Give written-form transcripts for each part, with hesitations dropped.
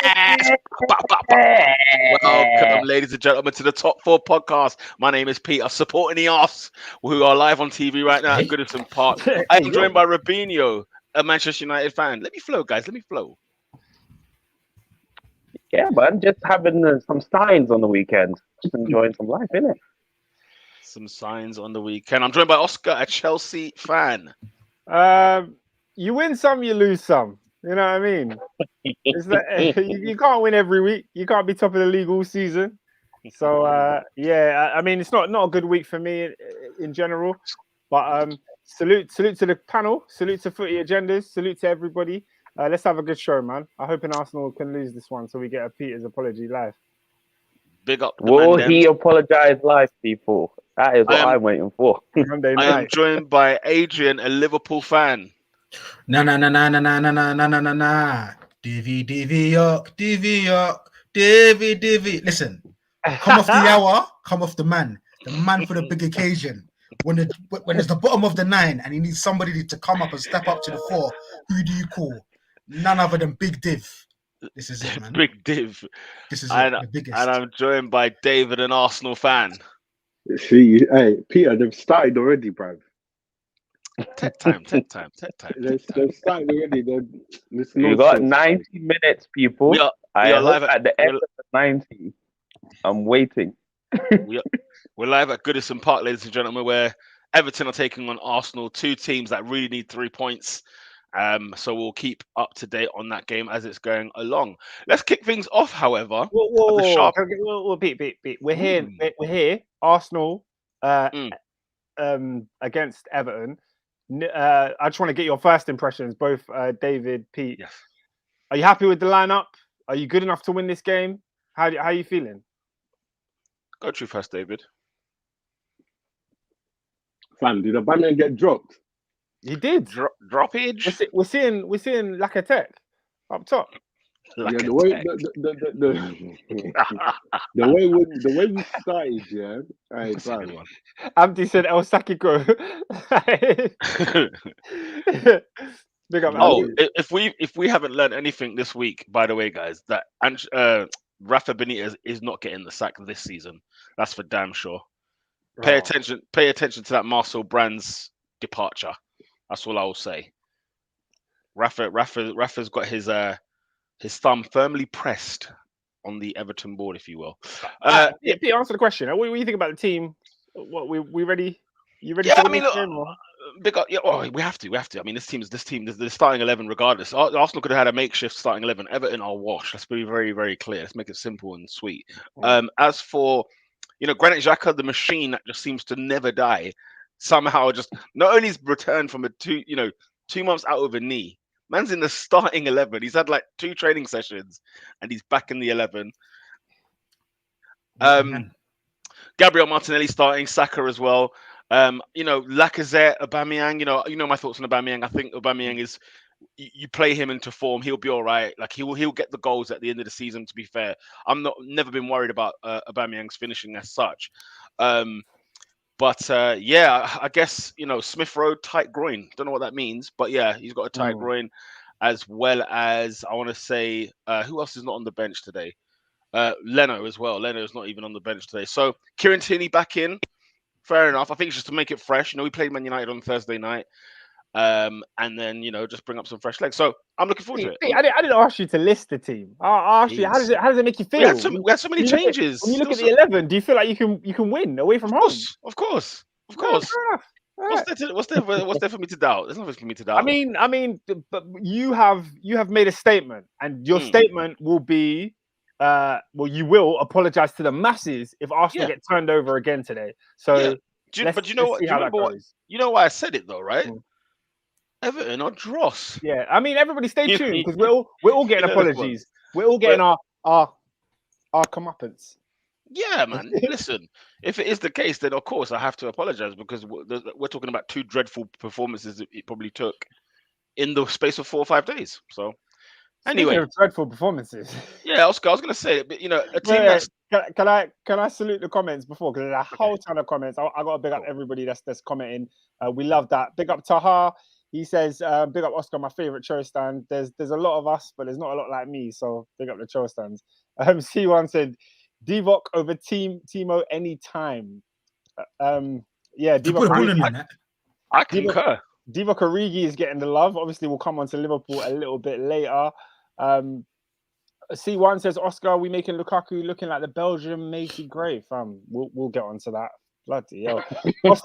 Ba, ba, ba, ba. Welcome, ladies and gentlemen, to the Top 4 podcast. My name is Peter, supporting the arse, who are live on TV right now at Hey, Goodison Park. I am joined by Robinho, a Manchester United fan. Let me flow, guys. Let me flow. Yeah, man, just having some signs on the weekend. Just enjoying some life, innit? Some signs on the weekend. I'm joined by Oscar, a Chelsea fan. You win some, you lose some. You know what I mean? It's like, you can't win every week. You can't be top of the league all season. So I mean, it's not a good week for me in general. But salute to the panel, salute to Footy Agendas, salute to everybody. Let's have a good show, man. I hope Arsenal can lose this one so we get a Peter's apology live. Big up. The Will man he them. apologize live, people? That is what I'm waiting for. Monday I am night. joined by Adrian, a Liverpool fan. nah. Divvy up. Listen, come off the hour, come off the man for the big occasion. When it's the bottom of the 9 and you need somebody to come up and step up to the 4, who do you call? None other than Big Div. This is it, man. Big Div. This is And, the biggest. and I'm joined by David, an Arsenal fan. See, hey, Peter, they've started already, bruv. Tech time. They've started already. You got 90 minutes, people. We are I live hope at the end of the 90. I'm waiting. We're live at Goodison Park, ladies and gentlemen, where Everton are taking on Arsenal, two teams that really need 3 points. So we'll keep up to date on that game as it's going along. Let's kick things off, however. Whoa, Pete. We're here. Arsenal against Everton. I just want to get your first impressions, both David, Pete. Yes. Are you happy with the lineup? Are you good enough to win this game? How are you feeling? Go through first, David. Fam, did Aubameyang get dropped? He did. Droppage. We're seeing Lacazette up top. Yeah, the way we started, yeah. Right, fam. Abdi said El Sakiko. Big up, Abdi. if we haven't learned anything this week, by the way, guys, that Rafa Benitez is not getting the sack this season. That's for damn sure. Pay attention to that Marcel Brand's departure. That's all I will say. Rafa's got his thumb firmly pressed on the Everton board, if you will. Pete, answer the question. What do you think about the team? What we ready? You ready? Yeah, for I mean, we have to. I mean, this team, the starting 11, regardless. Arsenal could have had a makeshift starting 11. Everton are washed. Let's be very, very clear. Let's make it simple and sweet. As for, Granit Xhaka, the machine that just seems to never die, somehow just not only he's returned from 2 months out of a knee. Man's in the starting 11. He's had like 2 training sessions, and he's back in the 11. Gabriel Martinelli starting, Saka as well. Lacazette, Aubameyang. You know my thoughts on Aubameyang. I think Aubameyang is, you play him into form, he'll be all right. Like he'll get the goals at the end of the season. To be fair, never been worried about Aubameyang's finishing as such. But I guess Smith Rowe tight groin. Don't know what that means, but yeah, he's got a tight groin, as well as I want to say who else is not on the bench today? Leno as well. Leno is not even on the bench today. So Kieran Tierney back in. Fair enough. I think it's just to make it fresh. We played Man United on Thursday night, and then just bring up some fresh legs. So I'm looking forward to it. I didn't ask you to list the team. I asked you how does it make you feel? We had so many changes. When you look at the 11, do you feel like you can win away from home? Of course. Right. What's there for me to doubt? There's nothing for me to doubt. I mean, but you have made a statement, and your statement will be, you will apologize to the masses if Arsenal get turned over again today. So, do you know what? You know why I said it though, right? Everton or dross. Yeah, I mean, everybody stay tuned because we're all getting apologies. We're all getting our comeuppance. Yeah, man. Listen, if it is the case, then of course I have to apologize because we're talking about 2 dreadful performances that it probably took in the space of 4 or 5 days. So, anyway, speaking of dreadful performances. Yeah, Oscar, I was going to say, but a team that's. Can I salute the comments before? Because there's a whole ton of comments. I got to big up everybody that's commenting. We love that. Big up Taha. He says, "Big up Oscar, my favorite show stand. There's a lot of us, but there's not a lot like me. So big up the show stands." C1 said, "Divock over Timo anytime." Yeah, To put a ball in Divock that. I concur. Origi is getting the love. Obviously, we'll come on to Liverpool a little bit later. C1 says, "Oscar, are we making Lukaku looking like the Belgian Macy Gray?" We'll get onto that. Bloody hell. Boss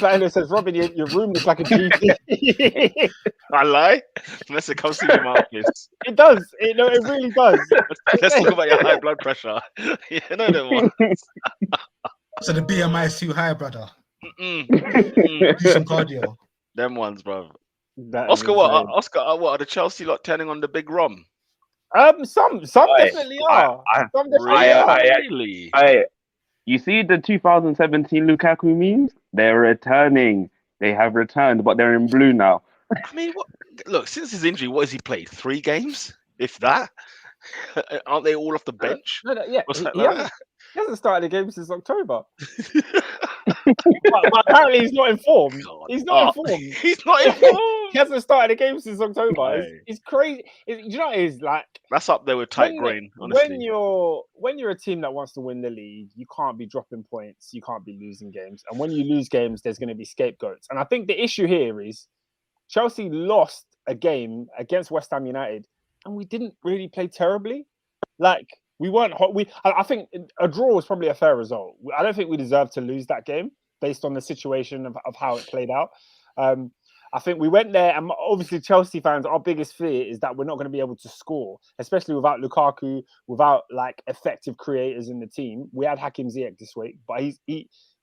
Endo says, Robin, your room looks like a GP. I lie. Unless it comes to your mouth, please. It does. It really does. Let's talk about your high blood pressure. You know them ones. So the BMI is too high, brother. Do Do some cardio. Them ones, bro. That Oscar, is what? insane. Oscar, what are the Chelsea lot turning on the big rum? Some definitely are. Some definitely are. Really? You see the 2017 Lukaku memes? They're returning. They have returned, but they're in blue now. I mean, look, since his injury, what has he played? 3 games, if that. Aren't they all off the bench? No, yeah, What's he that? hasn't started a game since October. but apparently he's not informed. He's not informed. He's not informed. He hasn't started a game since October. Right. It's crazy. You know what it is? Like, That's up there with tight grain, honestly. When you're a team that wants to win the league, you can't be dropping points. You can't be losing games. And when you lose games, there's going to be scapegoats. And I think the issue here is Chelsea lost a game against West Ham United, and we didn't really play terribly. Like, we weren't hot. I think a draw was probably a fair result. I don't think we deserved to lose that game based on the situation of how it played out. I think we went there, and obviously Chelsea fans, our biggest fear is that we're not going to be able to score, especially without Lukaku, without like effective creators in the team. We had Hakim Ziyech this week, but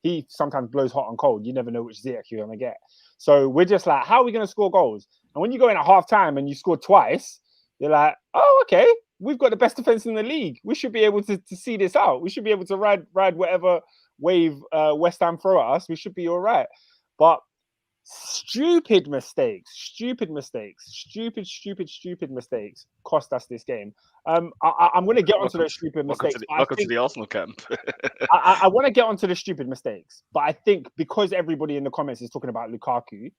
he sometimes blows hot and cold. You never know which Ziyech you're going to get. So we're just like, how are we going to score goals? And when you go in at half time and you score twice, you're like, oh, okay, we've got the best defense in the league. We should be able to see this out. We should be able to ride whatever wave West Ham throw at us. We should be all right. But stupid mistakes cost us this game. I'm going to get onto those stupid mistakes. Welcome to the Arsenal camp. I want to get onto the stupid mistakes, but I think because everybody in the comments is talking about Lukaku,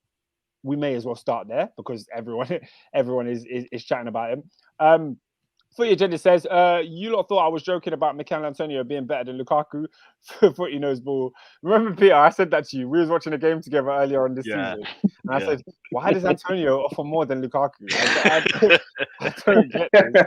we may as well start there because everyone is chatting about him. Footy Agenda says, you lot thought I was joking about Mikel Antonio being better than Lukaku. Footy knows ball. Remember, Peter, I said that to you. We was watching a game together earlier on this season. And I said, why does Antonio offer more than Lukaku? I don't get this.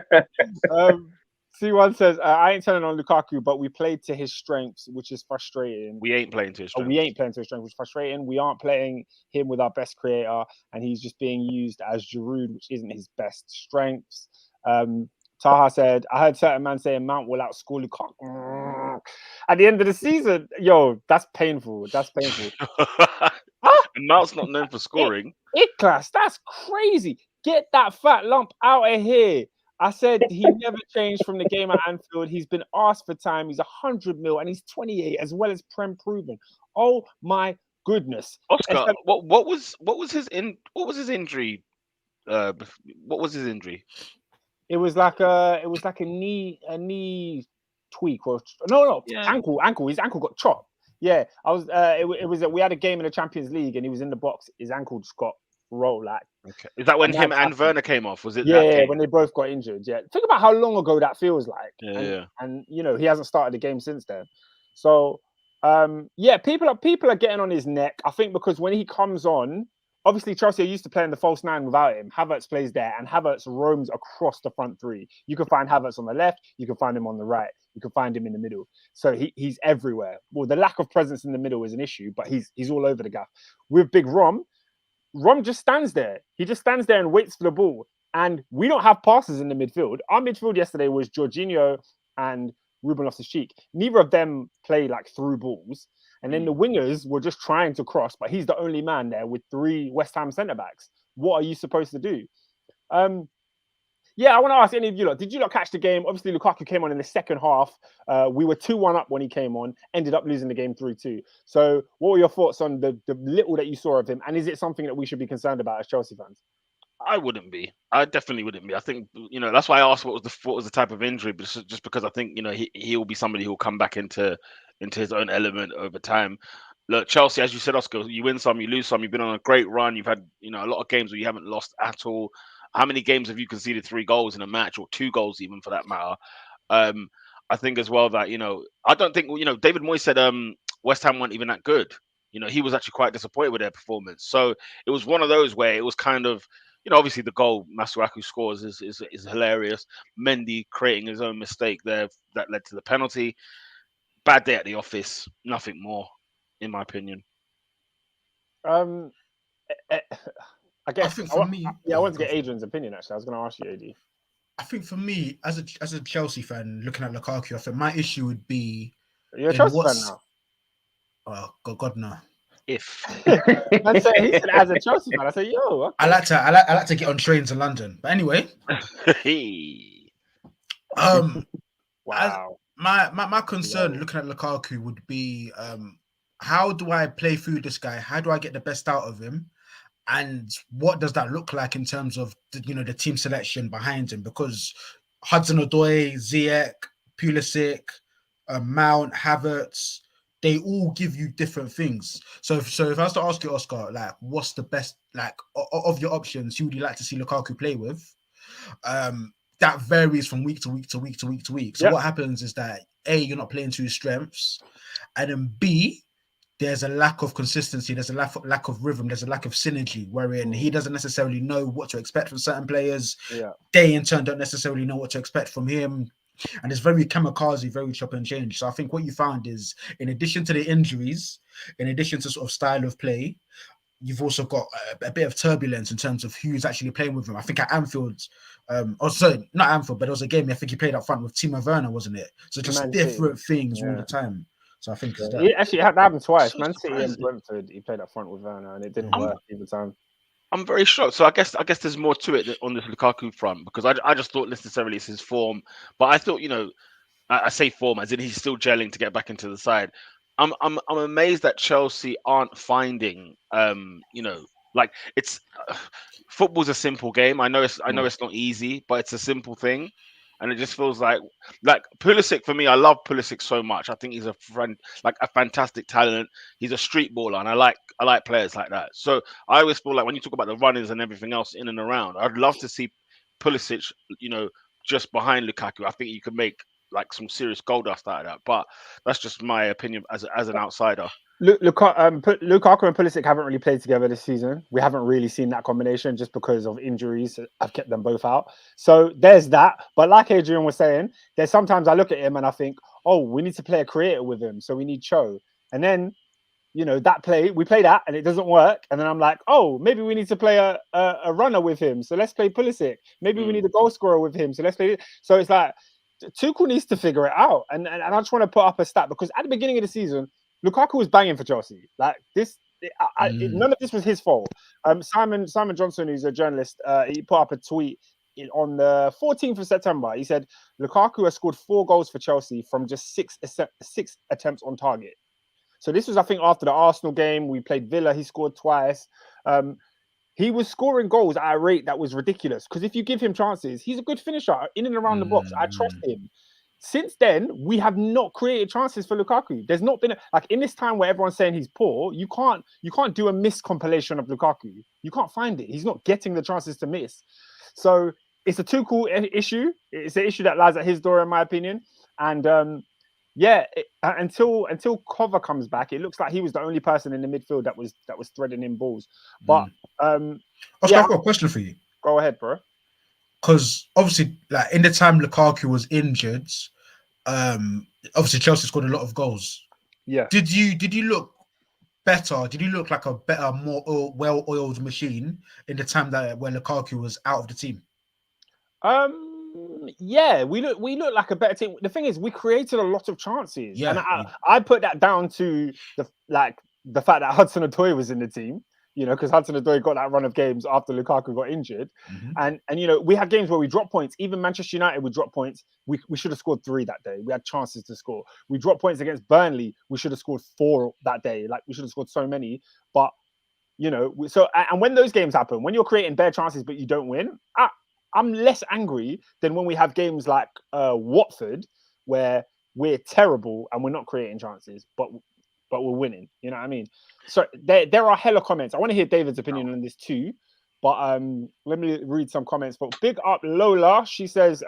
C1 says, I ain't telling on Lukaku, but we played to his strengths, which is frustrating. We ain't playing to his strengths. We ain't playing to his strengths, which is frustrating. We aren't playing him with our best creator, and he's just being used as Giroud, which isn't his best strengths. Taha said, I heard certain man saying Mount will outscore Lukaku. At the end of the season, that's painful. That's painful. And Mount's not known for scoring. Class, that's crazy. Get that fat lump out of here. I said he never changed from the game at Anfield. He's been asked for time. He's 100 mil and he's 28 as well as Prem proven. Oh my goodness. Oscar, what was his injury? What was his injury? It was like a knee tweak or ankle. His ankle got chopped. Yeah, we had a game in the Champions League and he was in the box. His ankle just got rolled like. Okay. Is that when him and Werner came off? Was it? Yeah, when they both got injured. Yeah, think about how long ago that feels like. Yeah. And he hasn't started the game since then. So people are getting on his neck. I think because when he comes on. Obviously, Chelsea are used to playing the false 9 without him. Havertz plays there, and Havertz roams across the front 3. You can find Havertz on the left. You can find him on the right. You can find him in the middle. So he's everywhere. Well, the lack of presence in the middle is an issue, but he's all over the gaff. With Big Rom just stands there. He just stands there and waits for the ball. And we don't have passes in the midfield. Our midfield yesterday was Jorginho and Ruben Loftus-Cheek. Neither of them play like through balls. And then the wingers were just trying to cross, but he's the only man there with 3 West Ham centre-backs. What are you supposed to do? I want to ask any of you lot, did you lot catch the game? Obviously, Lukaku came on in the second half. We were 2-1 up when he came on, ended up losing the game 3-2. So what were your thoughts on the little that you saw of him? And is it something that we should be concerned about as Chelsea fans? I wouldn't be. I definitely wouldn't be. I think, that's why I asked what was the type of injury, but just because I think, he'll be somebody who'll come back into his own element over time. look, Chelsea, as you said, Oscar, you win some, you lose some. You've been on a great run. You've had, a lot of games where you haven't lost at all. How many games have you conceded 3 goals in a match, or 2 goals even for that matter? Um, I think as well that I don't think David Moyes said West Ham weren't even that good. He was actually quite disappointed with their performance. So it was one of those where it was kind of obviously the goal Masuaku scores is hilarious. Mendy creating his own mistake there that led to the penalty. Bad day at the office, nothing more, in my opinion. Um, I I guess think for me, I want to get Adrian's opinion. Actually, I was going to ask you, AD. I think for me, as a Chelsea fan, looking at Lukaku, I think my issue would be You're a in Chelsea fan now. Oh God, no. If I said he said as a Chelsea fan. I said, yo, okay. I like to get on trains in London. But anyway, Wow. my concern looking at Lukaku would be how do I play through this guy? How do I get the best out of him? And what does that look like in terms of the team selection behind him? Because Hudson-Odoi, Ziyech, Pulisic, Mount, Havertz, they all give you different things. So if I was to ask you, Oscar, like, what's the best, like, of your options, who would you like to see Lukaku play with? That varies from week to week to week to week to week. So what happens is that A, you're not playing to his strengths, and then B, there's a lack of consistency, there's a lack of rhythm, there's a lack of synergy, wherein he doesn't necessarily know what to expect from certain players. They in turn don't necessarily know what to expect from him. And it's very kamikaze, very chop and change. So I think what you found is, in addition to the injuries, in addition to sort of style of play, you've also got a bit of turbulence in terms of who's actually playing with him. I think at Anfield, not Anfield, but it was a game I think he played up front with Timo Werner, wasn't it? So just different things all the time. So I think it's that. Actually, that happened twice. Man City and Brentford, he played up front with Werner, and it didn't work either time. I'm very shocked. So I guess there's more to it on this Lukaku front, because I just thought necessarily it's his form, but I thought I say form as in he's still gelling to get back into the side. I'm amazed that Chelsea aren't finding like it's football's a simple game. I know it's not easy, but it's a simple thing. And it just feels like Pulisic, for me, I love Pulisic so much. I think he's a fantastic talent. He's a street baller, and I like players like that. So I always feel like when you talk about the runners and everything else in and around, I'd love to see Pulisic, just behind Lukaku. I think you could make like some serious gold dust out of that. But that's just my opinion as an outsider. Lukaku and Pulisic haven't really played together this season. We haven't really seen that combination just because of injuries. I've kept them both out. So there's that. But like Adrian was saying, there's sometimes I look at him and I think, oh, we need to play a creator with him. So we need Cho. And then, we play that and it doesn't work. And then I'm like, oh, maybe we need to play a runner with him. So let's play Pulisic. Maybe we need a goal scorer with him. So let's play it. So it's like, Tuchel needs to figure it out. And I just want to put up a stat, because at the beginning of the season, Lukaku was banging for Chelsea. Like this, none of this was his fault. Simon Johnson, who's a journalist, he put up a tweet on the 14th of September. He said Lukaku has scored 4 goals for Chelsea from just 6 attempts on target. So this was, I think, after the Arsenal game. We played Villa. He scored twice. He was scoring goals at a rate that was ridiculous, because if you give him chances, he's a good finisher in and around the box. I trust him. Since then, we have not created chances for Lukaku. There's not been in this time where everyone's saying he's poor. You can't do a miss compilation of Lukaku. You can't find it. He's not getting the chances to miss. So it's a Tuchel issue. It's an issue that lies at his door, in my opinion. And until Cover comes back, it looks like he was the only person in the midfield that was threading in balls. But Oscar, I've got a question for you. Go ahead, bro. Because obviously, like in the time Lukaku was injured, obviously Chelsea scored a lot of goals. Yeah. Did you look better? Did you look like a better, more well-oiled machine in the time when Lukaku was out of the team? Yeah, we look like a better team. The thing is, we created a lot of chances. Yeah. And I put that down to the fact that Hudson-Odoi was in the team. Because Hudson-Odoi got that run of games after Lukaku got injured. And we had games where we dropped points. Even Manchester United would drop points. We should have scored 3 that day. We had chances to score. We dropped points against Burnley. We should have scored 4 that day. Like, we should have scored so many. But, and when those games happen, when you're creating bare chances but you don't win, I'm less angry than when we have games like Watford, where we're terrible and we're not creating chances. But but we're winning. You know what I mean? So there are hella comments. I want to hear David's opinion on this too. But let me read some comments. But big up Lola. She says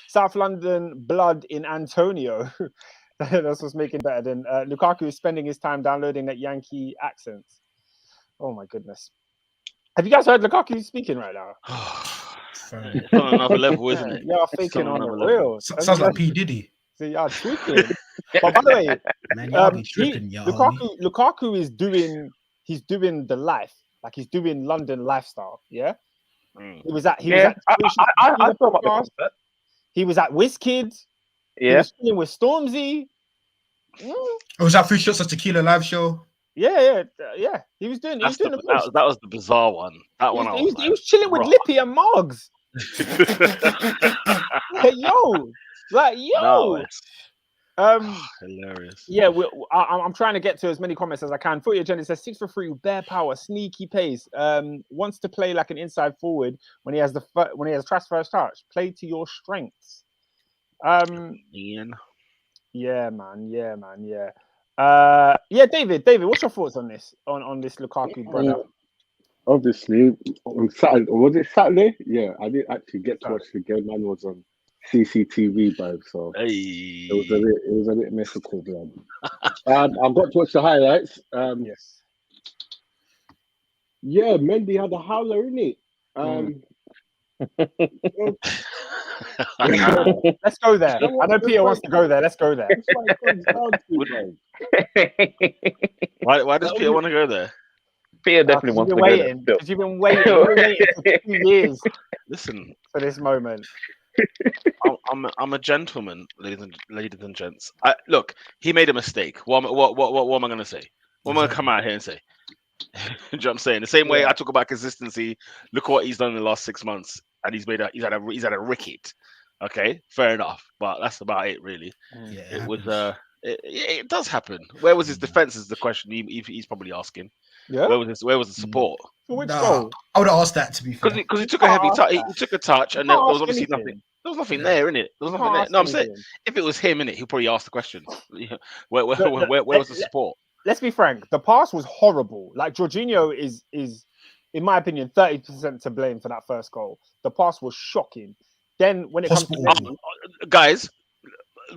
South London blood in Antonio. That's what's making it better than Lukaku is spending his time downloading that Yankee accents. Oh my goodness. Have you guys heard Lukaku speaking right now? It's on another level, isn't it? You're faking on the real. Sounds like P. Diddy. So you're tweaking. But by the way, Man, y'all be tripping, y'all. Lukaku is doing the life. Like he's doing London lifestyle. Yeah. He was at I saw about the concert. He was at WizKid. He Yeah. was chilling with Stormzy. Oh, was that 3 shots of tequila live show? Yeah. He was doing. That's He was doing the, the push. that was the bizarre one. That one. He was chilling with Lippy and Moggs. Yo. Hilarious. Yeah, I'm trying to get to as many comments as I can. Footy Agenda says 6 for 3 with bare power, sneaky pace. Wants to play like an inside forward when he has trash first touch. Play to your strengths. Ian. Yeah, man. David, what's your thoughts on this? On this Lukaku brother? Obviously, on Saturday, was it Saturday? Yeah, I didn't actually get to watch the game. Man was on CCTV, bro. So Hey. it was a bit mystical, bro. I got to watch the highlights. Yes. Yeah, Mendy had a howler in it. Let's go there. I know Peter wants to go there. Let's go there. That's what it comes down to, bro. Why does Peter want to go there? Peter definitely wants to go there. Because you've been waiting for 2 years Listen, for this moment. I'm a gentleman, ladies and gents. Look, he made a mistake. What am I going to say? What am I going to come out here and say? Do you know what I'm saying? The same way I talk about consistency. Look what he's done in the last 6 months, and he's had a ricket. Okay, fair enough, but that's about it, really. Yeah, It was it does happen. Where was his defense? Is the question he's probably asking. Yeah. Where was the support? For which Nah, goal? I would have asked that, to be fair. Because he took a heavy touch. He took a touch, and there was obviously anything. nothing. There was nothing there, innit? There was nothing there. No, I'm saying if it was him, innit, he'll probably ask the question. Where was the support? Let's be frank. The pass was horrible. Like Jorginho is, in my opinion, 30% to blame for that first goal. The pass was shocking. Then when it comes to guys,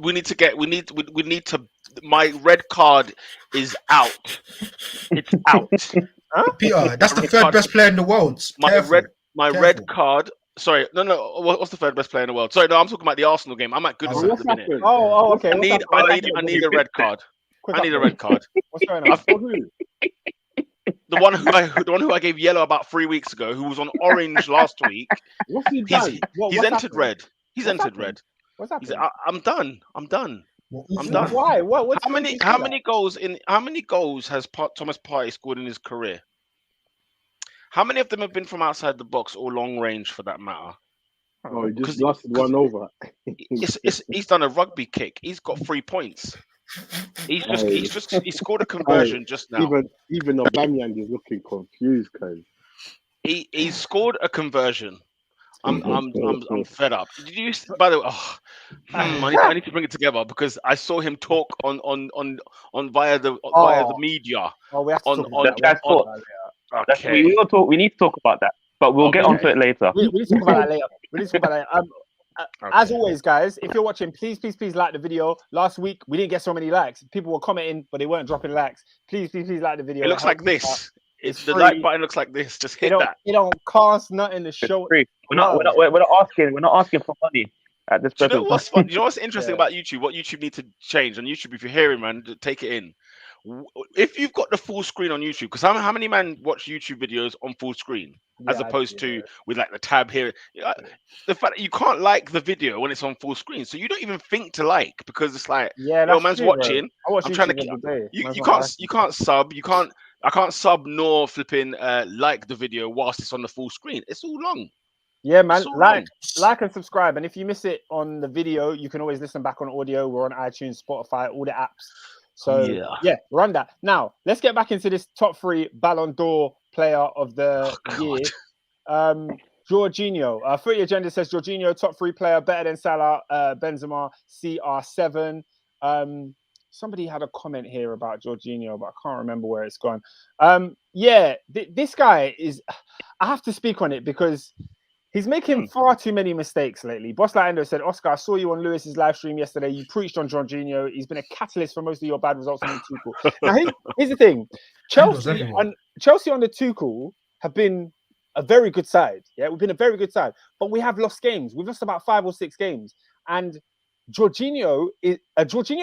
we need to. My red card is out. It's out. huh? Peter, that's the third best player in the world. My red card. Sorry, no. What's the third best player in the world? Sorry, no. I'm talking about the Arsenal game. I'm at Goodison at the minute. Oh, okay. I need a red card. I need a red card. What's going on? The one who I gave yellow about 3 weeks ago, who was on orange last week. What's he done? He's entered red. He's entered red. What's happening? I'm done. I'm done. Why? How many goals has Thomas Partey scored in his career? How many of them have been from outside the box or long range, for that matter? Oh, he just lost one over. He's done a rugby kick. He's got 3 points. He scored a conversion just now. Even Aubameyang is looking confused, cause he scored a conversion. I'm fed up. Did you? By the way, I need to bring it together because I saw him talk on via the media. Oh, we have to talk about that. Okay. We need to talk about that, but we'll get onto it later. We need to talk about that later. As always, guys, if you're watching, please like the video. Last week we didn't get so many likes. People were commenting, but they weren't dropping likes. Please like the video. It looks like this. It's the like button looks like this. Just hit that. It don't cost nothing to show. We're not asking for money at this present. You know what's fun? You know what's interesting about YouTube? What YouTube need to change on YouTube? If you're hearing, man, take it in. If you've got the full screen on YouTube, because how many man watch YouTube videos on full screen as opposed to with like the tab here? The fact that you can't like the video when it's on full screen, so you don't even think to like because it's like, man's watching. I'm trying to. You can't sub. I can't sub nor flipping like the video whilst it's on the full screen. It's all long. Yeah, man. Like and subscribe. And if you miss it on the video, you can always listen back on audio. We're on iTunes, Spotify, all the apps. So run that. Now let's get back into this top 3 Ballon d'Or player of the year. Jorginho. Footy Agenda says Jorginho top 3 player, better than Salah, Benzema, CR7. somebody had a comment here about Jorginho, but I can't remember where it's gone. This guy is. I have to speak on it because he's making far too many mistakes lately. Boss Laendo said, Oscar, I saw you on Lewis's live stream yesterday. You preached on Jorginho. He's been a catalyst for most of your bad results on Tuchel. Now, here's the thing. Chelsea on the Tuchel have been a very good side. Yeah, we've been a very good side. But we have lost games. We've lost about 5 or 6 games. And Jorginho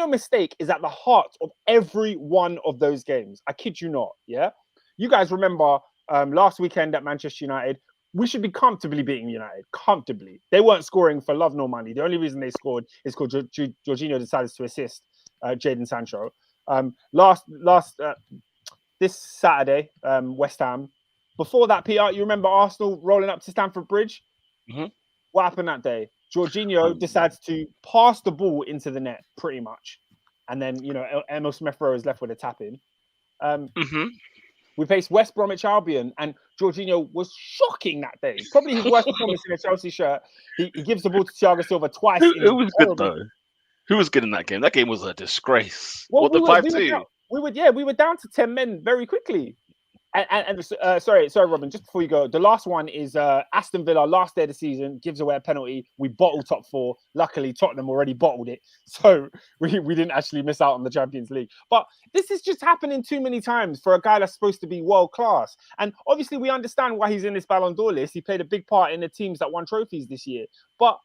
mistake is at the heart of every one of those games. I kid you not. Yeah. You guys remember last weekend at Manchester United, we should be comfortably beating United. Comfortably. They weren't scoring for love nor money. The only reason they scored is because Jorginho decided to assist Jadon Sancho. This Saturday, West Ham. Before that, PR, you remember Arsenal rolling up to Stamford Bridge? Mm-hmm. What happened that day? Jorginho decides to pass the ball into the net, pretty much. And then, Emil Smith-Rowe is left with a tap-in. We faced West Bromwich Albion, and Jorginho was shocking that day. Probably his worst performance in a Chelsea shirt. He gives the ball to Thiago Silva twice. Who was good, though? Who was good in that game? That game was a disgrace. Well, the 5-2? We were down to 10 men very quickly. Sorry, Robin, just before you go, the last one is Aston Villa, last day of the season, gives away a penalty. We bottled top 4. Luckily, Tottenham already bottled it. So we didn't actually miss out on the Champions League. But this is just happening too many times for a guy that's supposed to be world class. And obviously, we understand why he's in this Ballon d'Or list. He played a big part in the teams that won trophies this year. But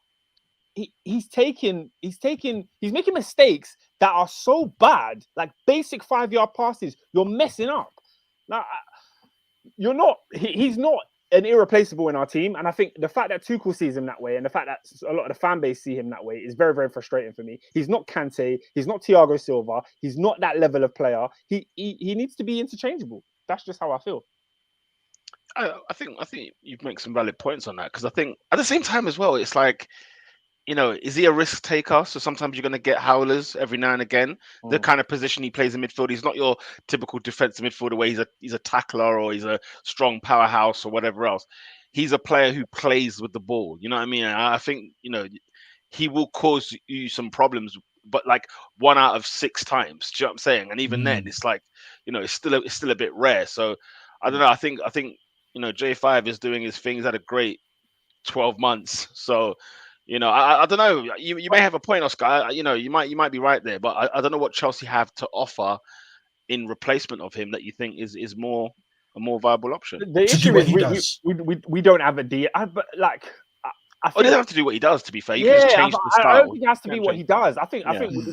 he's making mistakes that are so bad, like basic 5-yard passes. You're messing up. Now, he's not an irreplaceable in our team. And I think the fact that Tuchel sees him that way and the fact that a lot of the fan base see him that way is very, very frustrating for me. He's not Kante. He's not Thiago Silva. He's not that level of player. He needs to be interchangeable. That's just how I feel. I think you make some valid points on that, because I think at the same time as well, it's like, is he a risk taker? So sometimes you're going to get howlers every now and again. The kind of position he plays in midfield, he's not your typical defensive midfielder where he's a tackler or he's a strong powerhouse or whatever else. He's a player who plays with the ball. You know what I mean? And I think, he will cause you some problems, but like 1 out of 6 times. Do you know what I'm saying? And even then, it's like, it's still a bit rare. So I don't know. I think J5 is doing his thing. He's had a great 12 months. So. I don't know. You may have a point, Oscar. You might be right there, but I don't know what Chelsea have to offer in replacement of him that you think is a more viable option. The issue is we don't have a D. He doesn't have to do what he does. To be fair, you can just change the style. I don't think it has to be what he does. I think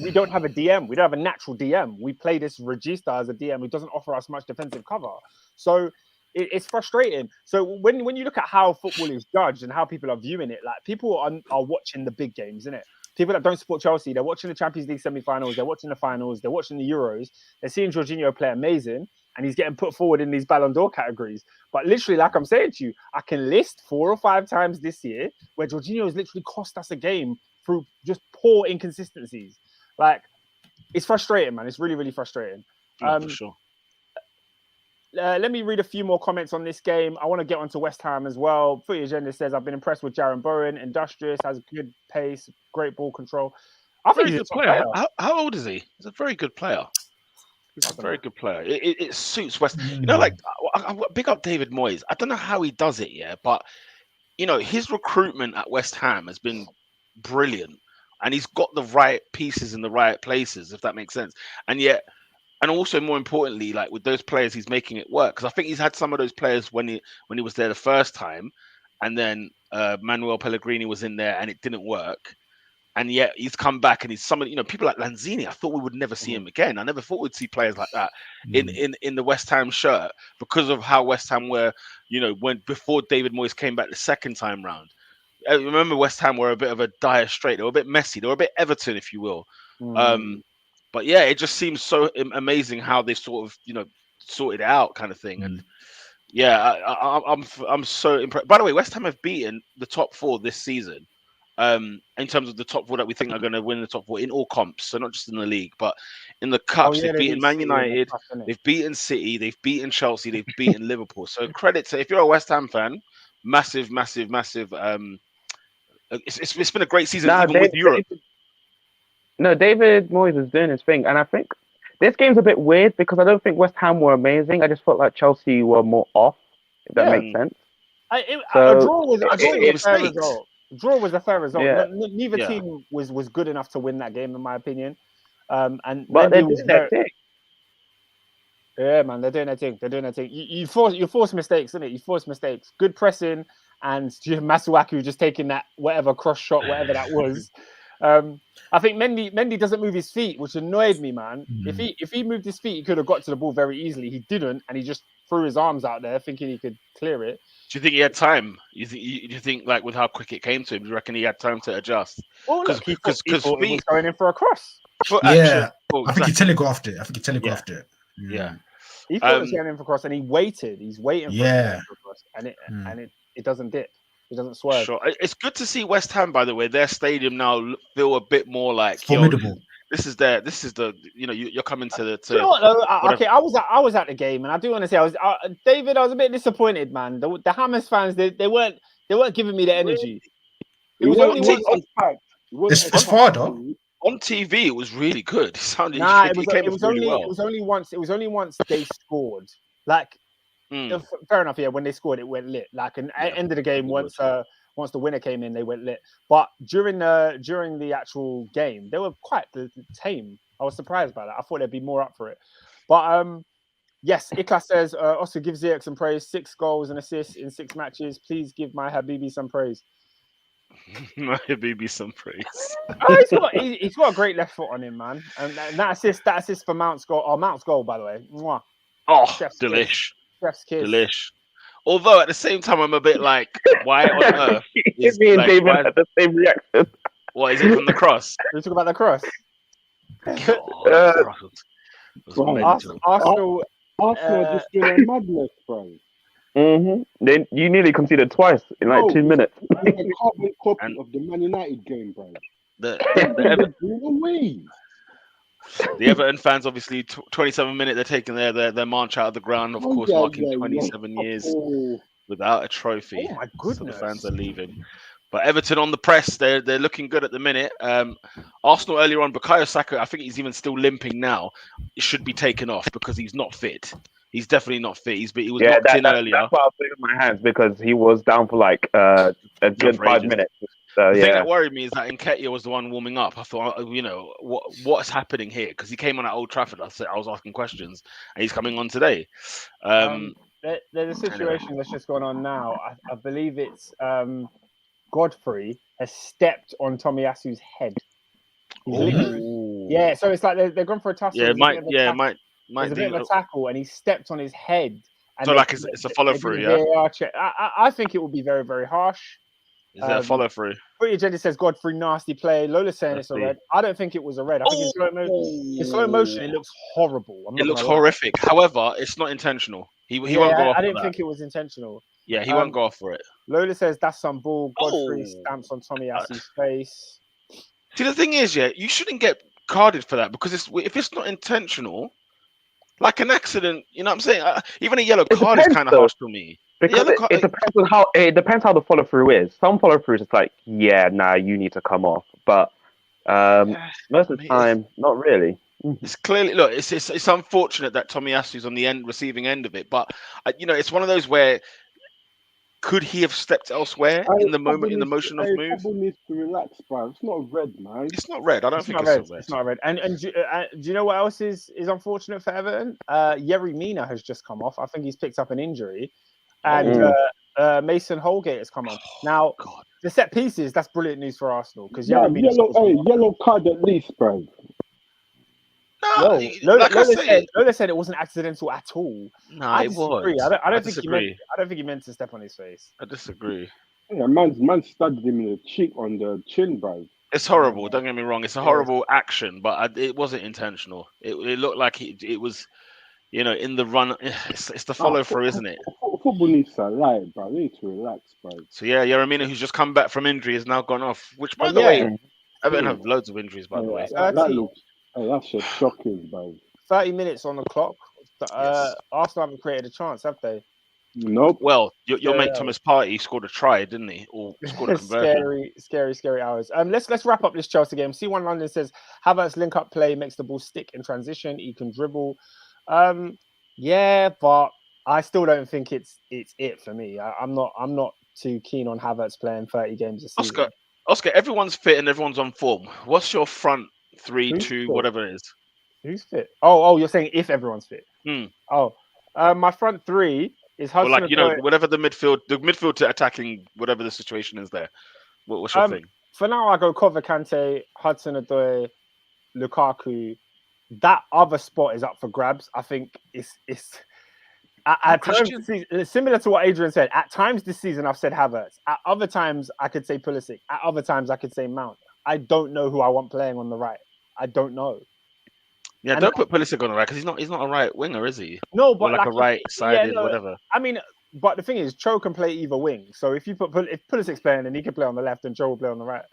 we don't have a DM. We don't have a natural DM. We play this Regista as a DM who doesn't offer us much defensive cover. So. It's frustrating. So when you look at how football is judged and how people are viewing it, like people are watching the big games, isn't it? People that don't support Chelsea, they're watching the Champions League semi-finals, they're watching the finals, they're watching the Euros, they're seeing Jorginho play amazing, and he's getting put forward in these Ballon d'Or categories. But literally, like I'm saying to you, I can list 4 or 5 times this year where Jorginho has literally cost us a game through just poor inconsistencies. Like, it's frustrating, man. It's really, really frustrating. For sure. Let me read a few more comments on this game. I want to get onto West Ham as well. Footy Agenda says, I've been impressed with Jaron Bowen. Industrious, has good pace, great ball control. I think he's a player. How old is he? He's a very good player. He's a very good player. It suits West. Like, big up David Moyes. I don't know how he does it, but, his recruitment at West Ham has been brilliant. And he's got the right pieces in the right places, if that makes sense. And yet... And also, more importantly, like with those players, he's making it work. Because I think he's had some of those players when he was there the first time, and then Manuel Pellegrini was in there and it didn't work. And yet he's come back and he's people like Lanzini. I thought we would never see him again. I never thought we'd see players like that in the West Ham shirt because of how West Ham were, when before David Moyes came back the second time round. I remember West Ham were a bit of a dire strait. They were a bit messy. They were a bit Everton, if you will. But yeah, it just seems so amazing how they sort of, sorted it out, kind of thing. And yeah, I'm so impressed. By the way, West Ham have beaten the top 4 this season. In terms of the top 4 that we think are going to win the top 4 in all comps, so not just in the league, but in the cups. They've beaten Man United, they've beaten City, they've beaten Chelsea, they've beaten Liverpool. So credit to, if you're a West Ham fan, massive. It's been a great season even with Europe. No, David Moyes was doing his thing, and I think this game's a bit weird because I don't think West Ham were amazing. I just felt like Chelsea were more off, if that Yeah. makes sense. A So- draw was a fair mistakes. result. Draw was a fair result. Yeah. Neither Yeah. team was good enough to win that game, in my opinion. And But Mendy they're was doing their very- thing. Yeah, man, they're doing their thing. They're doing their thing. You force mistakes, isn't it? You force mistakes. Good pressing, and Masuaku just taking that whatever cross shot, whatever that was. I think Mendy doesn't move his feet, which annoyed me, man. If he moved his feet, he could have got to the ball very easily. He didn't, and he just threw his arms out there, thinking he could clear it. Do you think he had time? You think like with how quick it came to him, do you reckon he had time to adjust? Well, look, he thought he Because was going in for a cross. Yeah, well, I think he exactly. telegraphed it. Yeah. He thought he was going in for a cross, and he waited. He's waiting for Yeah. a cross, and it doesn't dip. It doesn't swerve. Sure. It's good to see West Ham, by the way. Their stadium now feel a bit more like Formidable. This is the you're coming to the. You know what, though? Okay, I was at the game, and I do want to say David. I was a bit disappointed, man. The Hammers fans, they weren't giving me the energy. It was only once. It's far though. On TV, it was really good. It sounded. Nah, it came off really well. it was only once they scored. Like, fair enough. Yeah, when they scored, it went lit. Like, at the end of the game, once the winner came in, they went lit. But during the actual game, they were quite tame. I was surprised by that. I thought they'd be more up for it. But yes, Ikla says Oscar gives Ziyech some praise. 6 goals and assists in 6 matches. Please give my Habibi some praise. My Habibi some praise. He's got a great left foot on him, man. And that assist for Mount's goal. Mount's goal, by the way. Mwah. Oh, Chef's delish. Chef's kiss. Delish. Although at the same time, I'm a bit like, why on earth? Is, Me and like, David why- had the same reaction. What is it from the cross? We talk about the cross. Oh, that's mental. Arsenal. Arsenal just doing a madness, bro. Then you nearly conceded twice in like 2 minutes. It's a carbon copy of the Man United game, bro. The Everton fans, obviously, 27 minutes, they're taking their march out of the ground, of course, marking 27 years without a trophy. Oh my So goodness. the fans are leaving. But Everton on the press, they're looking good at the minute. Arsenal earlier on, Bukayo Saka, I think he's even still limping now. It should be taken off because he's not fit. He's definitely not fit. He was knocked in earlier. That's why I put it in my hands because he was down for like a good 5 ages. minutes. So, The thing yeah. that worried me is that Nketiah was the one warming up. I thought, what's happening here? Because he came on at Old Trafford. I was asking questions, and he's coming on today. There's a situation that's just going on now. I believe it's Godfrey has stepped on Tomiyasu's head. He's literally- yeah, so it's like they're going for a tussle. Yeah, There's might a bit be. of a tackle, and he stepped on his head. And So like it's a follow through, yeah. VAR check. I think it would be very, very harsh. Is there a follow through? Pretty Jenny says Godfrey nasty play. Lola's saying it's a red. I don't think it was a red. I think in slow motion it looks horrible. It looks horrific. However, it's not intentional. He won't go off. I didn't think it was intentional. Yeah, he won't go off for it. Lola says that's some bull. Godfrey stamps on Tomiyasu's face. See, the thing is, you shouldn't get carded for that because if it's not intentional, like an accident, you know what I'm saying? Even a yellow card is kind of harsh to me. Because it depends on how the follow through is. Some follow throughs it's like, yeah, nah, you need to come off. But most of the time, not really. It's clearly it's unfortunate that Tomiyasu's on the receiving end of it, but it's one of those where could he have stepped elsewhere in the motion of move? Probably needs to relax, bro. It's not red, man. It's not red. I don't think it's red. It's not red. And do you know what else is unfortunate for Everton? Yerry Mina has just come off. I think he's picked up an injury. And Mason Holgate has come on. Now, the set pieces, that's brilliant news for Arsenal. Because yellow card at least, bro. No, Lola said it wasn't accidental at all. No, it was. I don't think he meant to step on his face. I disagree. Yeah, man studded him in the cheek on the chin, bro. It's horrible. Don't get me wrong. It's a horrible action, but it wasn't intentional. It looked like it was, in the run. It's the follow through, isn't it? Football needs to lie, bro. They need to relax, bro. So yeah, Yeremina, who's just come back from injury, has now gone off. Which, by the way, Everton have loads of injuries. By the way, that's just shocking, bro. 30 minutes on the clock. Arsenal haven't created a chance, have they? Nope. Well, your mate Yeah. Thomas Partey scored a try, didn't he? Or scored a conversion. scary hours. Let's wrap up this Chelsea game. C1 London says Havertz link up play makes the ball stick in transition. He can dribble. Yeah, but I still don't think it's it for me. I'm not too keen on Havertz playing 30 games a season. Oscar, everyone's fit and everyone's on form. What's your front 3, Who's 2, fit? whatever it is? Who's fit? Oh, you're saying if everyone's fit. Hmm. My front 3 is Or Hudson. like, whatever the midfield to attacking, whatever the situation is there. What's your thing? For now, I go Kante, Hudson-Odoi, Lukaku. That other spot is up for grabs. I think it's at times similar to what Adrian said. At times this season, I've said Havertz. At other times, I could say Pulisic. At other times, I could say Mount. I don't know who I want playing on the right. I don't know. Yeah, don't put Pulisic on the right because he's not a right winger, is he? No, but or like a right-sided, whatever. I mean, but the thing is, Cho can play either wing. So if Pulisic's playing, then he can play on the left, and Cho will play on the right.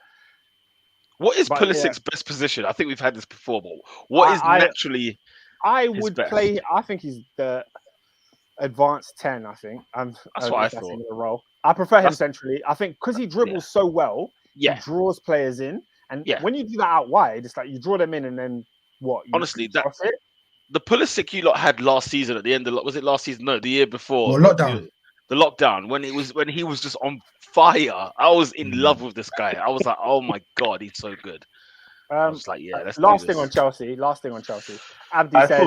What is Pulisic's best position? I think we've had this before, but what is naturally? I his would best? play. I think he's the advanced 10. I think. That's what I thought. Role. I prefer him centrally. I think because he dribbles so well, he draws players in, and when you do that out wide, it's like you draw them in, and then what? Honestly, the Pulisic you lot had last season at the end of was it last season? No, the year before. Lockdown. The lockdown when he was just on fire. I was in love with this guy. I was like, oh my god, he's so good. I was like, yeah. Last thing on Chelsea. Abdi said,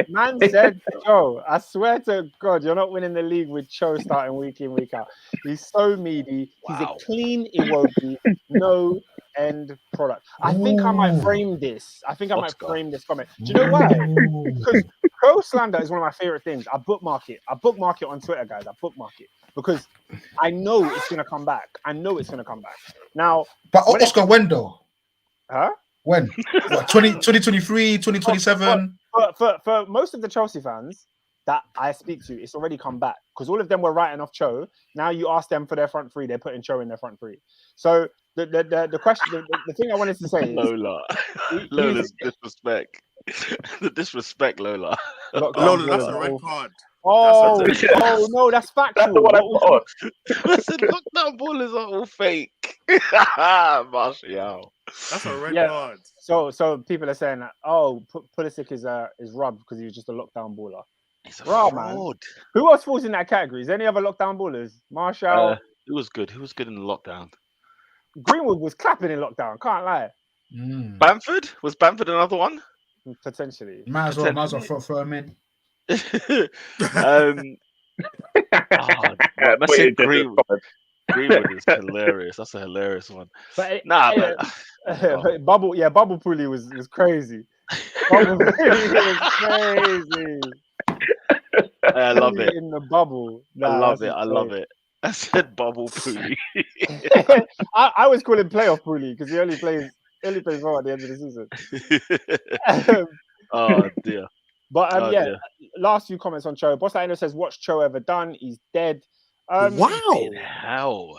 man said, Joe, I swear to God, you're not winning the league with Cho starting week in, week out. He's so meaty. He's a clean Iwobi, no end product. I think I might frame this. Frame this comment. Do you know why? Because Pro slander is one of my favorite things. I bookmark it. On Twitter, guys. I bookmark it because I know it's going to come back. Now, but Oscar, when though? Huh? When? What, 2023, 2027? For most of the Chelsea fans that I speak to, it's already come back because all of them were writing off Cho. Now you ask them for their front 3, they're putting Cho in their front 3. So the question, the thing I wanted to say is Lola's disrespect. The disrespect, Lola. Lola, that's a red card. Oh no, that's factual. That's the one I put on. I said lockdown ballers are all fake. Martial. That's a red card. So people are saying that Pulisic is rubbed because he was just a lockdown baller. He's a fraud. Man. Who else falls in that category? Is there any other lockdown ballers? Martial. He was good. He was good in the lockdown. Greenwood was clapping in lockdown. Can't lie. Bamford? Was Bamford another one? Potentially. Might as well throw him in. Greenwood is hilarious. That's a hilarious one. But Bubble Pooley was crazy. Bubble Pooley was crazy. I love it. In the bubble. I love it. I said Bubble Pooley. I always call him playoff Pooley because he only plays well at the end of the season. Oh dear. But last few comments on Cho. Boss Lino says, "What's Cho ever done? He's dead." Wow! How?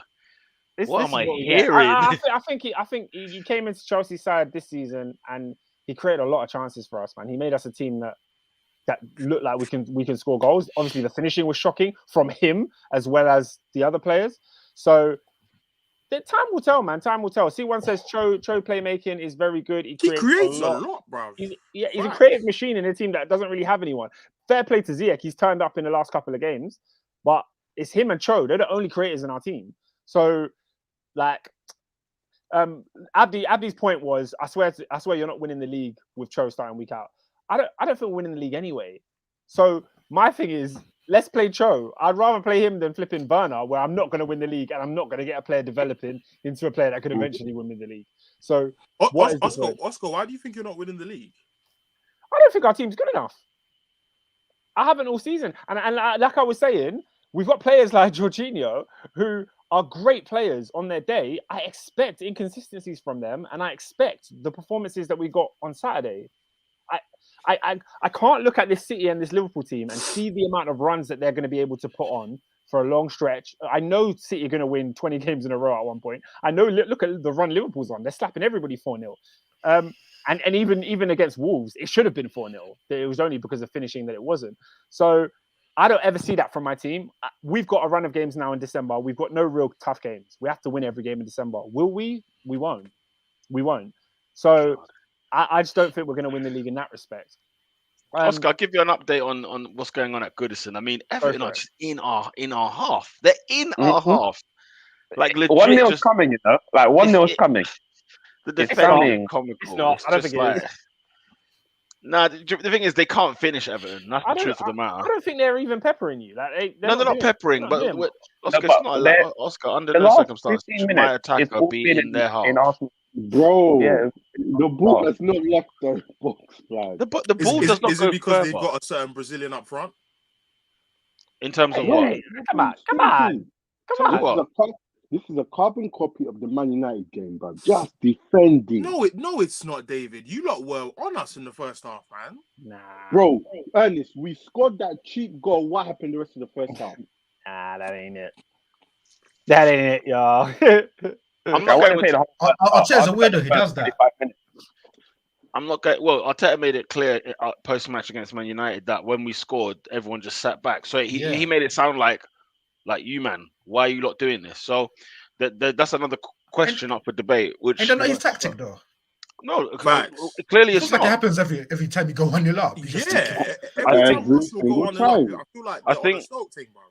What am I hearing? I think he came into Chelsea's side this season and he created a lot of chances for us, man. He made us a team that looked like we can score goals. Obviously, the finishing was shocking from him as well as the other players. So time will tell, man. Time will tell. C1 says Cho playmaking is very good. He creates a lot, bro. He's a creative machine in a team that doesn't really have anyone. Fair play to Ziyech. He's turned up in the last couple of games, but it's him and Cho. They're the only creators in our team. So, Abdi's point was, I swear you're not winning the league with Cho starting week out. I don't think we're winning the league anyway. So my thing is, let's play Cho. I'd rather play him than flipping Burner, where I'm not going to win the league and I'm not going to get a player developing into a player that could eventually win me the league. So, Oscar, why do you think you're not winning the league? I don't think our team's good enough. I haven't all season. And like I was saying, we've got players like Jorginho who are great players on their day. I expect inconsistencies from them, and I expect the performances that we got on Saturday. I can't look at this City and this Liverpool team and see the amount of runs that they're going to be able to put on for a long stretch. I know City are going to win 20 games in a row at one point. I know, look at the run Liverpool's on. They're slapping everybody 4-0. And even against Wolves, it should have been 4-0. It was only because of finishing that it wasn't. So I don't ever see that from my team. We've got a run of games now in December. We've got no real tough games. We have to win every game in December. Will we? We won't. We won't. So I just don't think we're going to win the league in that respect. Oscar, I'll give you an update on what's going on at Goodison. I mean, Everton are just in our half. They're in our half. Like legit, 1-0's coming, you know. Like 1-0's coming. The defending is comical. It's not. I don't think it is. Nah, the thing is, they can't finish Everton. That's the truth of the matter. I don't think they're even peppering you. Like, they're not peppering. But Oscar, it's not like, Oscar, under no circumstances, my attacker be in their half. Bro, the ball has not left the box, man. The ball does not Is go it because they've further. got a certain Brazilian up front? In terms of what? Come on. This is a carbon copy of the Man United game, bro. Just defending. No, it's not, David. You lot were on us in the first half, man. Nah. Bro, Ernest, we scored that cheap goal. What happened the rest of the first half? Nah, that ain't it. That ain't it, y'all. I'm not going with Arteta's a weirdo. He does that. I'm not going. Well, Arteta made it clear post-match against Man United that when we scored, everyone just sat back. So he made it sound like you, man, why are you not doing this? So that's another question up for debate. Which I don't know his tactic though. No, clearly it's like not. it happens every time you go 1-0 up. Every time Arsenal go 1-0 up, I feel like they're on the Stoke thing, bro.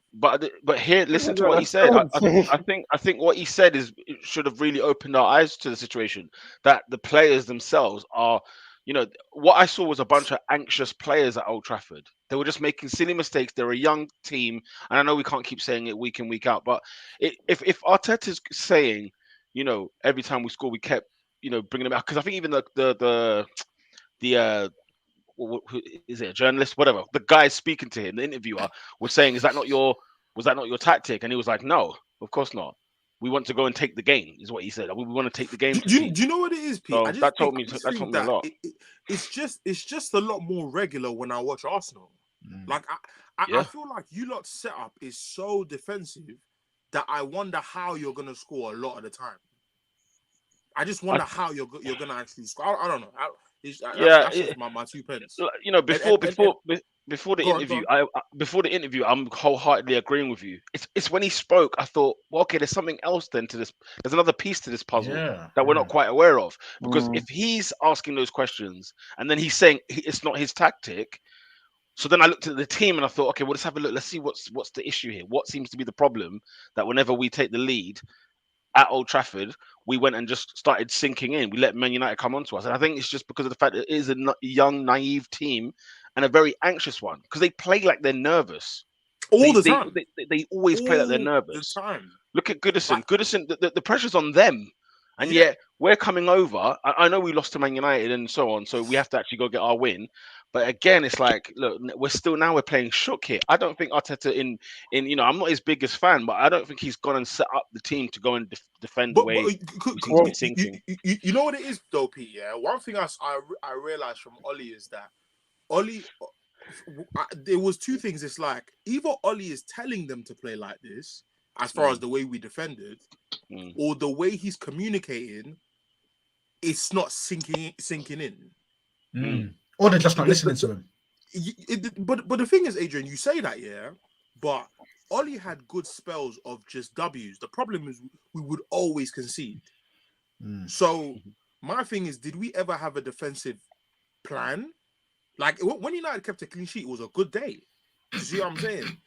But here, listen to what he said. I think what he said it should have really opened our eyes to the situation that the players themselves are. You know, what I saw was a bunch of anxious players at Old Trafford. They were just making silly mistakes. They're a young team, and I know we can't keep saying it week in, week out. But if Arteta's saying, you know, every time we score, we kept, you know, bringing them out, because I think even the who, is it a journalist, whatever, the guy speaking to him, the interviewer, was saying, was that not your tactic? And he was like, no, of course not. We want to go and take the game, is what he said. We want to take the game. Do you know what it is, Pete? So that told me a lot. It's just a lot more regular when I watch Arsenal. Like I feel like you lot's setup is so defensive that I wonder how you're gonna score a lot of the time. I just wonder how you're gonna actually score. I don't know. That's just my 2 pence. You know, before the interview, I'm wholeheartedly agreeing with you. It's when he spoke, I thought, well, okay, there's something else then to this. There's another piece to this puzzle that we're not quite aware of. Because if he's asking those questions and then he's saying it's not his tactic, so then I looked at the team and I thought, okay, well, let's have a look. Let's see what's the issue here. What seems to be the problem that whenever we take the lead at Old Trafford, we went and just started sinking in. We let Man United come onto us. And I think it's just because of the fact that it is a young, naive team and a very anxious one, because they play like they're nervous. All the time. They always play like they're nervous. Look at Goodison. Goodison, the pressure's on them. And yet we're coming over. I know we lost to Man United and so on, so we have to actually go get our win. But again, it's like, look, we're playing shook here. I don't think Arteta in you know, I'm not his biggest fan, but I don't think he's gone and set up the team to go and defend the way he's thinking. You know what it is, though, Pete? Yeah, one thing I realized from Ollie is that there was 2 things. It's like either Ollie is telling them to play like this, as far as the way we defended, or the way he's communicating, it's not sinking in. Or they're just not listening to him. But the thing is, Adrian, you say that, but Ollie had good spells of just W's. The problem is we would always concede. So my thing is, did we ever have a defensive plan? Like when United kept a clean sheet, it was a good day. You see what I'm saying?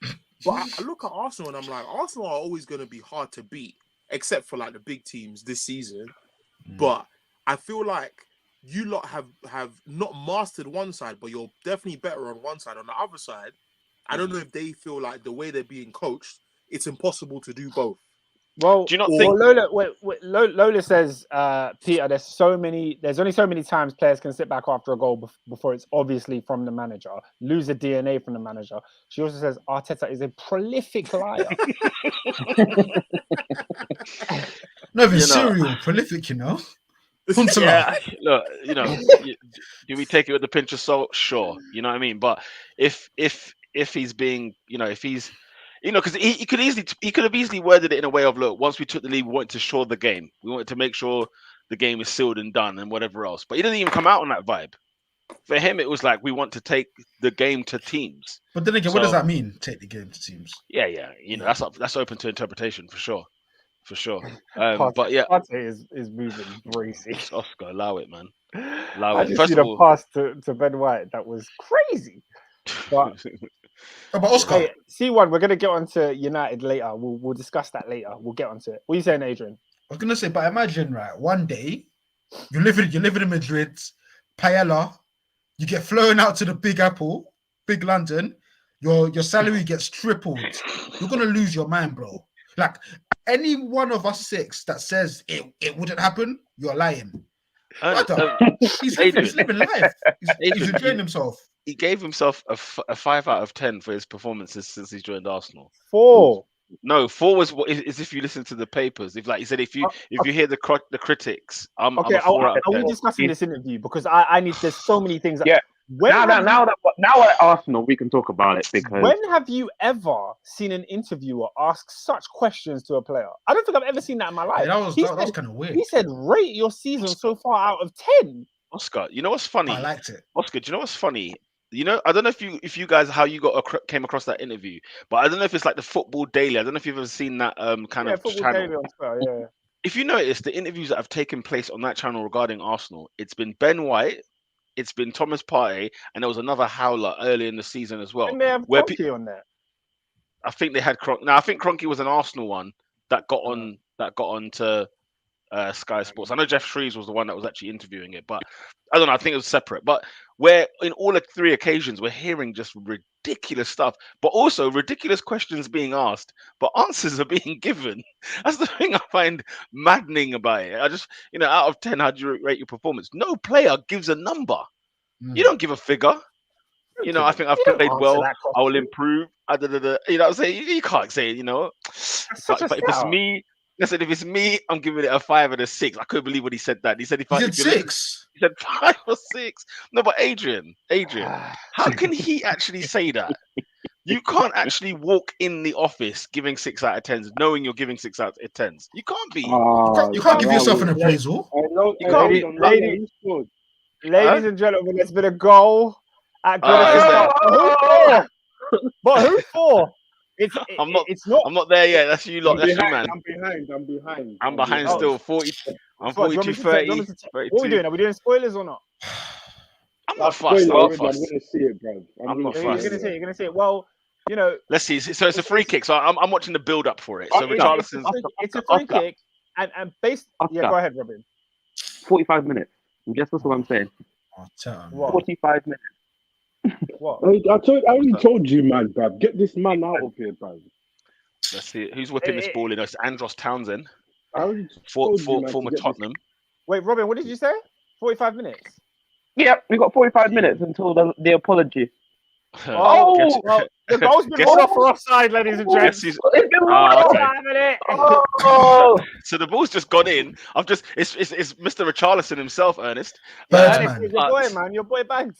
But I look at Arsenal and I'm like, Arsenal are always going to be hard to beat, except for like the big teams this season. But I feel like you lot have not mastered one side, but you're definitely better on one side. On the other side, I don't know if they feel like the way they're being coached, it's impossible to do both. Well, do you not think Lola says, Peter, there's only so many times players can sit back after a goal before it's obviously from the manager, lose a DNA from the manager. She also says Arteta is a prolific liar. No, even serial prolific, you know. Yeah, look, you know, do we take it with a pinch of salt? Sure, you know what I mean. But if he's being, you know, if he's, you know, because he could have easily worded it in a way of, look, once we took the lead, we wanted to shore the game. We wanted to make sure the game is sealed and done and whatever else. But he didn't even come out on that vibe. For him, it was like we want to take the game to teams. But then again, what does So- that mean? Take the game to teams. Yeah, you know, that's open to interpretation for sure. But yeah, Partey is moving racy. Oscar, allow it, man. Allow I it. just First see of the all, pass to Ben White. That was crazy. But Oh, but Oscar, hey, C1, we're gonna get onto United later. We'll discuss that later. We'll get onto it. What are you saying, Adrian? I was gonna say, but imagine, right? One day, you're living in Madrid, paella. You get flown out to the Big Apple, Big London. Your salary gets tripled. You're gonna lose your mind, bro. Like any one of us 6 that says it wouldn't happen, you're lying. Brother, he's living life. He's enjoying himself. he gave himself a 5 out of 10 for his performances since he's joined Arsenal. 4. No, 4 was is if you listen to the papers. If like he said, if you hear the critics, I'm Okay, a 4 out of are 10. we discussing this interview? Because I need. There's so many things. Yeah. When Now at Arsenal, we can talk about it because When have you ever seen an interviewer ask such questions to a player? I don't think I've ever seen that in my life. Yeah, that He was said- kind of weird. He said, "Rate your season so far out of 10." Oscar, you know what's funny? I liked it. Oscar, do you know what's funny? You know, I don't know if you guys how you came across that interview, but I don't know if it's like the Football Daily. I don't know if you've ever seen that kind of Football channel. Daily on Sky, yeah. If you notice the interviews that have taken place on that channel regarding Arsenal, it's been Ben White, it's been Thomas Partey, and there was another howler early in the season as well. And they have where Kroenke on there. I think they had Kroenke. Now I think Kroenke was an Arsenal one that got on to Sky Sports. I know Jeff Shreves was the one that was actually interviewing it, but I don't know. I think it was separate. But where in all the 3 occasions we're hearing just ridiculous stuff, but also ridiculous questions being asked, but answers are being given. That's the thing I find maddening about it. I just, out of 10, how do you rate your performance? No player gives a number. You don't give a figure. I think I've You don't played answer well. that I will question. improve. You know what I'm saying? You can't say it, That's such a But if it's setup. me, listen, if it's me, I'm giving it a 5 and a 6. I couldn't believe when he said that. He said He did 6. He said 5 or 6. No, but Adrian, how can he actually say that? You can't actually walk in the office giving 6 out of 10s, knowing you're giving 6 out of 10s. You can't be. You can't give yourself an appraisal. Ladies and gentlemen, there's been a goal at Is there? Who for? But who for? I'm not- It's not. I'm not there yet. That's you lot. That's you, man. I'm behind. I'm behind Oh. still. 40. I'm What, do you want 42, me to 30. do you want me to- 32. What are we doing? Are we doing spoilers or not? I'm not fussed. I'm not I'm fussed. gonna see it, bro. I'm not You're fussed. gonna say it. Well, Let's see. So it's a free kick. So I'm watching the build up for it. So Richarlison's. it's a free kick, and based. Yeah, Oscar. go ahead, Robin. 45 minutes. And guess what I'm saying? Oh, tell him. What? 45 minutes. What? I already told you, man, bro. Get this man out of here, bro. Let's see. Who's whipping this ball in? It's Andros Townsend, I already told you, man, to former get this- Tottenham. Wait, Robin, what did you say? 45 minutes. Yep, we got 45 minutes until the apology. Oh, Guess- well, the goal's been guess- ruled off for offside, ladies and guess gents. who's- It's been Oh, okay. 45 minutes. Oh! So the ball's just gone in. It's Mr. Richarlison himself, Ernest. Birdman. Your boy, man, your boy bagged.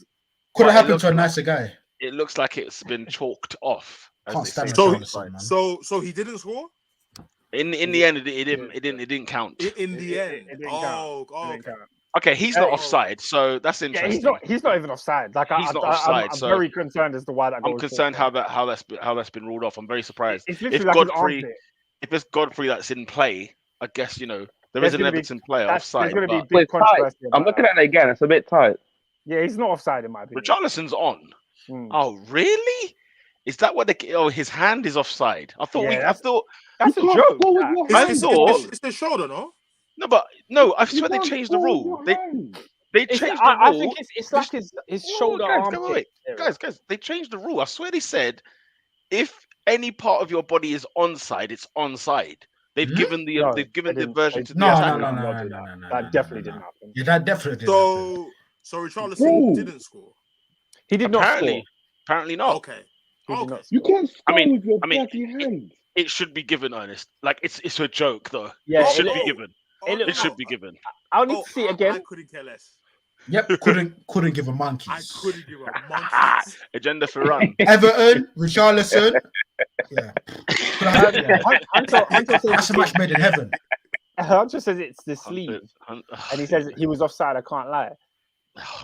Could have But it happened looks to a like- nicer guy. It looks like it's been chalked off. as Can't they stand say. So- Richarlison, man. So he didn't score In the end, it didn't count. in the It end. didn't Oh, count. It oh, didn't count. Okay, he's not Oh. offside, so that's Yeah, interesting. he's not even offside. Like He's not offside, I'm so- very concerned as to why that goal I'm was concerned called. how that's been ruled off. I'm very surprised. It's literally If like his Godfrey, armpit. if it's Godfrey that's in play, I guess there There's is an gonna be- Everton player There's offside. going to be But big It's tight. controversy. I'm about looking that. at it again. It's a bit tight. Yeah, he's not offside in my opinion. Richarlison's on. Mm. Oh, really? Is that what his hand is offside? I thought Yeah, I thought That's a You can't joke. go with that. your I hand, thought- It's the shoulder, no? no, I You swear they can't changed the go with rule. your They hand. changed the I rule. think it's like his shoulder guys, armpit. area. Guys, they changed the rule. I swear they said if any part of your body is onside, it's onside. They've Hmm? given the No, they've given they the didn't. version to the No, no, attacker. no, no, no, no, no, no, no, no. That definitely didn't happen. Yeah, that definitely did happen. So Richarlison Bro. didn't score. He did not Apparently, score. apparently not. Okay. He did Okay. not You score. can't score with your I mean, bloody hand. It should be given, Ernest. Like it's a joke though. Yeah, it should it- be given. it It should be given. I'll need to see it I again. couldn't care less. Yep, couldn't give a I monkeys. couldn't give a monkey. Agenda for run. Everton, Richarlison. Yeah. Hunter That's a says, match made in heaven. Hunter says it's the sleeve, and he says he was offside. I can't lie.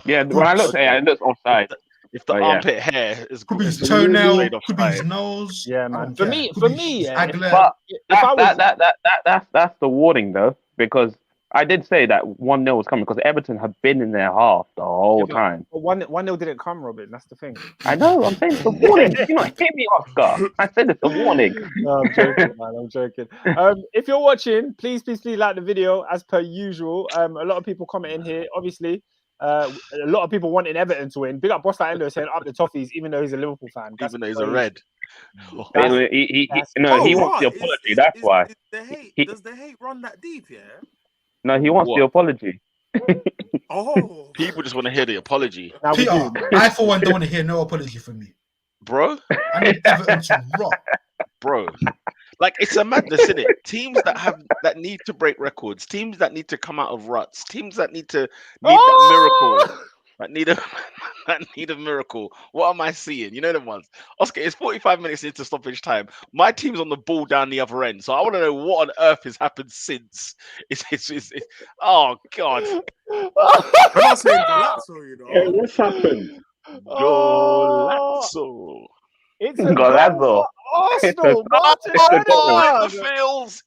Yeah, when I looked at it, it looks offside. If the Oh, yeah. armpit hair is Could be his is toenail, straight could be his offside. nose. Yeah, I man. don't For care. me, Could for be me, his yeah. aglet. But If I was, that's the warning though, because I did say that 1-0 was coming because Everton have been in their half the whole time. But 1-0 didn't come, Robin. That's the thing. I know. I'm saying it's a warning. Did you not hear me, Oscar? I said it's a warning. No, I'm joking, man. I'm joking. If you're watching, please like the video as per usual. A lot of people commenting here. Obviously, a lot of people wanting Everton to win. Big up Boss Endo saying up the Toffees, even though he's a Liverpool fan. That's Even though he's a crazy. red. He wants the apology. That's why. Is the hate, does the hate run that deep? Yeah. No, he wants the apology. Oh, People just want to hear the apology, Now we Peter, do. I for one don't want to hear no apology from me. bro. I need Everton to rock. Bro. Like, it's a madness, isn't it? Teams that need to break records, teams that need to come out of ruts, teams that need that miracle. That need a miracle. What am I seeing? You know them ones. Oscar, it's 45 minutes into stoppage time. My team's on the ball down the other end, so I want to know what on earth has happened since. It's oh God. I'm not saying Galazzo, you know. Hey, what's happened? Golazo. It's a Golazo. goal for Arsenal. Martin Oh, Odegaard.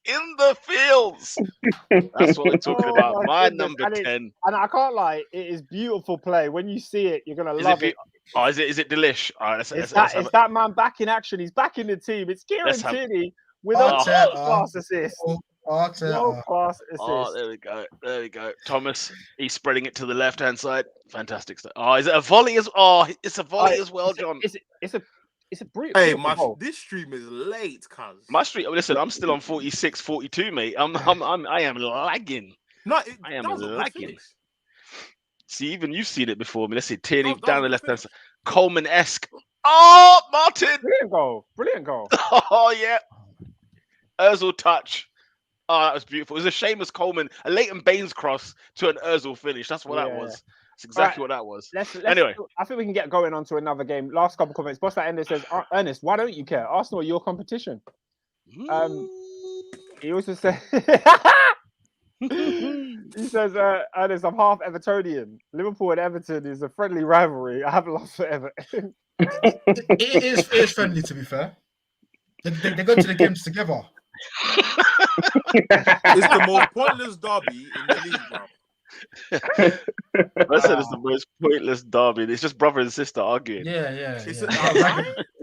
in the fields. That's what we're talking about. My goodness. number 10. And I can't lie, it is beautiful play. When you see it, you're gonna love it. Oh, is it delish? All right, It's that man back in action. He's back in the team. It's Kieran Tierney with a world-class assist. World-class assist. Oh, there we go. Thomas, he's spreading it to the left-hand side. Fantastic stuff. Oh, is it a volley as? Oh, it's a volley as well, John. It's a beautiful. Hey, this stream is late, cuz. My stream. Listen, I'm still on 46, 42, mate. I am lagging. I am lagging. See, even you've seen it before. I mean, let's see, Tierney down the left-hand side. Coleman-esque. Oh, Martin! Brilliant goal. Oh yeah. Ozil touch. Oh, that was beautiful. It was a Seamus Coleman, a Leighton Baines cross to an Ozil finish. That's what that was. That's exactly what that was. Anyway, I think we can get going on to another game. Last couple comments. Boss that Ender says, Ernest, why don't you care? Arsenal are your competition. He also said, he says, Ernest, I'm half Evertonian. Liverpool and Everton is a friendly rivalry. I have love for Everton. It is friendly, to be fair. They go to the games together. It's the most pointless derby in the league, bro. I said it's the most pointless derby. It's just brother and sister arguing. Yeah.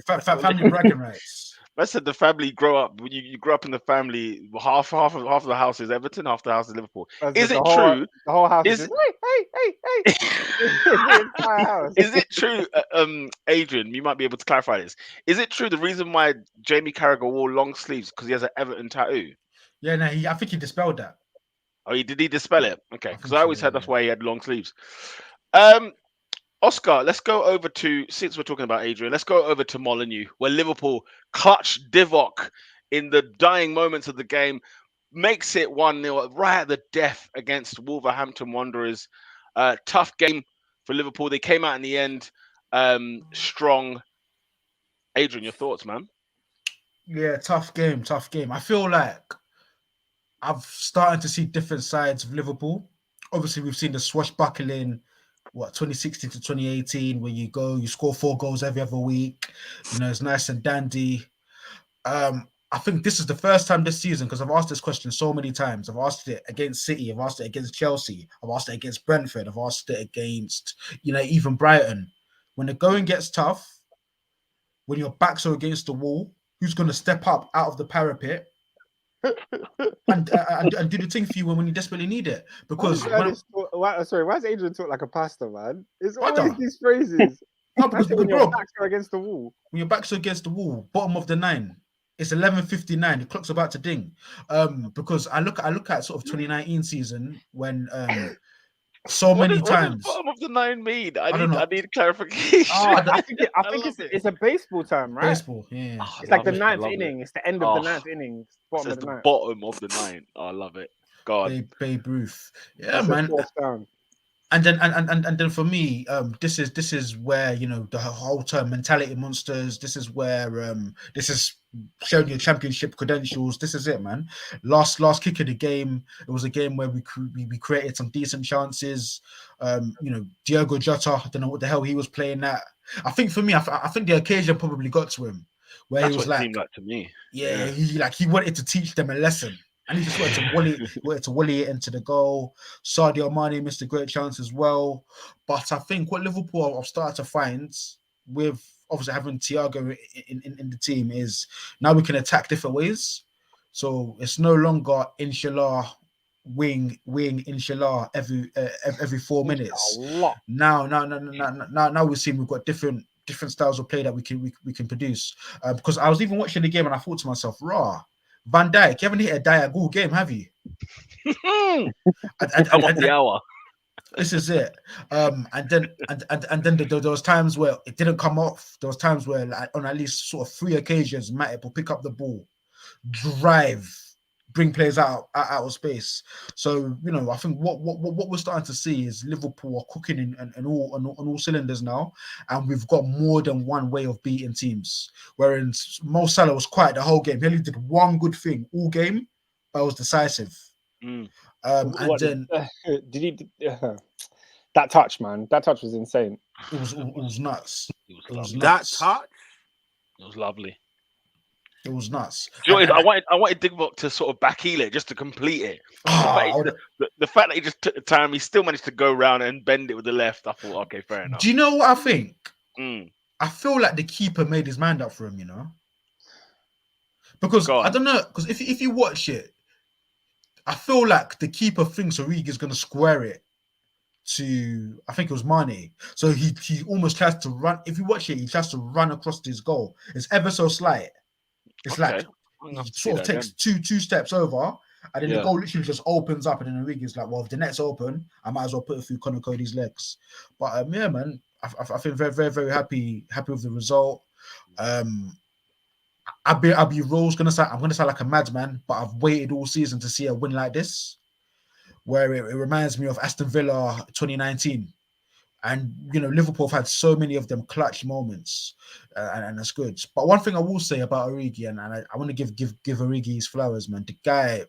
Family bragging rights. I said the family grow up. When you grow up in the family, half of the house is Everton, half the house is Liverpool. Is it true? The whole house is hey. The entire house. Is it true, Adrian? You might be able to clarify this. Is it true the reason why Jamie Carragher wore long sleeves because he has an Everton tattoo? Yeah, no, I think he dispelled that. Oh, did he dispel it? Okay, because I always heard that's why he had long sleeves. Oscar, let's go over to, since we're talking about Adrian, let's go over to Molineux, where Liverpool clutched Divock in the dying moments of the game, makes it 1-0 right at the death against Wolverhampton Wanderers. Tough game for Liverpool. They came out in the end strong. Adrian, your thoughts, man? Yeah, tough game. I feel like I've started to see different sides of Liverpool. Obviously, we've seen the swashbuckling, 2016 to 2018, where you score 4 goals every other week. You know, it's nice and dandy. I think this is the first time this season, because I've asked this question so many times. I've asked it against City, I've asked it against Chelsea, I've asked it against Brentford, I've asked it against, even Brighton. When the going gets tough, when your backs are against the wall, who's going to step up out of the parapet and do the thing for you when you desperately need it? Because why does Adrian talk like a pastor, man? It's always these phrases. No, because when your backs are against the wall. When your backs are against the wall, bottom of the 9. It's 11:59. The clock's about to ding. Because I look at sort of 2019 season when many times. What does bottom of the 9 mean? I need clarification. I think it's a baseball term, right? Baseball, yeah. It's like the 9th inning. It's the end of the 9th inning. Bottom of the 9th. Bottom of the 9. Oh, I love it. God. Babe Ruth. Yeah, That's man. A down. And then for me, this is where, you know, the whole term mentality monsters. This is where this is showing your championship credentials. This is it, man. Last kick of the game. It was a game where we created some decent chances. You know, Diogo Jota, I don't know what the hell he was playing at. I think for me, I think the occasion probably got to him, where That's he was what it like, seemed like to me. yeah, he wanted to teach them a lesson. And he just wanted to volley it into the goal. Sadio Mane missed a great chance as well. But I think what Liverpool have started to find with obviously having Thiago in the team is now we can attack different ways. So it's no longer inshallah wing inshallah every 4 minutes. Now we're seeing we've got different styles of play that we can produce. Because I was even watching the game and I thought to myself, raw. Van Dijk, you haven't hit a Diago game, have you? I'm off the hour. This is it. And then there was times where it didn't come off. There was times where, like, on at least sort of 3 occasions, Matip will pick up the ball, drive, bring players out of space. So, you know, I think what we're starting to see is Liverpool are cooking on all cylinders now, and we've got more than one way of beating teams. Whereas Mo Salah was quiet the whole game. He only did one good thing all game, but it was decisive. And then did he? That touch, man. That touch was insane. It was nuts. It was That touch. It was lovely. It was nuts. You know, I wanted Divock to sort of backheel it just to complete it. The fact that he just took the time, he still managed to go around and bend it with the left. I thought, okay, fair enough. Do you know what I think? I feel like the keeper made his mind up for him, you know? Because I don't know, because if you watch it, I feel like the keeper thinks Origi is going to square it to, I think it was Mane. So he almost tries to run. If you watch it, he tries to run across his goal. It's ever so slight. It's like he sort of takes two steps over, and then the goal literally just opens up, and then Origi's like, well, if the net's open, I might as well put it through Connor Cody's legs. But yeah, man, I feel very, very, very happy with the result. I'll be real. I'm gonna sound like a madman, but I've waited all season to see a win like this, where it reminds me of Aston Villa 2019. And, you know, Liverpool have had so many of them clutch moments, and that's good. But one thing I will say about Origi, and I want to give Origi his flowers, man. The guy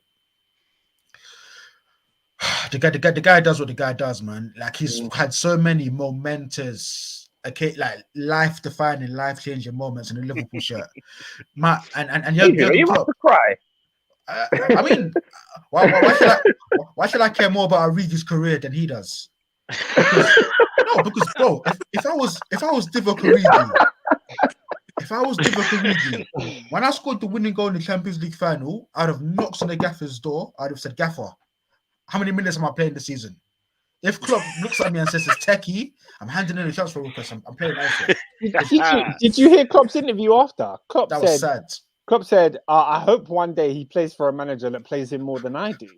does what the guy does, man. Like, he's had so many momentous, like life-defining, life-changing moments in a Liverpool shirt. And you must cry. I mean, why should I care more about Origi's career than he does? Because bro, if I was Divock Origi, when I scored the winning goal in the Champions League final, I'd have knocked on the gaffer's door. I'd have said, "Gaffer, how many minutes am I playing this season?" If Klopp looks at me and says it's techie, I'm handing in a transfer request. I'm playing elsewhere. Did you hear Klopp's interview after? That was sad. Klopp said, "I hope one day he plays for a manager that plays him more than I do."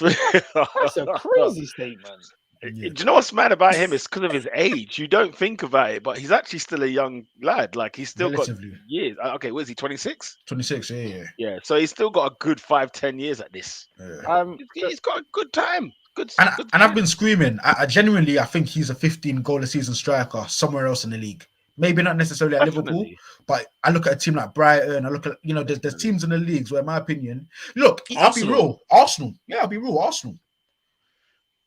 That's a crazy statement. Yeah. Do you know what's mad about him? It's because of his age. You don't think about it, but he's actually still a young lad. Like, he's still got years. Okay, what is he, 26? 26, yeah. So he's still got a good 5-10 years at this. Yeah. He's got a good time. Good time. And I've been screaming. I genuinely, I think he's a 15-goal-a-season striker somewhere else in the league. Maybe not necessarily at Liverpool, but I look at a team like Brighton. I look at, you know, there's teams in the leagues where, in my opinion, look, I'll be real. Arsenal. Yeah, I'll be real. Arsenal.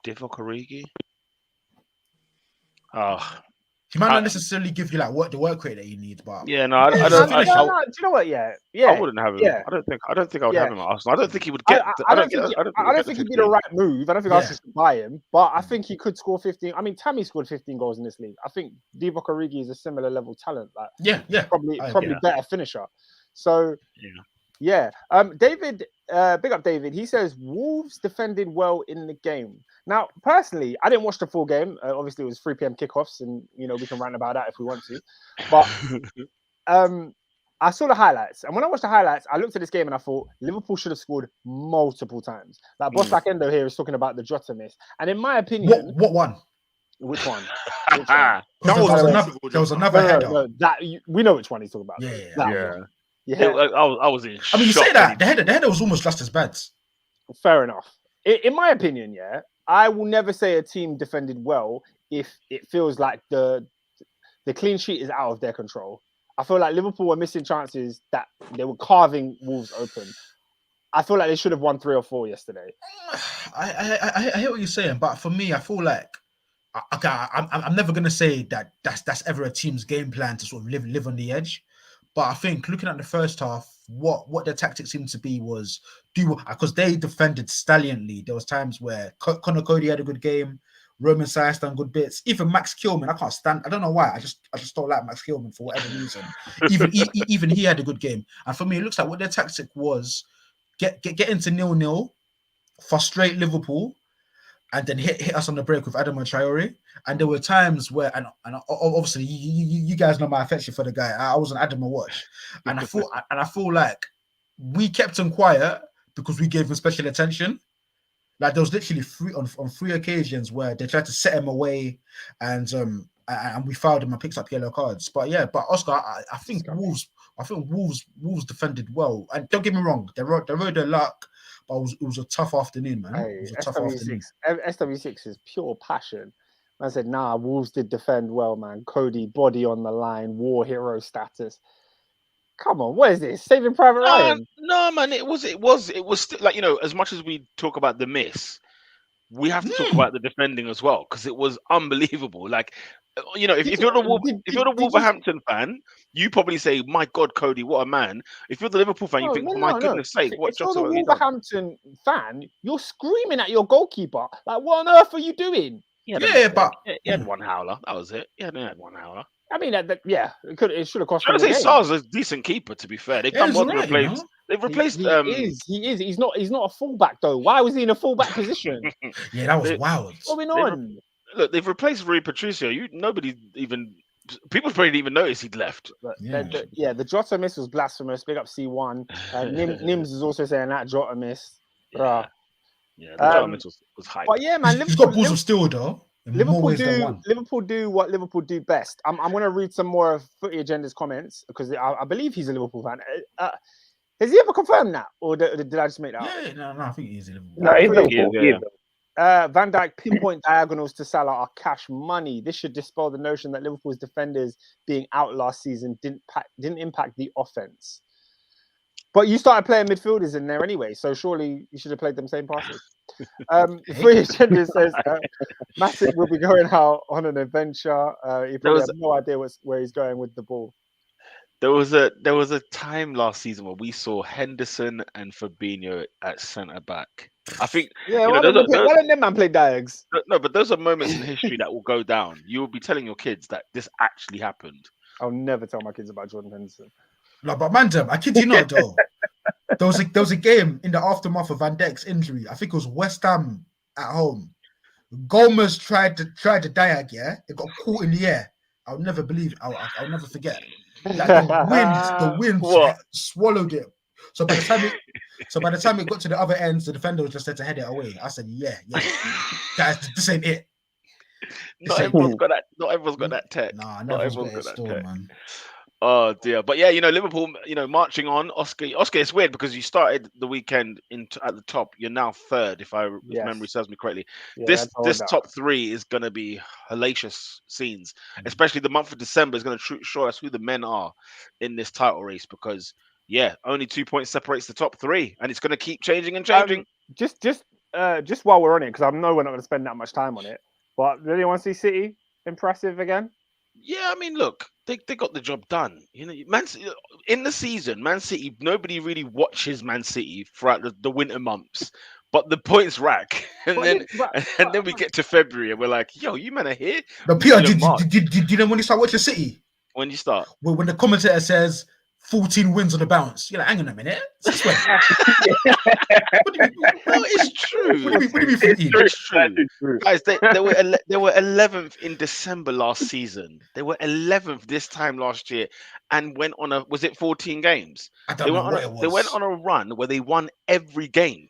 Divock Origi. He might not necessarily give you like the work rate that you need, but yeah, no, I don't. Do you know what? Yeah, I wouldn't have him. Yeah. I don't think I would have him at Arsenal. I don't think he would get. I don't think he'd be the right move. I don't think Arsenal should buy him, but I think he could score 15. I mean, Tammy scored 15 goals in this league. I think Divock Origi is a similar level talent. Like, probably better finisher. So yeah. David, big up David. He says Wolves defended well in the game. Now, personally, I didn't watch the full game. Obviously, it was 3 p.m. kickoffs, and you know we can rant about that if we want to. But I saw the highlights, and when I watched the highlights, I looked at this game and I thought Liverpool should have scored multiple times. Like Boss Back Endo here is talking about the Jota miss, and in my opinion, what one? Which one? There was another header. No, we know which one he's talking about. Yeah. I was in. I mean, you say that the header was almost just as bad. Fair enough. In my opinion, I will never say a team defended well if it feels like the clean sheet is out of their control. I feel like Liverpool were missing chances that they were carving Wolves open. I feel like they should have won 3 or 4 yesterday. I hear what you're saying, but for me, I feel like I'm never gonna say that that's ever a team's game plan to sort of live on the edge. But I think looking at the first half, what their tactics seemed to be was because they defended stallionly. There was times where Connor Cody had a good game, Roman Saiz done good bits. Even Max Kilman, I can't stand. I don't know why. I just don't like Max Kilman for whatever reason. Even he had a good game. And for me, it looks like what their tactic was: get into 0-0, frustrate Liverpool, and then hit us on the break with Adama Traore. And there were times where, and obviously you guys know my affection for the guy. I was an Adama watch, and I feel like we kept him quiet because we gave him special attention. Like there was literally on 3 occasions where they tried to set him away, and we fouled him and picked up yellow cards. But Oscar, I think Wolves defended well. And don't get me wrong, they rode their luck. But it was a tough afternoon, man. Hey, It was a tough afternoon. SW6 is pure passion. I said, nah, Wolves did defend well, man. Cody, body on the line, war hero status. Come on, what is this? Saving Private Ryan? No, man. It was still like, as much as we talk about the miss, we have to talk about the defending as well, because it was unbelievable. Like, if you're the Wolverhampton fan, you probably say, "My God, Cody, what a man!" If you're the Liverpool fan, you think, "My goodness sake, what?" If you're the Wolverhampton fan, you're screaming at your goalkeeper, like, "What on earth are you doing?" But he had one howler. That was it. Yeah, they had one howler. I mean, it should have cost. I would say Sar's a decent keeper, to be fair. They've done well to replace. They've replaced. He is. He's not a fullback though. Why was he in a fullback position? Yeah, that was wild. What's going on? Look, they've replaced Rui Patricio. People probably didn't even notice he'd left. The Jota miss was blasphemous. Big up C1. Nims is also saying that Jota miss. Yeah, the Jota miss was hype. But yeah, man, he's got balls of steel though. Liverpool do what Liverpool do best. I'm going to read some more of Footy Agenda's comments because I believe he's a Liverpool fan. Has he ever confirmed that, or did I just make that up? No, I think he's a Liverpool. No, he's Liverpool. Van Dijk pinpoint diagonals to Salah are cash money. This should dispel the notion that Liverpool's defenders being out last season didn't impact the offense. But you started playing midfielders in there anyway, so surely you should have played them same passes. Free Agenda says Massive will be going out on an adventure. He probably has no idea where he's going with the ball. There was a time last season where we saw Henderson and Fabinho at centre back. I think why don't them man play Diags? No, but those are moments in history that will go down. You will be telling your kids that this actually happened. I'll never tell my kids about Jordan Henderson. No, but man, I kid you not though. There was a game in the aftermath of Van Dijk's injury. I think it was West Ham at home. Gomez tried to diag, yeah. It got caught in the air. I'll never believe it. I'll never forget. Like the wind swallowed it. So by the time it got to the other end, the defender was just there to head it away. I said, yeah, guys, this ain't it. Not everyone's got that tech. Nah, not everyone's got that tech, man. Oh dear, but yeah, Liverpool, marching on. Oscar, it's weird because you started the weekend at the top. You're now third, if memory serves me correctly. Yeah, this top 3 is going to be hellacious scenes, especially the month of December is going to show us who the men are in this title race, because only 2 points separates the top 3, and it's going to keep changing and changing. Just while we're on it, because I know we're not going to spend that much time on it, but really want to see City impressive again? Yeah, I mean, look, they got the job done. Man City, in the season, Man City, nobody really watches Man City throughout the winter months, but the points rack, and then we get to February and we're like, yo, you men are here. But Peter, did you know when you start watching City? When you start? When the commentator says 14 wins on the bounce, you're like, hang on a minute. Since when? No, it's true. What do you mean 14? It's true. Guys, they were 11th in December last season. They were 11th this time last year and went on was it 14 games? I don't know what it was. They went on a run where they won every game.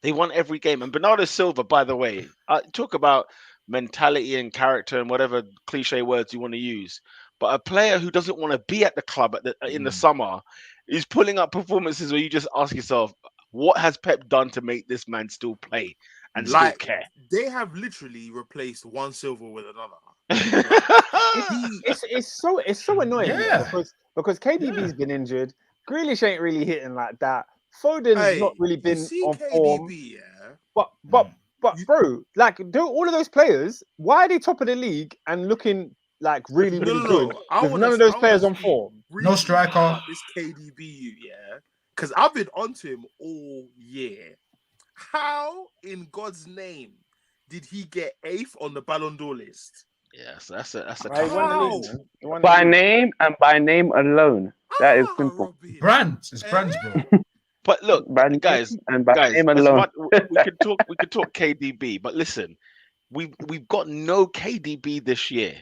And Bernardo Silva, by the way, talk about mentality and character and whatever cliche words you want to use. But a player who doesn't want to be at the club in the summer is pulling up performances where you just ask yourself, what has Pep done to make this man still play? and still Like, care. they have literally replaced one silver with another. It's so annoying Yeah. because KDB's been injured. Grealish ain't really hitting like that. Foden's not really been on form. KDB, yeah. But bro, like all of those players, why are they top of the league and looking like really good? With none of those players on form. No striker. About this KDB, yeah. Because I've been onto him all year. How in God's name did he get 8th on the Ballon d'Or list? Yeah, so that's a He won the Wow. league, man. He won the By league. name and by name alone. That is simple. Robin. Brands. It's brands, bro. But look, By name guys, and by name alone. we could talk KDB, but listen, we've got no KDB this year.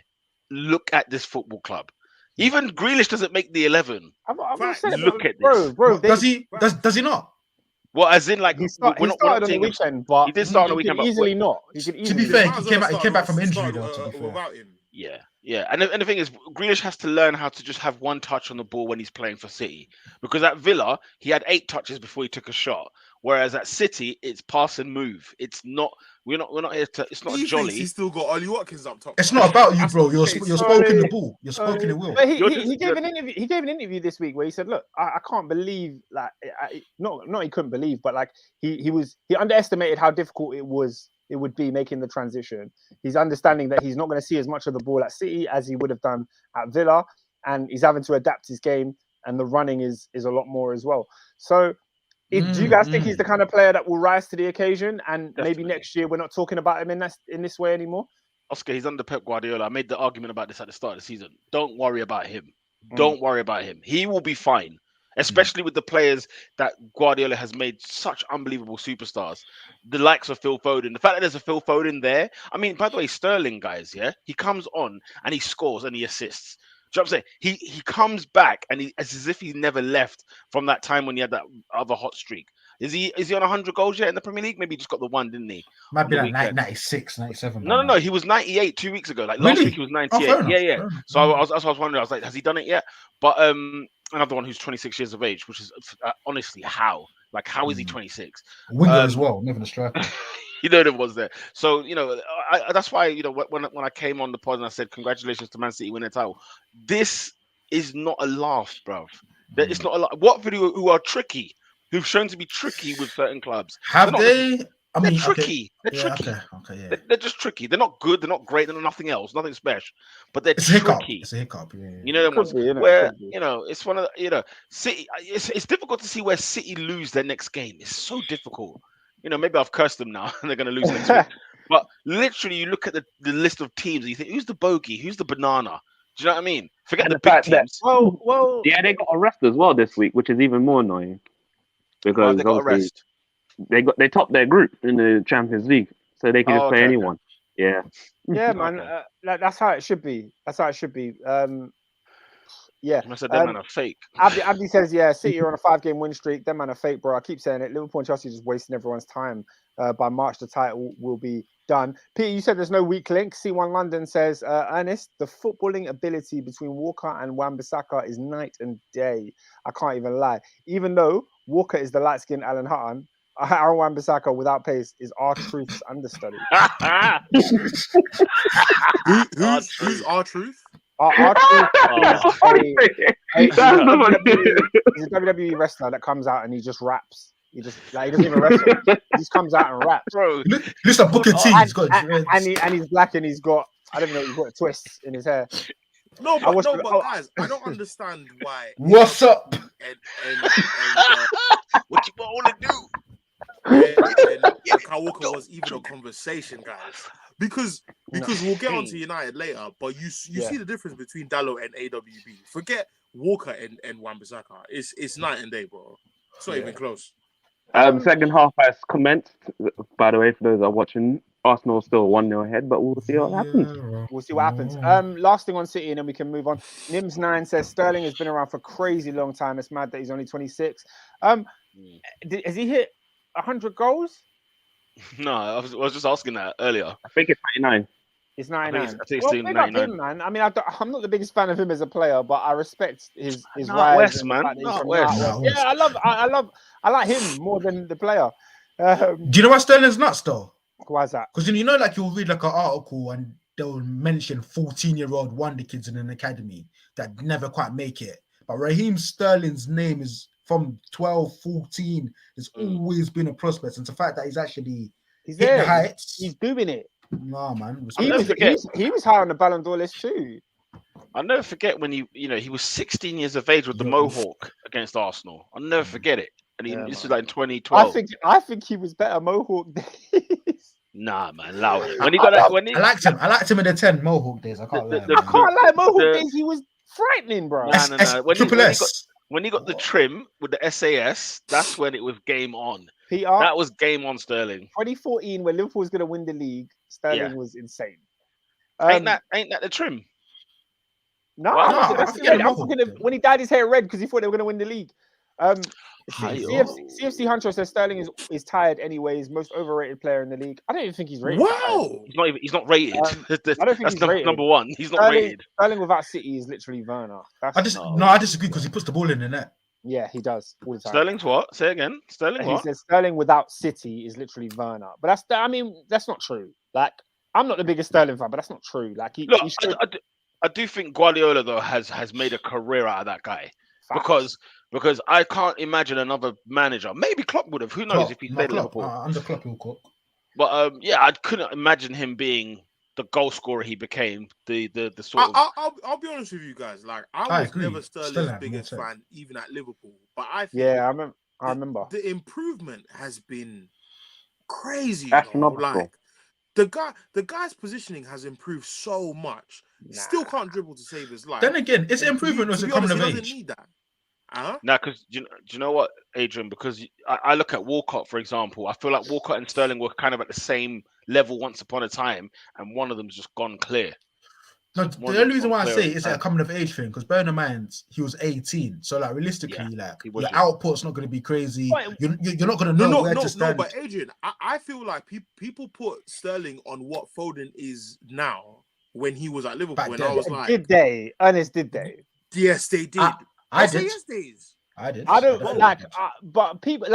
Look at this football club. Even Grealish doesn't make the 11. I've said it, Look at bro. Does he not? Well, as in, like, He started on the weekend, but he did start on the weekend, but easily not. He could To easily be fair, Might as he well came back from start injury though. To be fair. without him. Yeah. And the thing is, Grealish has to learn how to just have one touch on the ball when he's playing for City. Because at Villa, he had 8 touches before he took a shot. Whereas at City, it's pass and move. It's not. We're not here to. It's not He a jolly. thinks he's still got Ollie Watkins up top. It's not about you, That's bro. the You're case. spoken the ball. You're spoken the will. But You're he gave just- an interview. He gave an interview this week where he said, "Look, I can't believe like not he couldn't believe, but like he underestimated how difficult it would be making the transition. He's understanding that he's not going to see as much of the ball at City as he would have done at Villa, and he's having to adapt his game, and the running is a lot more as well. So." Do you guys think he's the kind of player that will rise to the occasion, and maybe next year we're not talking about him in this way anymore? Oscar, he's under Pep Guardiola. I made the argument about this at the start of the season. Don't worry about him. Don't worry about him. He will be fine, especially with the players that Guardiola has made such unbelievable superstars. The likes of Phil Foden. The fact that there's a Phil Foden there. I mean, by the way, Sterling, guys, yeah, he comes on and he scores and he assists. Do you know what I'm saying? He comes back and it's as if he never left from that time when he had that other hot streak. Is he on 100 goals yet in the Premier League? Maybe he just got the one, didn't he? Might be the like weekend. 96, 97. No. He was 98 2 weeks ago. Like last Really? week he was Oh, 98. fair enough, Yeah. fair enough. So I was wondering. I was like, has he done it yet? But another one who's 26 years of age, which is honestly how? Like, how is he 26? Winger as well, never a striker. You know there was there. So that's why when I came on the pod and I said congratulations to Man City winning the title. This is not a laugh, bruv. It's not a laugh. Watford who are tricky, who've shown to be tricky with certain clubs. Have they? I mean, They're tricky. Okay. They're tricky. Okay, yeah. They're just tricky. They're not good. They're not great. They're nothing else. Nothing special. But they're It's a hiccup. tricky. It's a hiccup. Yeah. You know them ones Could be, innit? where Could be. it's one of the City. It's difficult to see where City lose their next game. It's so difficult. Maybe I've cursed them now and they're going to lose next week. But literally, you look at the list of teams and you think, who's the bogey? Who's the banana? Do you know what I mean? Forget And the the big fact that- teams. Well, Yeah, they got a rest as well this week, which is even more annoying. Why Because they got a obviously rest. they topped their group in the Champions League, so they can just play Okay. anyone. Yeah. yeah, man. Okay. That's how it should be. Yeah. I said that man are fake. Abdi says, yeah, City are on a 5-game win streak. Them man are fake, bro. I keep saying it. Liverpool and Chelsea are just wasting everyone's time. By March, the title will be done. Peter, you said there's no weak link. C1 London says, Ernest, the footballing ability between Walker and Wan-Bissaka is night and day. I can't even lie. Even though Walker is the light-skinned Alan Hutton, Aaron Wan-Bissaka without pace is R-Truth's understudy. Who's R-Truth? R-Truth That's is funny. he's That's the funny. a WWE wrestler that comes out and he just raps. He doesn't even wrestle. He just comes out and raps. Bro, Listen, Booker T. He's got And he's black and he's got, I don't know, he's got twists in his hair. No, I was- but guys, I don't understand why. What's up? what you want to do? And Kyle Walker was even a conversation, guys. Because we'll get onto United later, but you see the difference between Dallo and AWB. Forget Walker and Wan-Bissaka. It's night and day, bro. It's not even close. Second half has commenced. By the way, for those that are watching, Arsenal still 1-0 ahead, but we'll see what happens. We'll see what happens. Last thing on City, and then we can move on. Nims9 says Sterling has been around for a crazy long time. It's mad that he's only 26. Has he hit 100 goals? No, I was just asking that earlier. I think it's 99. It's 99. I think it's Well, still big up 99. him, man. I mean, I'm not the biggest fan of him as a player, but I respect his Not rise. West, and the man. fact that he's Not from West. Out West. Yeah, I like him more than the player. Do you know why Sterling's nuts though? Why is that? Because like you'll read like an article and they'll mention 14-year-old wonder kids in an academy that never quite make it. But Raheem Sterling's name is from 12, 14. It's always been a prospect. And the fact that he's actually He's hit there. the heights. He's doing it. Nah, man. He was high on the Ballon d'Or list too. I'll never forget when he was 16 years of age with the Mohawk against Arsenal. I'll never forget it. And this was like in 2012. I think he was better Mohawk days. Nah, man, allow it. When he got that, I liked him. I liked him in the 10 Mohawk days. I can't lie. I can't lie. Mohawk days, he was frightening, bro. No. When he got the trim with the SAS, that's when it was game on. PR, that was game on, Sterling. 2014, when Liverpool was going to win the league, Sterling was insane. Ain't that the trim? No, I'm thinking of when he dyed his hair red because he thought they were going to win the league. CFC Huncho says Sterling is tired anyways. Most overrated player in the league. I don't even think he's rated. Wow, he's not rated. I don't think he's rated. Number one. He's not rated. Sterling without City is literally Werner. I disagree because he puts the ball in the net. Yeah, he does all the time. Sterling's what? Say again. Sterling what? He says Sterling without City is literally Werner. But that's not true. Like, I'm not the biggest Sterling fan, but that's not true. Like, I do think Guardiola though has made a career out of that guy. Because I can't imagine another manager. Maybe Klopp would have. Who knows if he stayed at Liverpool? Under Klopp, he'll cook. But I couldn't imagine him being the goal scorer he became. The sort of. I'll be honest with you guys. Like I was never Sterling's biggest fan, even at Liverpool. But I think I remember the improvement has been crazy. Astronomical. Like the guy's positioning has improved so much. Still can't dribble to save his life. Then again, is it improvement or is it coming of age? Doesn't need that. Now, because do you know what, Adrian? Because I look at Walcott, for example. I feel like Walcott and Sterling were kind of at the same level once upon a time, and one of them's just gone clear. No, the only reason why I say it's a coming of age thing, because bear in mind he was 18, so like realistically, your output's not going to be crazy. You're not going to know where to stand. No, but Adrian, I feel like people put Sterling on what Foden is now when he was at Liverpool, and I was like, did they? Ernest, did they? Yes, they did. I did. Yes, days. I did. I don't like, but people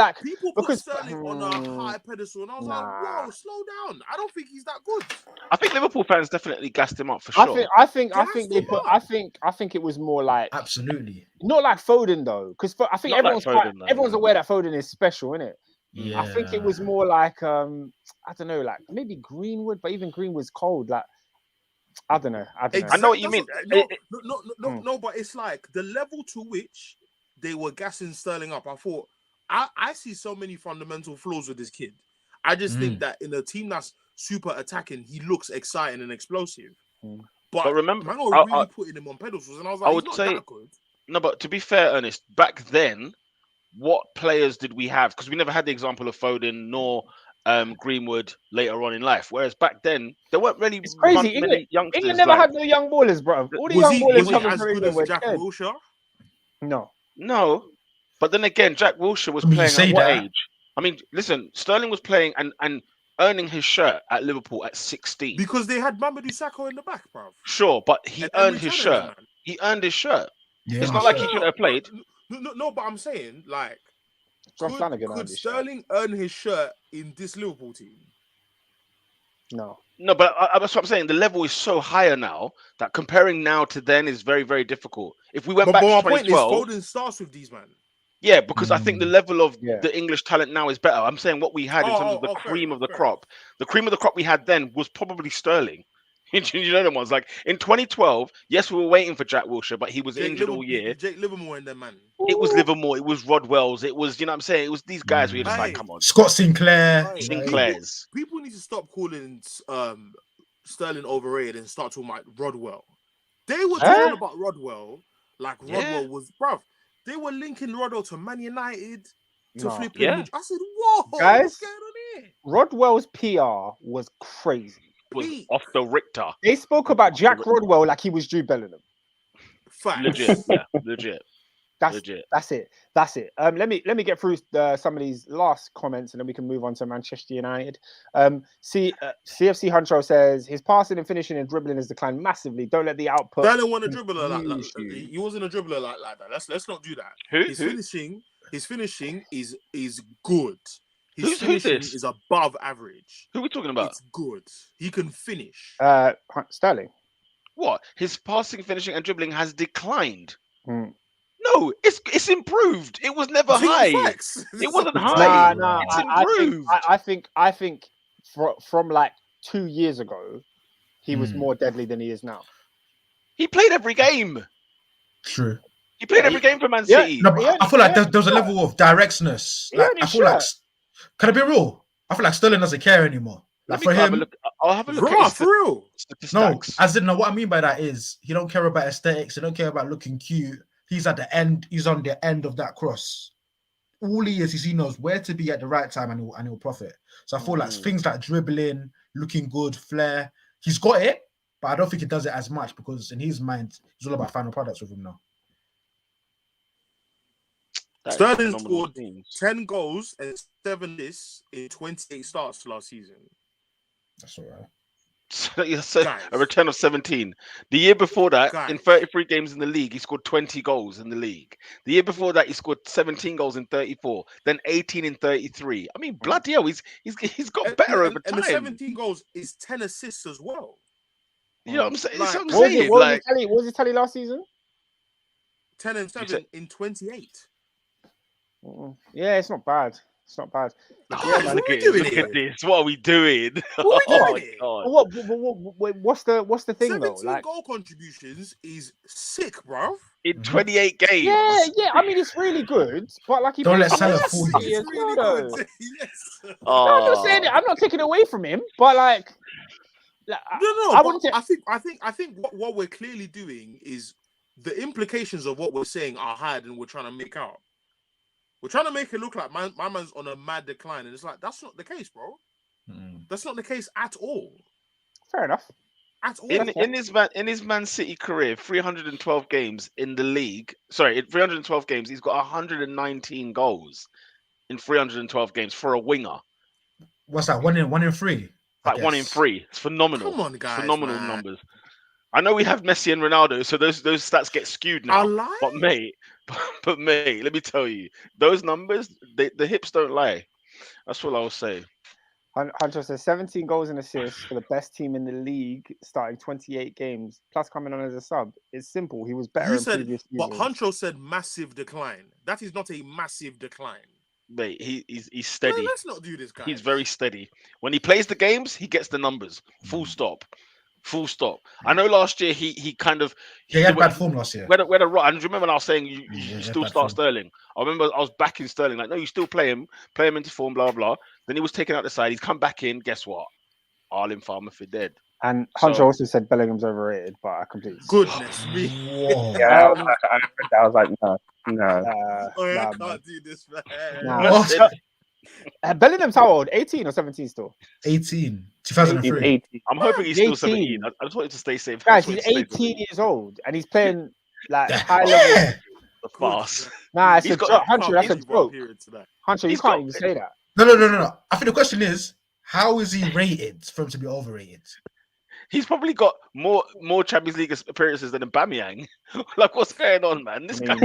put Sterling on a high pedestal, and I was like, "Whoa, slow down! I don't think he's that good." I think Liverpool fans definitely gassed him up for sure. I think it was more like absolutely not like Foden though, because I think everyone's aware that Foden is special, isn't it? Yeah. I think it was more like I don't know, like maybe Greenwood, but even Greenwood's cold, like. I don't know. I know what you mean. No, but it's like the level to which they were gassing Sterling up. I thought, I see so many fundamental flaws with this kid. I just think that in a team that's super attacking, he looks exciting and explosive. But remember, man, I was really putting him on pedestals, and I was like, he's not that good. No, but to be fair, Ernest, back then, what players did we have? Because we never had the example of Foden nor Greenwood later on in life. Whereas back then, there weren't really many youngsters. England never had no young ballers, bro. All the young ballers was he as good as Jack Wilshere? No. But then again, Jack Wilshere was playing at what age? I mean, listen, Sterling was playing and earning his shirt at Liverpool at 16. Because they had Mamadou Sakho in the back, bro. Sure, but he earned his shirt. Man. He earned his shirt. Yeah, it's not like he shouldn't have played. No, but I'm saying, like, could Sterling earn his shirt in this Liverpool team? No, but that's what I'm saying. The level is so higher now that comparing now to then is very, very difficult. If we went back to 2012, point is Foden starts with these man. Yeah, because I think the level of the English talent now is better. I'm saying what we had in terms of the cream of the crop. The cream of the crop we had then was probably Sterling. You know them ones. Like in 2012, yes, we were waiting for Jack Wilshere, but he was injured all year. Jake Livermore and them, man. It was Livermore. It was Rod Wells. It was, you know what I'm saying? It was these guys where you're just like, come on. Scott Sinclair. Sinclair's. People need to stop calling Sterling overrated and start talking about Rodwell. They were talking about Rodwell like Rodwell was, bruv. They were linking Rodwell to Man United to flipping. Yeah. I said, whoa, guys, what's going on here? Rodwell's PR was crazy. Was off the Richter. They spoke about Jack Rodwell like he was Jude Bellingham. Fact. Legit, legit. That's it. Let me get through some of these last comments and then we can move on to Manchester United. CFC Huncho says his passing and finishing and dribbling has declined massively. Don't let the output. Sterling wasn't a dribbler like that. He wasn't a dribbler like that. Let's not do that. His finishing is good. His Who's finishing this? is above average. Who are we talking about? It's good. He can finish. Sterling. What? His passing, finishing, and dribbling has declined. Hmm. No, it's improved. It was never high. Facts. It wasn't Nah, high. Nah. It's improved. I think from like 2 years ago, he was more deadly than he is now. He played every game. True. He played every game for Man Yeah. City. No, but I feel like there was a level of directness. He Like, only I feel like, shot. can I be real? I feel like Sterling doesn't care anymore. Like, for Have a him, look. I'll have a look Raw, at for real. his no, statistics. as in, no, what I mean by that is he don't care about aesthetics. He don't care about looking cute. He's at the end. He's on the end of that cross. All he is he knows where to be at the right time and he'll profit. So I feel like things like dribbling, looking good, flair, he's got it, but I don't think he does it as much because in his mind, it's all about final products with him now. That is Sterling phenomenal scored teams. 10 goals and 7 assists in 28 starts last season. That's all right. So Guys. a return of 17. The year before that, in Guys. 33 games in the league, he scored 20 goals in the league. The year before that, he scored 17 goals in 34, then 18 in 33. I mean, bloody hell, he's got better over And time. the 17 goals is 10 assists as well. You know what I'm saying? Like, That's what I'm What was saying. it? What Like, was his tally last season? 10 and 7 said- in 28. Yeah, it's not bad. It's not bad. Guys, oh, what look are we at doing look here? at this. What are we doing? What are we Oh, doing here? God. What's the thing 17 though? Like, goal contributions is sick, bruv. In 28 games. yeah. I mean, it's really good, but like, he Don't plays let Salah for fool City you. as well, though. good. Yes. No, I'm not saying it. I'm not taking it away from him, but like No, I but wouldn't say- I think what we're clearly doing is the implications of what we're saying are higher than we're trying to make out. We're trying to make it look like my man's on a mad decline, and it's like that's not the case, bro. That's not the case at all. fair enough. At all. In his Man City career, 312 games in the league. Sorry, in 312 games, he's got 119 goals in 312 games for a winger. What's that? One in three? I Like 1 in guess. 3. It's phenomenal. Come on, guys, Phenomenal man. numbers. I know we have Messi and Ronaldo, so those stats get skewed I now. lie. But mate, let me tell you, those numbers, the hips don't lie. That's all I'll say. Hunter says 17 goals and assists for the best team in the league, starting 28 games, plus coming on as a sub. It's simple. He was better You in said, previous but seasons. Hancho said massive decline. That is not a massive decline. Mate, he's Man, steady. let's not do this, guys. He's very steady. When he plays the games, he gets the numbers. Full stop. Full stop. I know last year he kind of Yeah, he had bad form last year. Where the right. And remember when I was saying you Yeah, still bad start form. Sterling. I remember I was backing Sterling. Like, no, you still play him into form, blah blah. Then he was taken out the side. He's come back in. Guess what? Arlen Farmer for dead. And Hunter So- also said Bellingham's overrated, but I completely Goodness me. Whoa. Yeah, I read that. I was like, no. Oh, I nah, can't do this, man. Nah. What? Bellingham's how old? 18 or 17 still? 18, He's 2003. 18. I'm hoping he's still 18. 17. I just wanted to stay safe. I Guys, just he's wanted to stay 18 years old and he's playing like Yeah. high level. Yeah. the fast. Nah, it's He's a got- joke. Hunter, that's a Can't believe joke. I'm hearing today. Hunter, you He's can't got- even say that. No. I think the question is, how is he rated for him to be overrated? He's probably got more Champions League appearances than Aubameyang. Like, what's going on, man? This guy.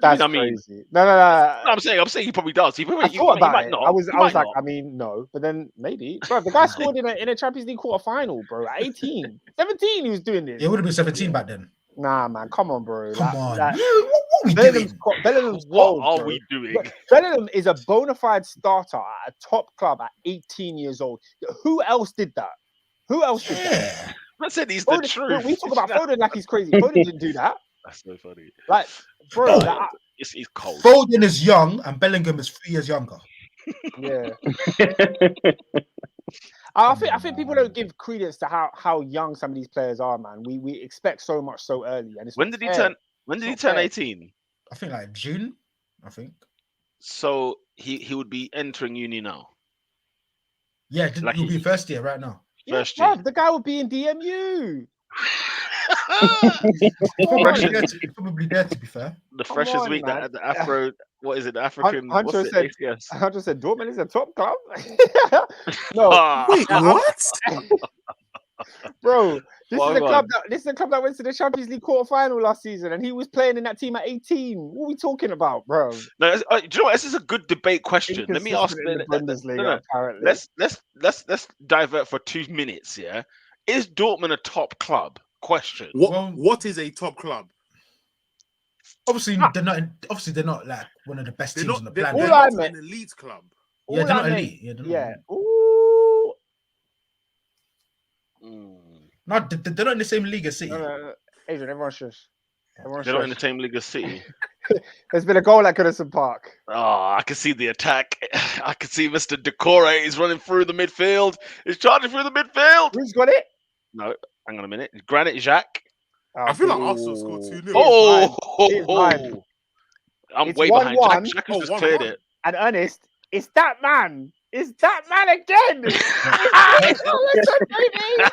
That's I mean, crazy. No. I'm saying he probably does. He I thought about might it. not. I was He might like, not. I mean, no, but then maybe. Bro, the guy scored in a Champions League quarter final, bro. At 18, 17, he was doing this. It would have been 17 back then. Nah, man, come on, bro. Come on. Like, what are we Bellingham's, doing? Bellingham's What cold, are bro. we doing? But Bellingham is a bona fide starter at a top club at 18 years old. Who else did that? Who else did that? Yeah. I said he's the Foden, truth. we talk about Foden like he's crazy. Foden didn't do that. That's so funny. Like, bro, No. like, He's cold. Foden is young and Bellingham is 3 years younger. yeah. I think people don't give credence to how young some of these players are, man. We expect so much so early, and it's When not did he fair. turn? When did he It's not turn fair. 18? I think like June. I think. So he would be entering uni now. Yeah, Like he'll be he- first year right now. Yeah, First year. bruv, the guy would be in DMU. Probably there to be fair. The Come freshest on, week man. that the Afro, what is it? The African. Hunter What's said- it? ACS. I just said Dortmund is a top club. No, Ah, Wait, what? Bro, this Well, is a go club on. that went to the Champions League quarter-final last season, and he was playing in that team at 18. What are we talking about, bro? No, do you know what? This is a good debate question. Let me ask. Inconsistent in the Bundesliga, No, no. apparently. Let's divert for 2 minutes. Yeah, is Dortmund a top club? Question. What is a top club? Obviously, they're not like one of the best They're teams on the not. They're planet. not meant- an elite club. Yeah, All they're I not meant- elite. Yeah, they're not Yeah. elite. Ooh. No, they're not in the same league as City. No. Adrian, everyone shush. They're not in the same league as City. There's been a goal at Goodison Park. Oh, I can see the attack. I can see Mr. Decore is running through the midfield. He's charging through the midfield. Who's got it? No, hang on a minute. Granit Jacques. I feel like Arsenal scored 2-0. It's mine. I'm It's way behind. 1-1. Jack has just 1-1. cleared it. And Ernest, it's that man. It's that man again. Listen, baby.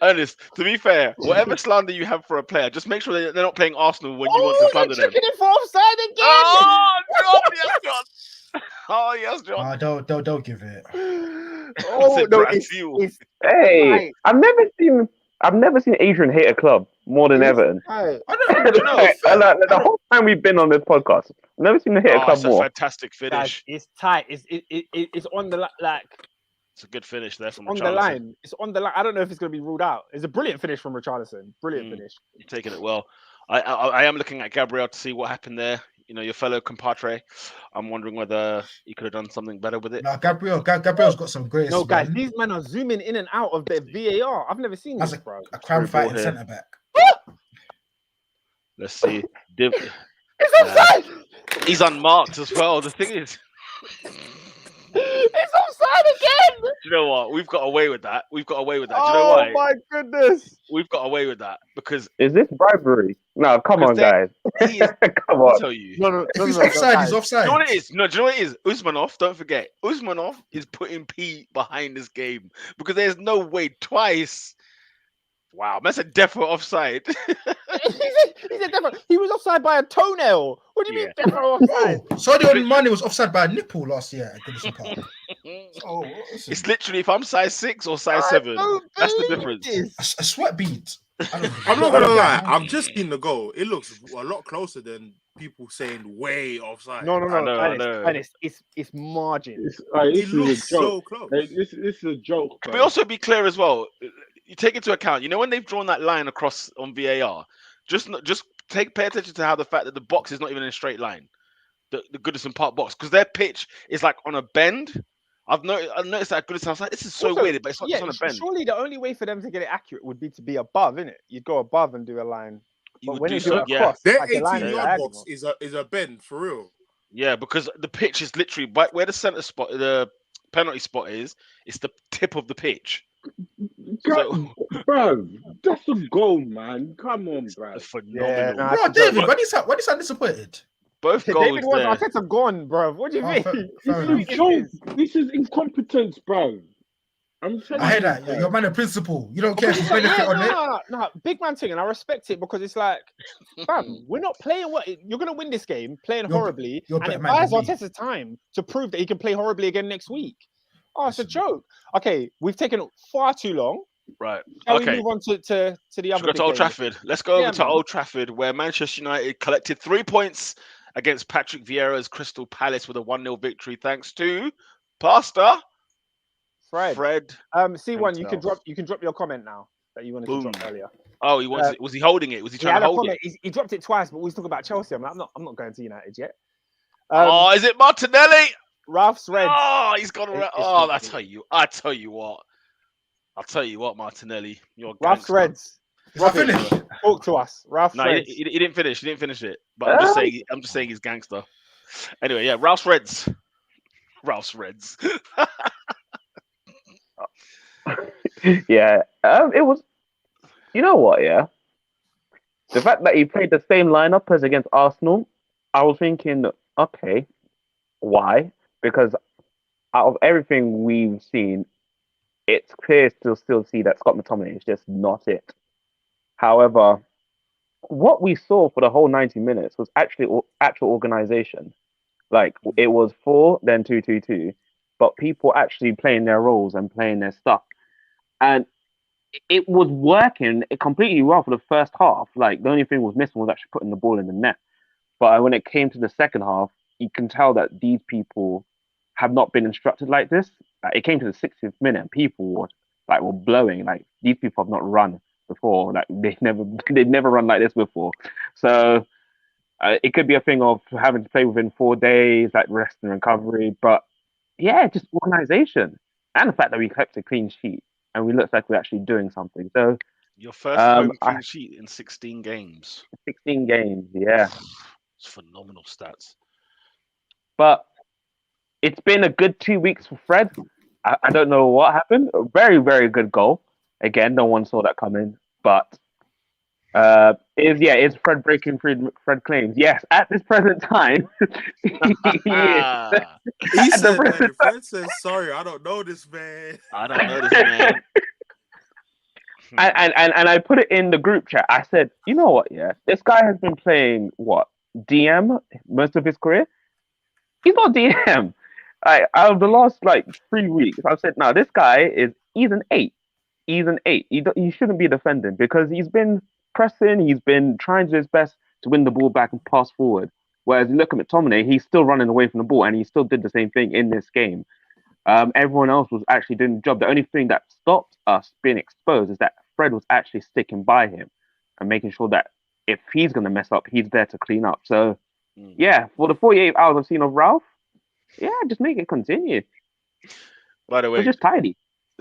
Ernest, to be fair, whatever slander you have for a player, just make sure they're not playing Arsenal when you want to slander them. Checking it for offside again. Oh, John, yes, John. Oh, yes, John. Don't give it. Oh no, it's Hey, right. I've never seen Adrian hate a club more than Everton. Right. I don't know. The whole time we've been on this podcast, I've never seen him hate a club it's a more. fantastic Guys, finish. it's tight. It's on the like It's a good finish there from on the Richarlison. line. It's on the line. I don't know if it's going to be ruled out. It's a brilliant finish from Richarlison. Brilliant finish. You're taking it well. I am looking at Gabriel to see what happened there. You know, your fellow compadre. I'm wondering whether he could have done something better with it. No, Gabriel's got some great. No, guys, these men are zooming in and out of their VAR. I've never seen That's this, bro. a crime fighting here. centre back. Let's see. It's offside. He's unmarked as well. The thing is, It's offside again. do you know what? We've got away with that. Do you know Oh why? my goodness. We've got away with that because Is this bribery? No, come on, guys. he is. Come I'll on. tell you. No, If he's offside, he's offside. Do you know what it is? No, do you know what it is? Usmanov, don't forget. Usmanov is putting P behind this game because there's no way twice. Wow, that's a definite offside. He said definitely. He was offside by a toenail. What do you mean definitely offside? Sadio Mane was offside by a nipple last year at Goodison Park. Oh, It's literally if I'm size 6 or size 7, that's the difference. a sweat bead. I'm not gonna lie. I've just seen the goal. It looks a lot closer than people saying way offside. No. I know. Ernest, it's margin. This It is a looks joke. so close. This is a joke. Can we also be clear as well? You take into account, you know, when they've drawn that line across on VAR, just pay attention to how the fact that the box is not even in a straight line, the Goodison Park box, because their pitch is like on a bend. I've noticed that at Goodison. I was like, this is so Also, weird, but it's on a bend. Surely the only way for them to get it accurate would be to be above, innit? You'd go above and do a line. You But would when do you so, do it yeah. across, Their like the line 18-yard diagonal. box is a bend for real. Yeah, because the pitch is literally where the center spot, the penalty spot is. It's the tip of the pitch. Bro, that's a goal, man. Come on, bro. Phenomenal. nah, Bro, David, when you sound disappointed? Both goals David was there. Arteta gone, bro. What do you mean? fair enough. Joe, this is incompetence, bro. I'm telling I hear you, that. bro. You're a man of principle. You don't care if you benefit on it. No, big man thing, and I respect it because it's like, fam, we're not playing what you're gonna win this game playing You're- horribly, you're and better it man buys than me. Arteta time to prove that he can play horribly again next week. Oh, it's a joke. Okay, we've taken far too long. Right. Shall we Okay. move on to the Let's other go big to Old game? Trafford. Let's go over Yeah, to man. Old Trafford, where Manchester United collected 3 points against Patrick Vieira's Crystal Palace with a 1-0 victory, thanks to Pastor Fred. C1, you himself. can drop your comment now that you wanted to drop earlier. Oh, he wants. Was he holding it? Was he He trying had to a hold comment. it? He dropped it twice, but we was talking about Chelsea. I'm not going to United yet. Oh, is it Martinelli? Ralph's Reds. Oh, he's got a. It's Oh, not I tell you what, Martinelli, you're a Ralph's gangster. Reds. Is that finished? Talk to us. Ralph's No, Reds. he didn't finish. He didn't finish it. But I'm just saying he's gangster. Anyway, yeah, Ralph's Reds. Ralph's Reds. Yeah, it was. You know what? Yeah, the fact that he played the same lineup as against Arsenal, I was thinking, okay, why? Because out of everything we've seen, it's clear to still see that Scott McTominay is just not it. However, what we saw for the whole 90 minutes was actually actual organization. Like it was 4, then 2-2-2, but people actually playing their roles and playing their stuff. and it was working completely well for the first half. Like the only thing was missing was actually putting the ball in the net. But when it came to the second half, you can tell that these people have not been instructed like this. Like, it came to the 60th minute, and people were blowing. Like these people have not run before. Like they'd never run like this before. So it could be a thing of having to play within 4 days, like rest and recovery. But yeah, just organisation and the fact that we kept a clean sheet and we looked like we're actually doing something. So Your first home I clean sheet in 16 games. 16 games, yeah. It's phenomenal stats. But it's been a good 2 weeks for Fred. I don't know what happened. A very, very good goal. Again, no one saw that coming. But is Fred breaking Fred claims? Yes, at this present time, he is. He said, man, Fred says, sorry, I don't know this man. I don't know this man. And I put it in the group chat. I said, you know what? Yeah, this guy has been playing DM most of his career. He's not DM. Out of the last 3 weeks, I've said, no, this guy he's an 8. He's an 8. He shouldn't be defending because he's been pressing. He's been trying to do his best to win the ball back and pass forward. Whereas you look at McTominay, he's still running away from the ball, and he still did the same thing in this game. Everyone else was actually doing the job. The only thing that stopped us being exposed is that Fred was actually sticking by him and making sure that if he's going to mess up, he's there to clean up. So, yeah, for the 48 hours I've seen of Ralph, yeah, just make it continue. By the way, we're just tidy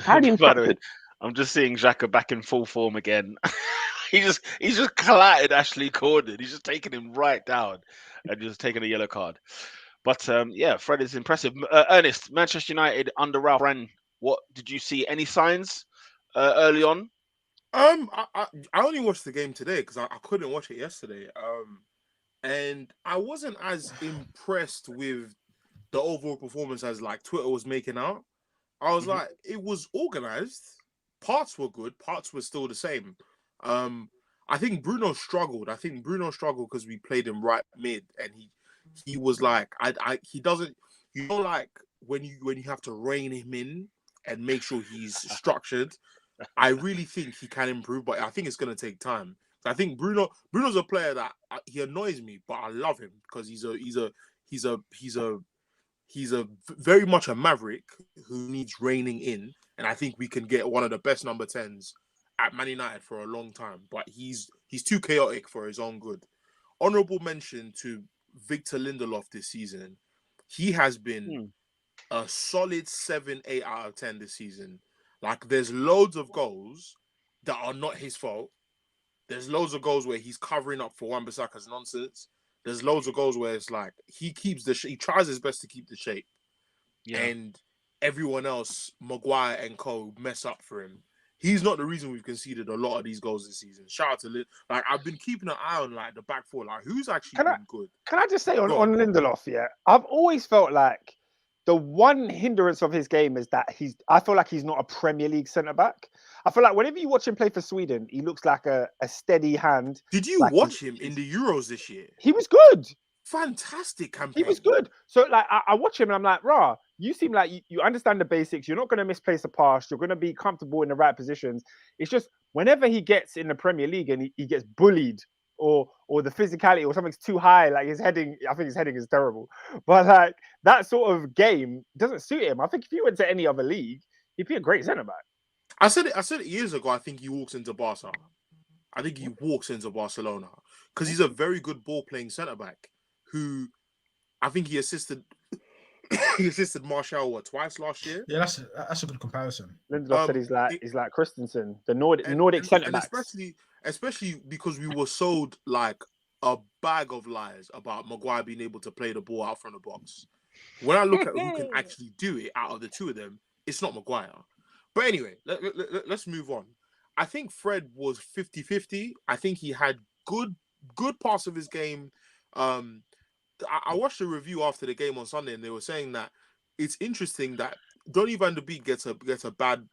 and structured. I'm just seeing Xhaka back in full form again. he's just collided Ashley Gordon. He's just taking him right down and just taking a yellow card. But yeah, Fred is impressive. Ernest, Manchester United under Ralph ran. What did you see? Any signs early on? I only watched the game today because I couldn't watch it yesterday. And I wasn't as impressed with the overall performance as Twitter was making out. I was like, it was organized. Parts were good. Parts were still the same. I think Bruno struggled. Because we played him right mid, and he was like, he doesn't. You know, when you have to rein him in and make sure he's structured. I really think he can improve, but I think it's going to take time. I think Bruno's a player that he annoys me, but I love him because he's a very much a maverick who needs reining in, and I think we can get one of the best number 10s at Man United for a long time. But he's too chaotic for his own good. Honorable mention to Victor Lindelof this season. He has been a solid 7-8 out of 10 this season. There's loads of goals that are not his fault. There's loads of goals where he's covering up for Wan-Bissaka's nonsense. There's loads of goals where it's he keeps he tries his best to keep the shape. Yeah. And everyone else, Maguire and co, mess up for him. He's not the reason we've conceded a lot of these goals this season. Shout out to I've been keeping an eye on the back four. Who's actually been good? Can I just say on Lindelof, yeah? I've always felt like the one hindrance of his game is that I feel like he's not a Premier League centre-back. I feel like whenever you watch him play for Sweden, he looks like a steady hand. Did you watch him in the Euros this year? He was good. Fantastic campaign. He was good. So I watch him and I'm like, rah, you seem like you understand the basics. You're not going to misplace a pass. You're going to be comfortable in the right positions. It's just whenever he gets in the Premier League and he gets bullied or the physicality or something's too high, his heading, I think his heading is terrible. But that sort of game doesn't suit him. I think if he went to any other league, he'd be a great centre-back. I said it years ago. I think he walks into Barca. I think he walks into Barcelona because he's a very good ball-playing centre-back who I think he assisted Martial twice last year. Yeah, that's a good comparison. Lindelof said he's like Christensen, the Nordic centre-backs. Especially because we were sold a bag of lies about Maguire being able to play the ball out from the box. When I look at who can actually do it out of the two of them, it's not Maguire. But anyway, let's move on. I think Fred was 50-50. I think he had good parts of his game. I watched a review after the game on Sunday, and they were saying that it's interesting that Donny van de Beek gets a bad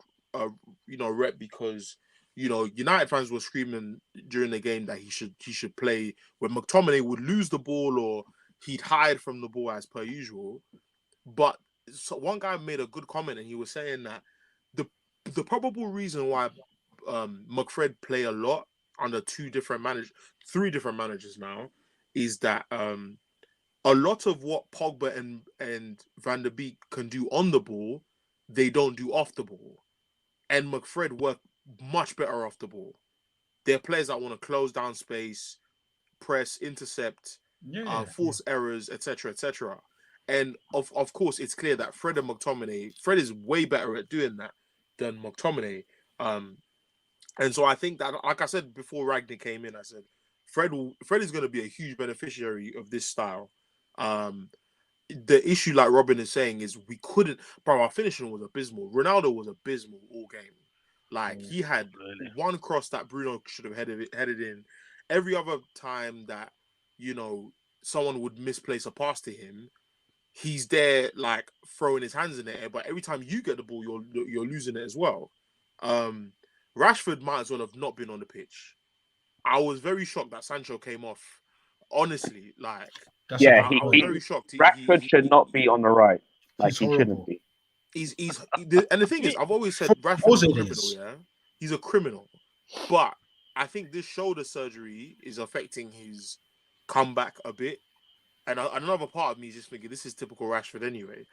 rep because United fans were screaming during the game that he should play when McTominay would lose the ball or he'd hide from the ball as per usual. But one guy made a good comment, and he was saying that the probable reason why McFred play a lot under three different managers now is that a lot of what Pogba and Van der Beek can do on the ball, they don't do off the ball. And McFred work much better off the ball. They're players that want to close down space, press, intercept, force errors, etc., etc. And of course, it's clear that Fred is way better at doing that than McTominay. And so I think that, like I said before Ragnar came in, I said Fred is going to be a huge beneficiary of this style. The issue, like Robin is saying, is we couldn't. Bro, our finishing was abysmal. Ronaldo was abysmal all game. Like he had one cross that Bruno should have headed in. Every other time that someone would misplace a pass to him, he's there like throwing his hands in the air. But every time you get the ball, you're losing it as well. Rashford might as well have not been on the pitch. I was very shocked that Sancho came off. Honestly, like I was very shocked. Rashford should not be on the right. Like he shouldn't be. And the thing is, I've always said Rashford's a criminal. Yeah, he's a criminal. But I think this shoulder surgery is affecting his comeback a bit. And another part of me is just thinking this is typical Rashford anyway.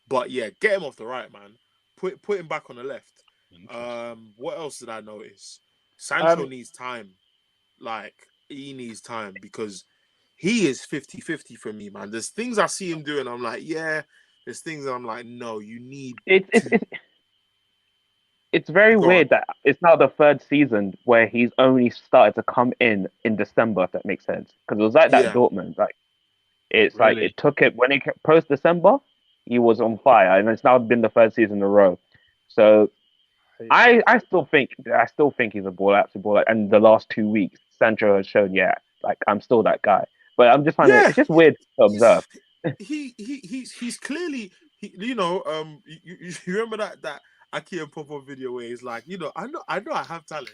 But yeah, get him off the right, man. Put him back on the left. What else did I notice? Sancho needs time. Like, he needs time because he is 50-50 for me, man. There's things I see him doing, I'm like, yeah. There's things I'm like, no, you need It's very weird that it's now the third season where he's only started to come in December, if that makes sense. Because it was like that at Dortmund. Like, it's really? Like it took it when he post December, he was on fire, and it's now been the third season in a row. So I still think he's a absolute baller. And the last 2 weeks, Sancho has shown, like I'm still that guy. But I'm just finding it's just weird to observe. He's clearly you remember that Aki and Popo video where he's like, I know I have talent.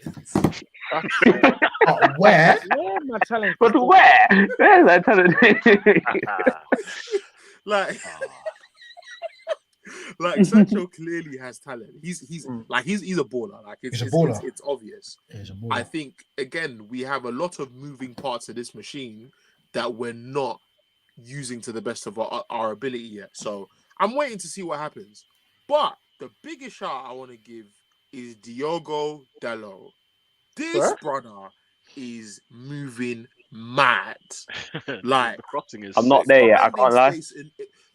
Where? Where my talent? But where? Where's that talent? Like Sancho clearly has talent. He's a baller. Like it's a baller. It's obvious. He's a baller. I think again we have a lot of moving parts of this machine that we're not using to the best of our ability yet. So I'm waiting to see what happens. But the biggest shout I want to give is Diogo Dalot. This brother is moving mad. Like I'm not there yet. I can't lie.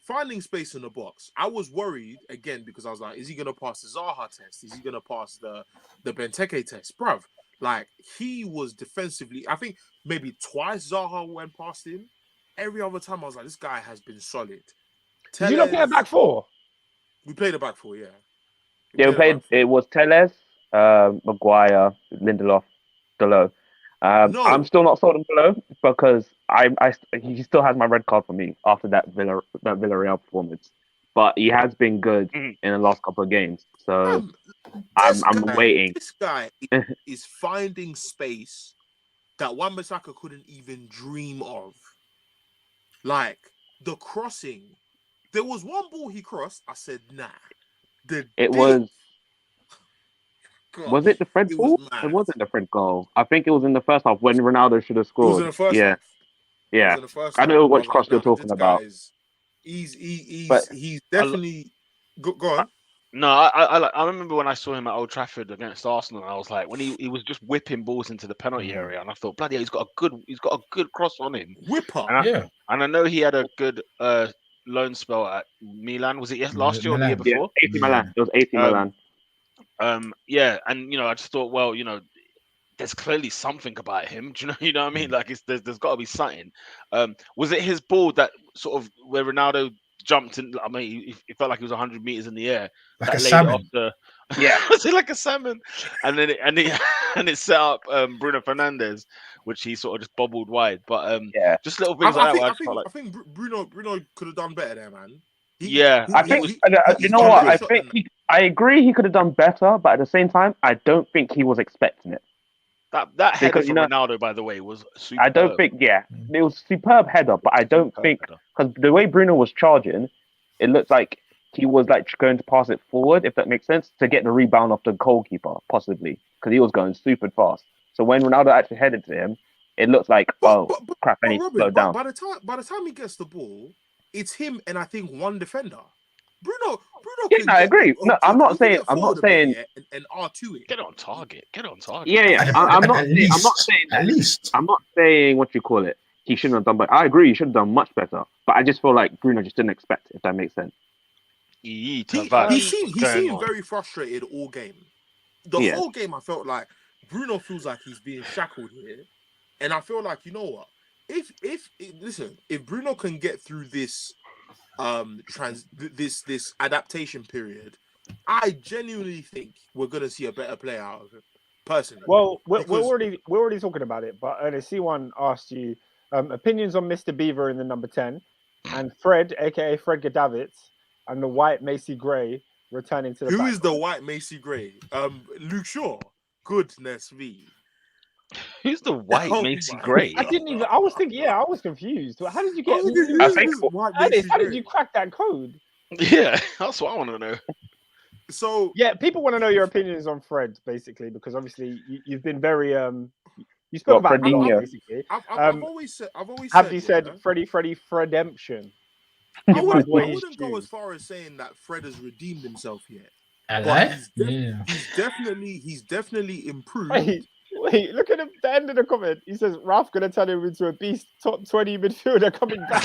Finding space in the box. I was worried again because I was like, is he gonna pass the Zaha test? Is he gonna pass the Benteke test? Bruv, like he was defensively, I think maybe twice Zaha went past him. Every other time I was like, this guy has been solid. Did you not play a back four? We played a back four, yeah. We played it was Telles, Maguire, Lindelof, Dalot. No. I'm still not sold on Dalot because he still has my red card for me after that Villarreal performance. But he has been good in the last couple of games. So I'm waiting. This guy is finding space that Wan-Bissaka couldn't even dream of. Like the crossing. There was one ball he crossed. I said, nah. Was it the Fred ball? It wasn't the Fred goal. I think it was in the first half when Ronaldo should have scored. It was in the first half. Yeah. I know what cross you're talking about. He's definitely... Go on. No, I remember when I saw him at Old Trafford against Arsenal. I was like, when he was just whipping balls into the penalty area, and I thought, bloody hell, he's got a good cross on him. Whipper. And I know he had a good loan spell at Milan. Was it last year or the year before? AC Milan. It was AC Milan. And I just thought, well, there's clearly something about him. Do you know what I mean? Like there's got to be something. Was it his ball that sort of where Ronaldo jumped in? I mean, it felt like he was 100 meters in the air. Like a salmon. Was it like a salmon? And then it set up Bruno Fernandes, which he sort of just bobbled wide. But just little things like that. I think Bruno could have done better there, man. I think I agree he could have done better, but at the same time, I don't think he was expecting it. That header from Ronaldo, by the way, was superb. I don't think, it was superb header, but I don't think because the way Bruno was charging, it looked like he was like going to pass it forward, if that makes sense, to get the rebound off the goalkeeper, possibly, because he was going super fast. So when Ronaldo actually headed to him, it looks like, crap, I need to slow Robin, down. by the time he gets the ball, it's him and I think one defender. Bruno Yeah, can I get, agree. No, I'm not saying. and R2 it. Get on target. Yeah. I'm not saying what you call it. He shouldn't have done, but I agree. He should have done much better. But I just feel like Bruno just didn't expect it, if that makes sense. He seemed very frustrated all game. The whole game, I felt like Bruno feels like he's being shackled here, and I feel like, you know what? If Bruno can get through this this adaptation period, I genuinely think we're gonna see a better player out of him. Personally, well, we're already talking about it, but C1 asked you opinions on Mr. Beaver in the number 10, and Fred, aka Fred Gadavitz, and the white Macy Gray returning to the. Who is the white Macy Gray? Luke Shaw. Goodness me. Who's the white Macy Gray? I didn't even. I was thinking. Yeah, I was confused. How did you get? How did you crack that code? Yeah, that's what I want to know. So yeah, people want to know your opinions on Fred, basically, because obviously you've been very You spoke about Fredinho. Basically. I've always said. Have you said Freddie Fredemption? I wouldn't go as far as saying that Fred has redeemed himself yet. He's definitely improved. Wait, look at the end of the comment. He says Ralph gonna turn him into a beast, top 20 midfielder coming back.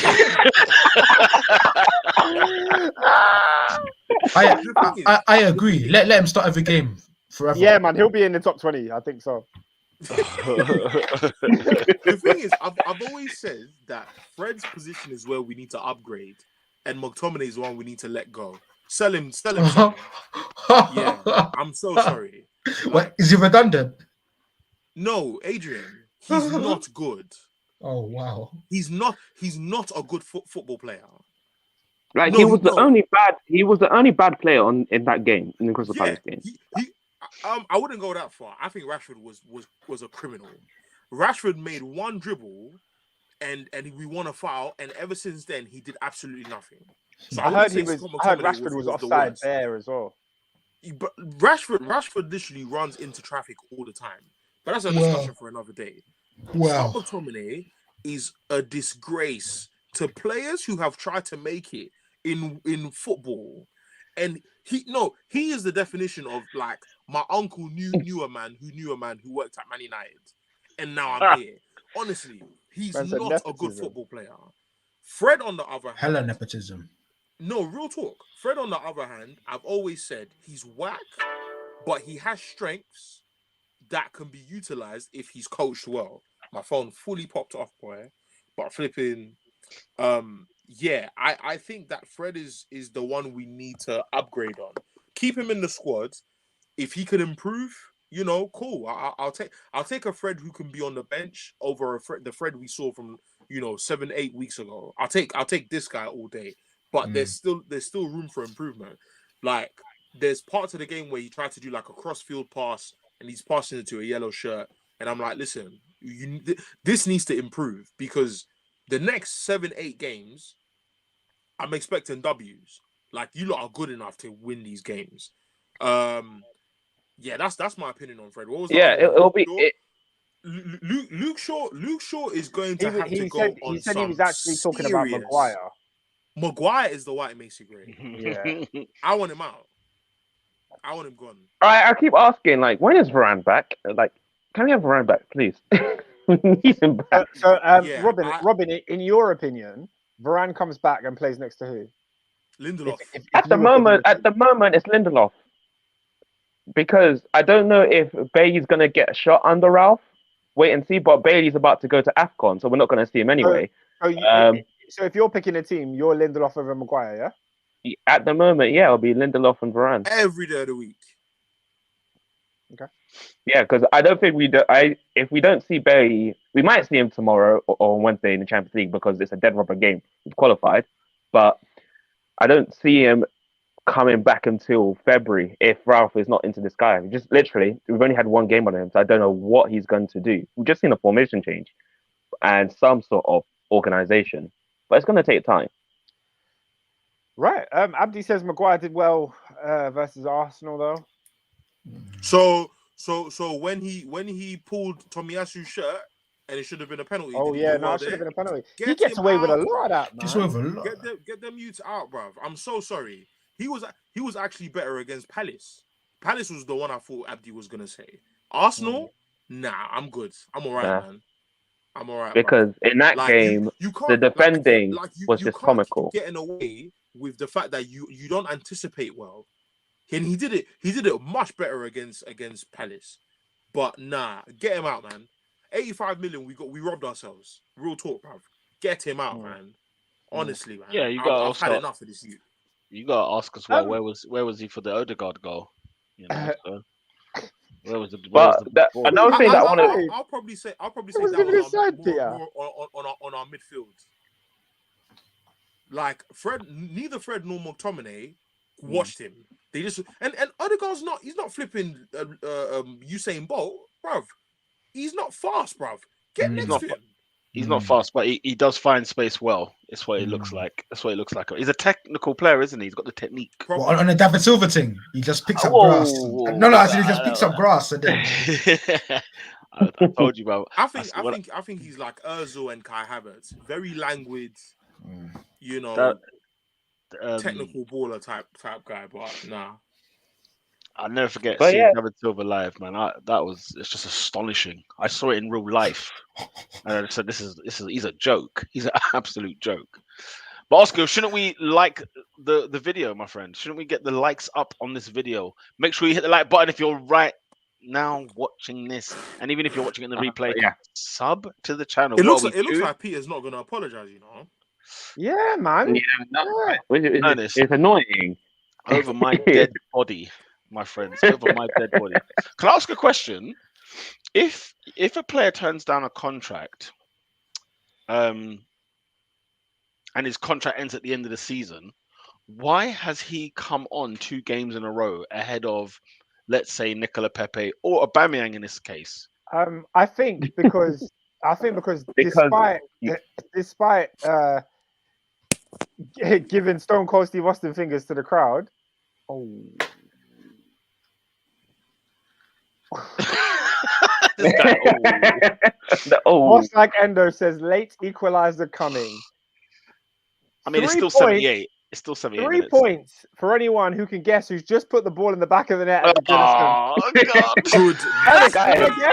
I agree. Let him start every game forever. Yeah, man, he'll be in the top 20. I think so. The thing is, I've always said that Fred's position is where we need to upgrade, and McTominay is the one we need to let go. Sell him. Yeah, I'm so sorry. What, is he redundant? No, Adrian, he's not good. Oh wow, he's not a good football player. Like he was the only bad player in that game, in the Crystal Palace game. I wouldn't go that far. I think Rashford was a criminal. Rashford made one dribble, and we won a foul, and ever since then he did absolutely nothing. So I heard Rashford was offside there as well. But Rashford literally runs into traffic all the time. But that's a discussion for another day. Wow. McTominay is a disgrace to players who have tried to make it in football. And he is the definition of like my uncle knew a man who worked at Man United. And now I'm here. Honestly, he's not a good football player. Fred, on the other hand, hella nepotism. No, real talk. Fred, on the other hand, I've always said he's whack, but he has strengths that can be utilized if he's coached well. My phone fully popped off, boy. But flipping, I think that Fred is the one we need to upgrade on. Keep him in the squad. If he can improve, cool. I'll take a Fred who can be on the bench over the Fred we saw from 7-8 weeks ago. I'll take this guy all day. But there's still room for improvement. Like there's parts of the game where he tried to do like a cross-field pass and he's passing it to a yellow shirt. And I'm like, listen, this needs to improve because the next 7-8 games, I'm expecting W's. Like you lot are good enough to win these games. That's my opinion on Fred. What was that? It'll be. Luke Shaw is going to have to go on. He said he was actually talking about Maguire. Maguire is the white Macy Gray. Yeah. I want him out. I want him gone. All right, I keep asking, like, when is Varane back? Like, can we have Varane back, please? We need him back. Robin, in your opinion, Varane comes back and plays next to who? Lindelof. At the moment, it's Lindelof. Because I don't know if Bailey's going to get a shot under Ralph. Wait and see, but Bailey's about to go to AFCON, so we're not going to see him anyway. So if you're picking a team, you're Lindelof over Maguire, yeah? At the moment, yeah, it'll be Lindelof and Varane. Every day of the week. Okay. Yeah, because I don't think if we don't see Bailey, we might see him tomorrow or Wednesday in the Champions League because it's a dead rubber game. We've qualified. But I don't see him coming back until February if Ralph is not into this guy. We've only had one game on him, so I don't know what he's going to do. We've just seen a formation change and some sort of organization. But it's going to take time. Right. Abdi says Maguire did well versus Arsenal though. So when he pulled Tomiyasu's shirt and it should have been a penalty. Oh did he yeah, do no, well it should have there? been a penalty. He Get gets him away with a out, lot of that, Just man. over a lot. Get them mutes out, bruv. I'm so sorry. He was actually better against Palace. Palace was the one I thought Abdi was gonna say. Arsenal, nah, I'm good. I'm alright, Nah. man. I'm alright. Because in that game, you the can't defending you was just can't comical. keep getting away with the fact that you don't anticipate well. And he did it much better against Palace. But nah, get him out, man. 85 million, we robbed ourselves. Real talk, bruv. Get him out, man. Honestly, man. Yeah, I've had enough of this youth. You got to ask as well. Where was he for the Odegaard goal? You know, so where was the? Another thing that I want to. I'll probably say that on our midfield. Like neither Fred nor McTominay watched him. They just and Odegaard's he's not flipping Usain Bolt, bruv. He's not fast, bruv. Get next to him. He's not fast, but he does find space well. It's what it looks like. That's what it looks like. He's a technical player, isn't he? He's got the technique. Well, on a David Silva thing, he just picks up grass. No, actually, he just picks up grass and then. I told you, bro. I think he's like Özil and Kai Havertz. Very languid, you know, technical baller type guy. But nah. I'll never forget seeing David Silva live, man. It's just astonishing. I saw it in real life, and I said, he's a joke. He's an absolute joke." But Oscar, shouldn't we like the video, my friend? Shouldn't we get the likes up on this video? Make sure you hit the like button if you're right now watching this, and even if you're watching it in the replay, sub to the channel. It looks like Peter's not going to apologize, you know. Yeah, man. It's annoying. Over my dead body. My friends, over my dead body. Can I ask a question? If a player turns down a contract, and his contract ends at the end of the season, why has he come on 2 games in a row ahead of, let's say, Nicola Pepe or Aubameyang in this case? I think because despite giving Stone Cold Steve Austin fingers to the crowd. Boss like Endo says late equalizer coming. I mean, it's still 78. It's still 78 3 points for anyone who can guess who's just put the ball in the back of the net. At the God. Good.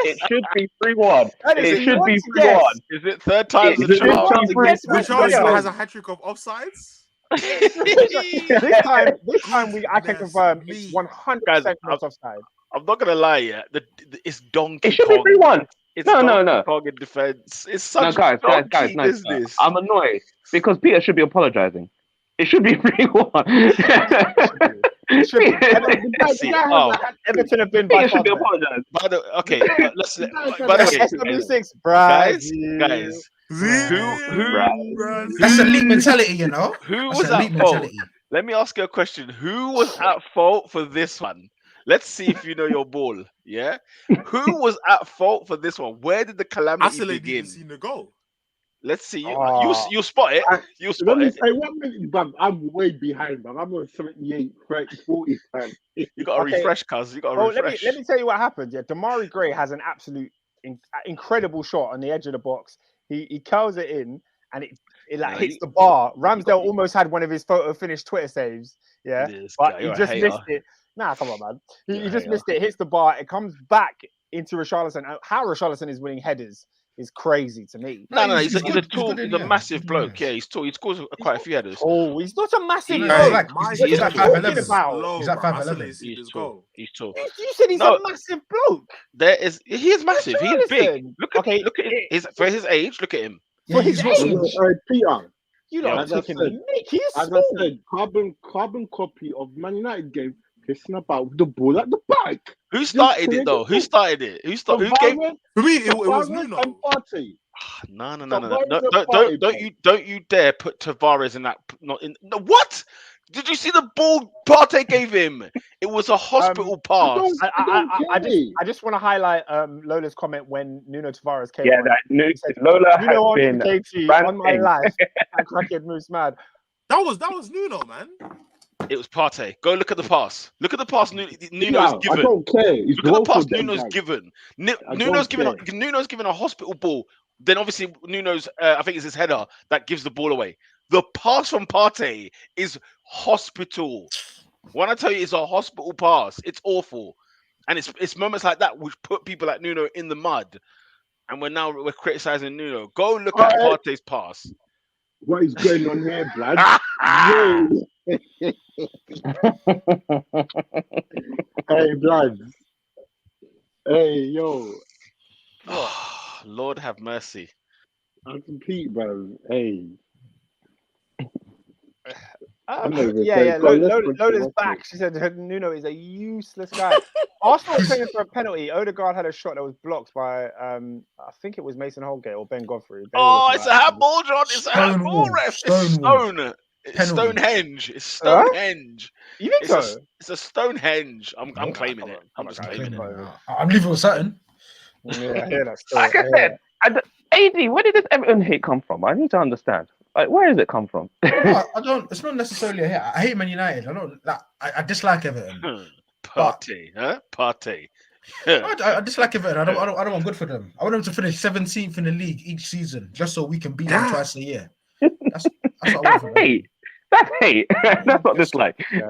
It should be 3-1. It should be 3-1. Is it third time's the charm? Which has a hat-trick of offsides? this time I can confirm it's 100% not offside. I'm not gonna lie, it's Donkey It should Kong. be 3-1. It's no. Donkey Kong in defense. It's such guys, business. I'm annoyed because Peter should be apologizing. It should be 3-1. Everton have been by should be apologizing. By the way, SW6, guys. That's elite mentality, you know. Who was at fault? Let me ask you a question. Who was at fault for this one? Let's see if you know your ball. Yeah. Who was at fault for this one? Where did the calamity begin? Seen the goal. Let's see. You spot it. You spot Let me it. say 1 minute, bruv. I'm way behind, bruv. I'm on 78, 30, 40 times. You got to refresh, cuz. You got to refresh. Let me tell you what happened. Yeah, Damari Gray has an absolute incredible shot on the edge of the box. He curls it in, and it hits the bar. Ramsdale almost had one of his photo finish Twitter saves. Yeah, but he just missed it. Nah, come on, man. He just missed it. Hits the bar. It comes back into Richarlison. How Richarlison is winning headers is crazy to me. No. He's a tall. He's a massive bloke. Yeah, he's tall. He scores quite a few headers. Oh, he's not a massive bloke. He's like 5'11". He's like 5'11". He's tall. He's tall. You said he's a massive bloke. He is massive. He is big. Look at him. For his age, look at him. Yeah, he's Peter. You know, taking the mick. He's as I said, carbon copy of Man United game. Pissing about the ball at the back. Who started it though? Who started it? Who gave? For me, it was Nuno. No. Don't you dare put Tavares in that. What? Did you see the ball Partey gave him? It was a hospital pass. I just want to highlight Lola's comment when Nuno Tavares came. Yeah, on. Lola has been on my life. That crackhead moves mad. That was Nuno, man. It was Partey. Go look at the pass. Look at the pass Nuno's I given. don't care. It's Look at the both pass of them, Nuno's bruv. given. I Nuno's don't given a hospital ball. Then obviously Nuno's, I think it's his header that gives the ball away. The pass from Partey is hospital. When I tell you it's a hospital pass, it's awful. And it's moments like that which put people like Nuno in the mud. And we're criticizing Nuno. Go look at Partey's pass. What is going on here, blood? Yo. Hey, blood. Hey, yo. Lord have mercy. I'm complete, bro. Hey. I'm not even Yeah. saying- Go, let's go to Lola's the back. She said Nuno is a useless guy. Arsenal was playing for a penalty. Odegaard had a shot that was blocked by I think it was Mason Holgate or Ben Godfrey. It's a handball, John. It's a handball, ref. It's stone. It's Stonehenge. It's Stonehenge. You think so? It's a Stonehenge. I'm claiming it. I'm just claiming it. I'm leaving with Sutton. Yeah, I hear that. Like I said, AD, where did this Everton hate come from? I need to understand. Like, where does it come from? No, I don't. It's not necessarily a hate. I hate Man United. I don't. Like, I dislike Everton. Partey, huh? Partey. I dislike Everton. I don't want good for them. I want them to finish 17th in the league each season, just so we can beat them twice a year. That's what I want for them. hate. That's hate. That's not dislike. No,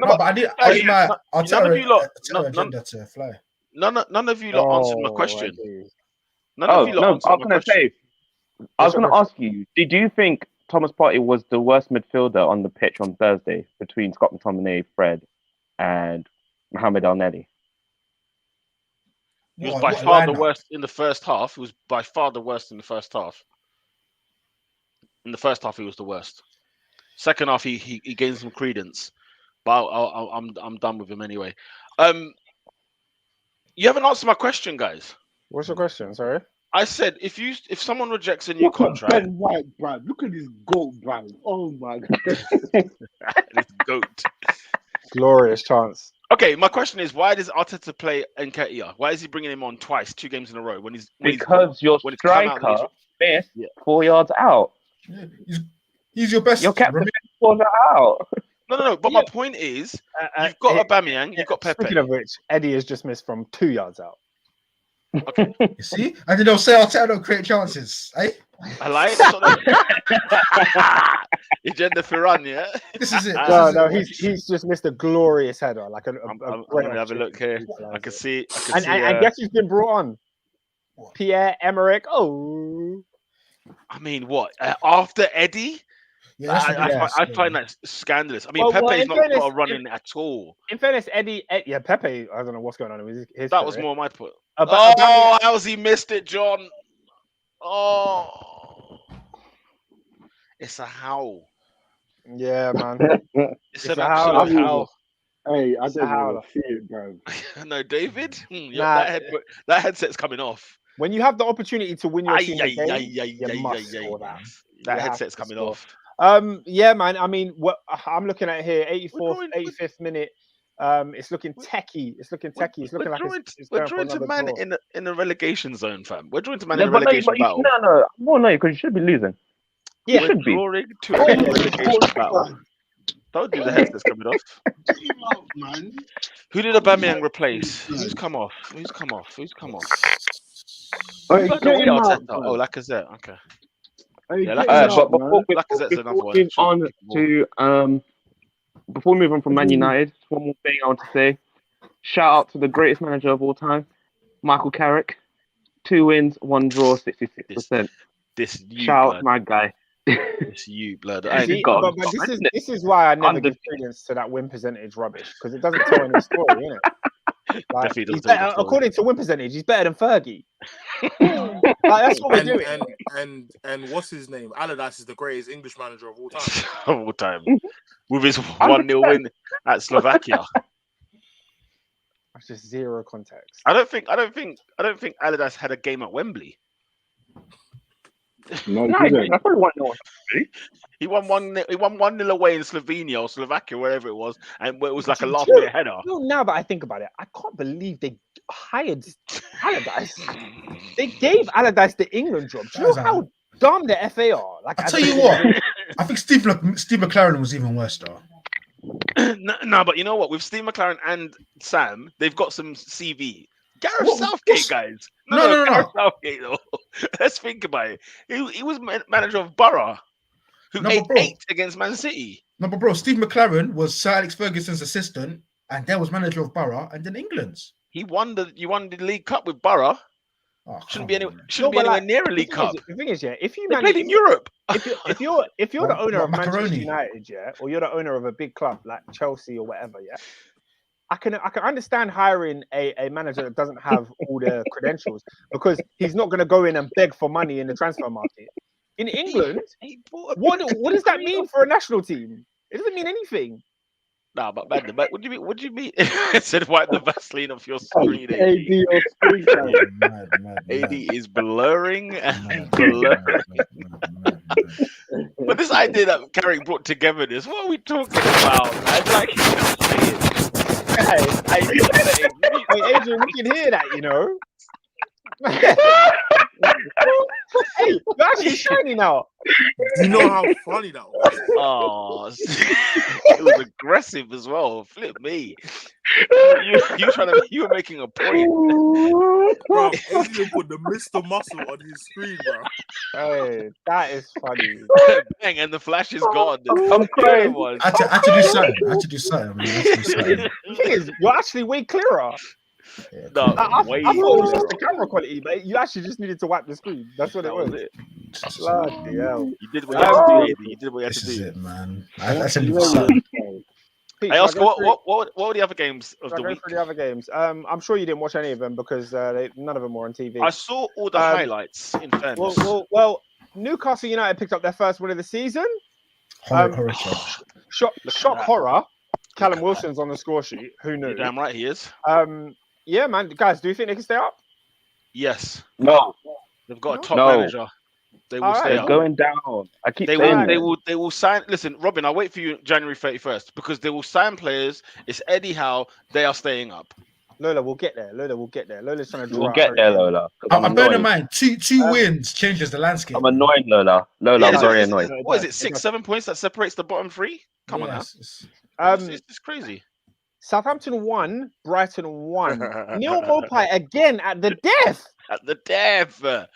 but I need my agenda to fly. None of you lot answered my question. None Oh of you lot no, I answered was my gonna question. say. I was gonna ask you. Did you think Thomas Partey was the worst midfielder on the pitch on Thursday between Scott McTominay, Fred, and Mohamed El Neni? He was by far the worst in the first half. He was by far the worst in the first half. In the first half, he was the worst. Second half, he gained some credence, but I'm done with him anyway. You haven't answered my question, guys. What's your question? Sorry. I said if someone rejects a new Look at contract, Ben White, bruv. Look at this goat, bruv. Oh my god. this goat. Glorious chance. Okay, my question is, why does Arteta play Nketiah? Why is he bringing him on twice, 2 games in a row? Because your striker missed 4 yards out. Yeah, he's your best. Your captain missed 4 yards out. No. But my point is, you've got Aubameyang, you've got Pepe. Speaking of which, Eddie has just missed from 2 yards out. Okay. You see, I did not say Arteta don't create chances. Eh? I like it. Agenda Firan, yeah. This is it. No, he's just missed a glorious header. Like I'm gonna have a look here. I can see. And guess who's been brought on? Pierre-Emerick. Oh. I mean, what after Eddie? Yeah, I find that scandalous. I mean, Pepe's not got a run in at all. In fairness, Eddie, Pepe, I don't know what's going on with his That was more my point. How's he missed it, John? Oh, it's a howl. Yeah, man. It's an absolute howl. Hey, I don't want to see it, bro. No, David, that headset's coming off. When you have the opportunity to win your team you must score that. That headset's coming off. Yeah, man. I mean, what I'm looking at here, 84th, 85th minute. It's looking techie. It's looking like we're drawing to man in a relegation zone, fam. We're drawing to man in a relegation battle. No, because you should be losing. Yeah, you should be. Drawing to a relegation battle. Don't do the headsets coming off. Man. Who did Aubameyang replace? Who's come off? Oh, Lacazette. Okay. But before we move on to before we move on from Man United, one more thing I want to say. Shout out to the greatest manager of all time, Michael Carrick. 2 wins, 1 draw, 66%. Shout out to my guy. It's you, blood. This is why I never give credence to that win percentage rubbish, because it doesn't tell any story, innit? Like, according to win percentage, he's better than Fergie. That's what we're doing. And what's his name? Allardyce is the greatest English manager of all time. Of all time, with his 1-0 win at Slovakia. That's just zero context. I don't think Allardyce had a game at Wembley. No, I probably won no. He won 1-0 away in Slovenia or Slovakia, wherever it was, and it was like a last-minute header. No, now that I think about it, I can't believe they hired Allardyce. They gave Allardyce the England job. Do you know how dumb the FA are? Like, I tell you what, I think Steve McLaren was even worse though. No, but you know what? With Steve McLaren and Sam, they've got some CV. Gareth What- Southgate, what's- guys. No. Gareth Southgate, though. Let's think about it. He was manager of Borough, who No, ate but bro. 8 against Man City. No, but bro, Steve McLaren was Sir Alex Ferguson's assistant, and then was manager of Borough, and then England's. You won the League Cup with Borough. Oh, Shouldn't come be on, man. anywhere near a League Cup. The thing is, yeah, if you They played in Europe. if you're the owner of Manchester Macaroni. United, yeah, or you're the owner of a big club like Chelsea or whatever, yeah, I can understand hiring a manager that doesn't have all the credentials because he's not going to go in and beg for money in the transfer market. In England, what does that mean for a national team? It doesn't mean anything. Nah, but man, what do you mean? What do you mean? It said wipe the Vaseline off your screen. AD, AD or screen time. Mad. AD is blurring and blurring. But this idea that Carrick brought together this, what are we talking about? I'd like you to say it. Hey, Adrian, we can hear that, you know. Hey, you're actually shiny now. You know how funny that was? Oh, it was aggressive as well. Flip me. You were making a point. Bro, Adrian put the Mr. Muscle on his screen, bro. Hey, that is funny. Bang, and the flash is gone. I'm crying. I had to do something. I had to do something. Man. I had to do something. The thing is, you're actually way clearer. Yeah, No, I thought way it was just the camera quality, but you actually just needed to wipe the screen. That's what it that was. was it. Bloody hell. You did what you had to do, AD. You did what you had This to is do. it, man. I had to do something. Pete, Hey, shall I Oscar, go through- what were the other games of shall I the go week? through the other games? I'm sure you didn't watch any of them because none of them were on TV. I saw all the highlights, in fairness. Well, Newcastle United picked up their first win of the season. Horror. Shock horror. Callum Wilson's on the score sheet. Who knew? You're damn right he is. Yeah, man. Guys, do you think they can stay up? Yes. No, They've got a top No. manager. They will All right. stay they're up. going down. I keep They saying will, this. they will sign. Listen, Robin, I'll wait for you January 31st because they will sign players. It's Eddie Howe. They are staying up. Lola, we'll get there. Lola's trying to draw We'll out get there, Hurricane. Lola. 'cause I'm bearing in annoyed. mind, two wins changes the landscape. I'm annoyed, Lola. Yeah, I'm very annoyed. What is it? 6, 7 points that separates the bottom 3? Come on now. Yes. It's crazy. Southampton won, Brighton won. Neil Mopai again at the death. At the death. The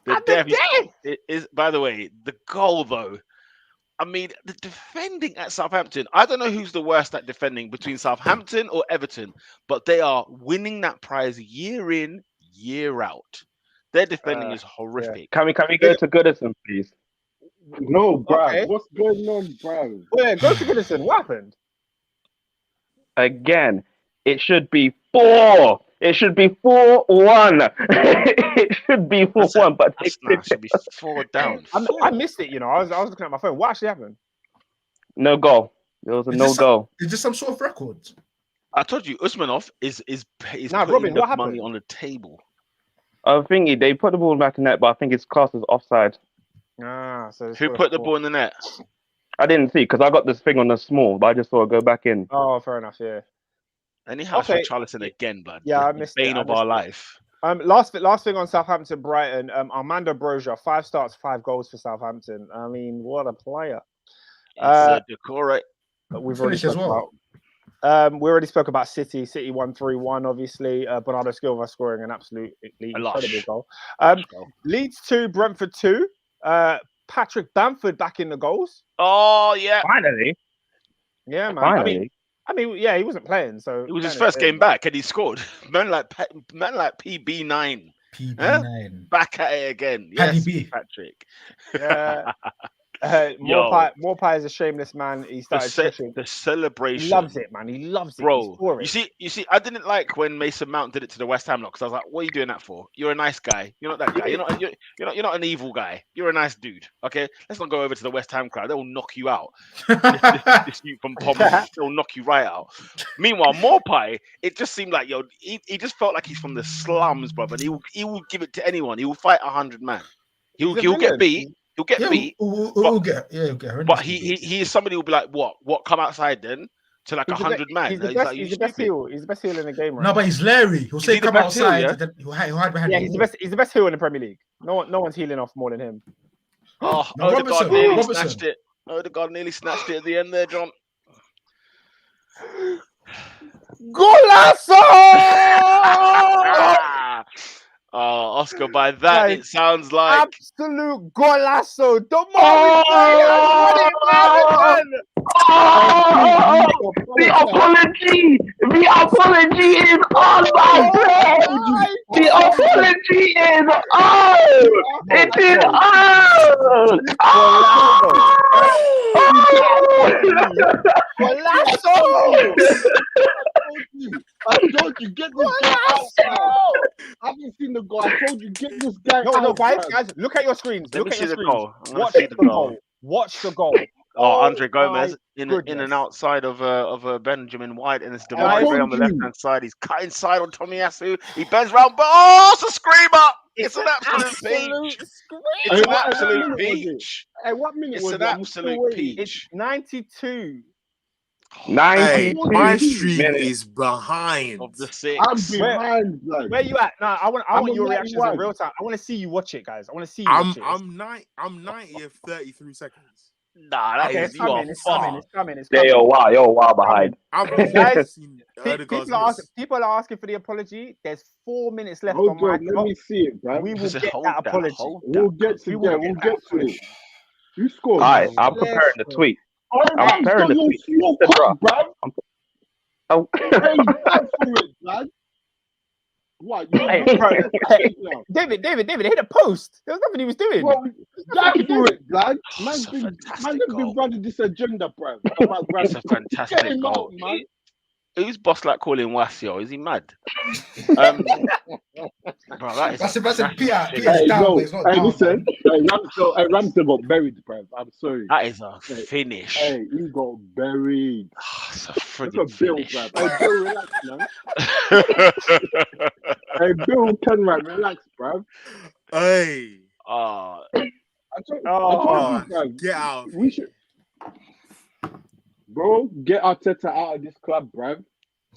At the death. death. It is, by the way, the goal though. I mean, the defending at Southampton. I don't know who's the worst at defending between Southampton or Everton, but they are winning that prize year in, year out. Their defending is horrific. Can we go to Goodison, please? No, bruv. Okay. What's going on, bruv? Wait, go to Goodison. What happened? Again, it should be 4. It should be 4-1. It should be 4-1, but It should be 4 down. I missed it. You know, I was looking at my phone. What actually happened? no goal. There was a Is no this goal. Is this some sort of record? I told you, Usmanov is Nah, putting Robin, the what money happened? on the table. I think they put the ball back in net, but I think it's classed as offside. So it's Who still put the 4. ball in the net? I didn't see because I got this thing on the small, but I just saw it go back in. Oh, fair enough. Yeah. Anyhow, Okay. for Charlton again, blood. Yeah, I The missed it. bane I of our missed it. life. Last thing on Southampton, Brighton. Armando Broja, 5 starts, 5 goals for Southampton. I mean, what a player. It's Decore. We've already Finish as spoke well. about. We already spoke about City. City won 3-1. Obviously, Bernardo Silva scoring an absolutely incredible goal. Leeds 2, Brentford 2. Patrick Bamford back in the goals. Oh yeah, Finally. Yeah, man. Finally. I mean, yeah, he wasn't playing, so it was his first game back, and he scored. Man like PB9 PB9. back at it again. Paddy Yes, B. Patrick. Yeah. Yo. Morpie is a shameless man. He started pushing. The celebration. He loves it, man. He loves it. Bro, He's for it. you see, I didn't like when Mason Mount did it to the West Ham lot because I was like, "What are you doing that for? You're a nice guy. You're not that guy. You're not an evil guy. You're a nice dude. Okay, let's not go over to the West Ham crowd. They'll knock you out. This you from Pommel, they'll knock you right out. Meanwhile, Morpie, it just seemed like he just felt like he's from the slums, brother. He will give it to anyone. He will fight 100 man. He'll get beat. He'll get beat. We'll get her. But he is somebody who'll be like, what? Come outside then to like 100 man. He's the Like, best. He's the best heel. He's the best heel in the game, right? No, but he's Larry. He'll say he the come best heel, outside. yeah? And then he'll hide behind Yeah, the he's the wall. best. He's the best heel in the Premier League. No one's healing off more than him. Oh, No, Odegaard Robertson, nearly Robertson. snatched it. Odegaard nearly snatched it at the end there, John. Golazo! Oscar, by that, Guys, it sounds like... Absolute golazo. Damari has won it, Oh, the apology is on, my friend. The apology is on. It is on. Golazo! I told you, get this guy out. I haven't seen the goal. I told you, get this guy out. No, guys, look at your screens. Let Look me at see your the screens. goal. I'm gonna Watch see the the goal. goal. Watch the goal. Andre Gomez my in and goodness. outside of Benjamin White, and it's I Demare told on the you. left hand side. He's cut inside on Tomiyasu. He bends round, but oh, it's a screamer! It's an absolute peach. It's an absolute peach. Hey, what minute It's was an it? I'm still absolute waiting. It's peach. 92. 92 Hey, my stream minutes. is behind. Of the 6. I'm behind, blood. Where you at? No, I want I'm your on reactions in 91. real time. I want to see you watch it, guys. I want to see you watch it. I'm 90 of 33 seconds. Nah, that Okay, is it's you are coming. It's coming. far. It's coming. It's Yeah, coming. you're a while behind. I've Guys, seen People are asking for the apology. There's 4 minutes left Hold on my on, let clock. me see it, bro. We will So get hold that apology. We'll get to We will that. get We'll that get to apology. it. You scored. Alright, I'm preparing the tweet. I'm preparing the tweet. Slow The cut, drop. bro. Oh. Hey, back for it, blood. What? You Hey, now? David, they hit a post. There was nothing he was doing. Well, die for it, blood. Oh, Man's it's a been fantastic been goal. running this agenda, bro. About It's a Get fantastic him goal. out, man. Who's boss like calling Wasio? Is he mad? Bro, that is That's a that's Peter. finish. Peter's Hey, down, no. but it's not Hey, down. listen. Ramsdale got buried, bro. I'm sorry. That is a Hey, finish. Hey, he got buried. It's a Look friggin' at Bill, finish. bro. Hey, Bill, relax, man. Hey, Bill, Kenright, relax, bro. Hey, Ah, I told you, bro. get out. We should, bro, get Arteta out of this club, bro.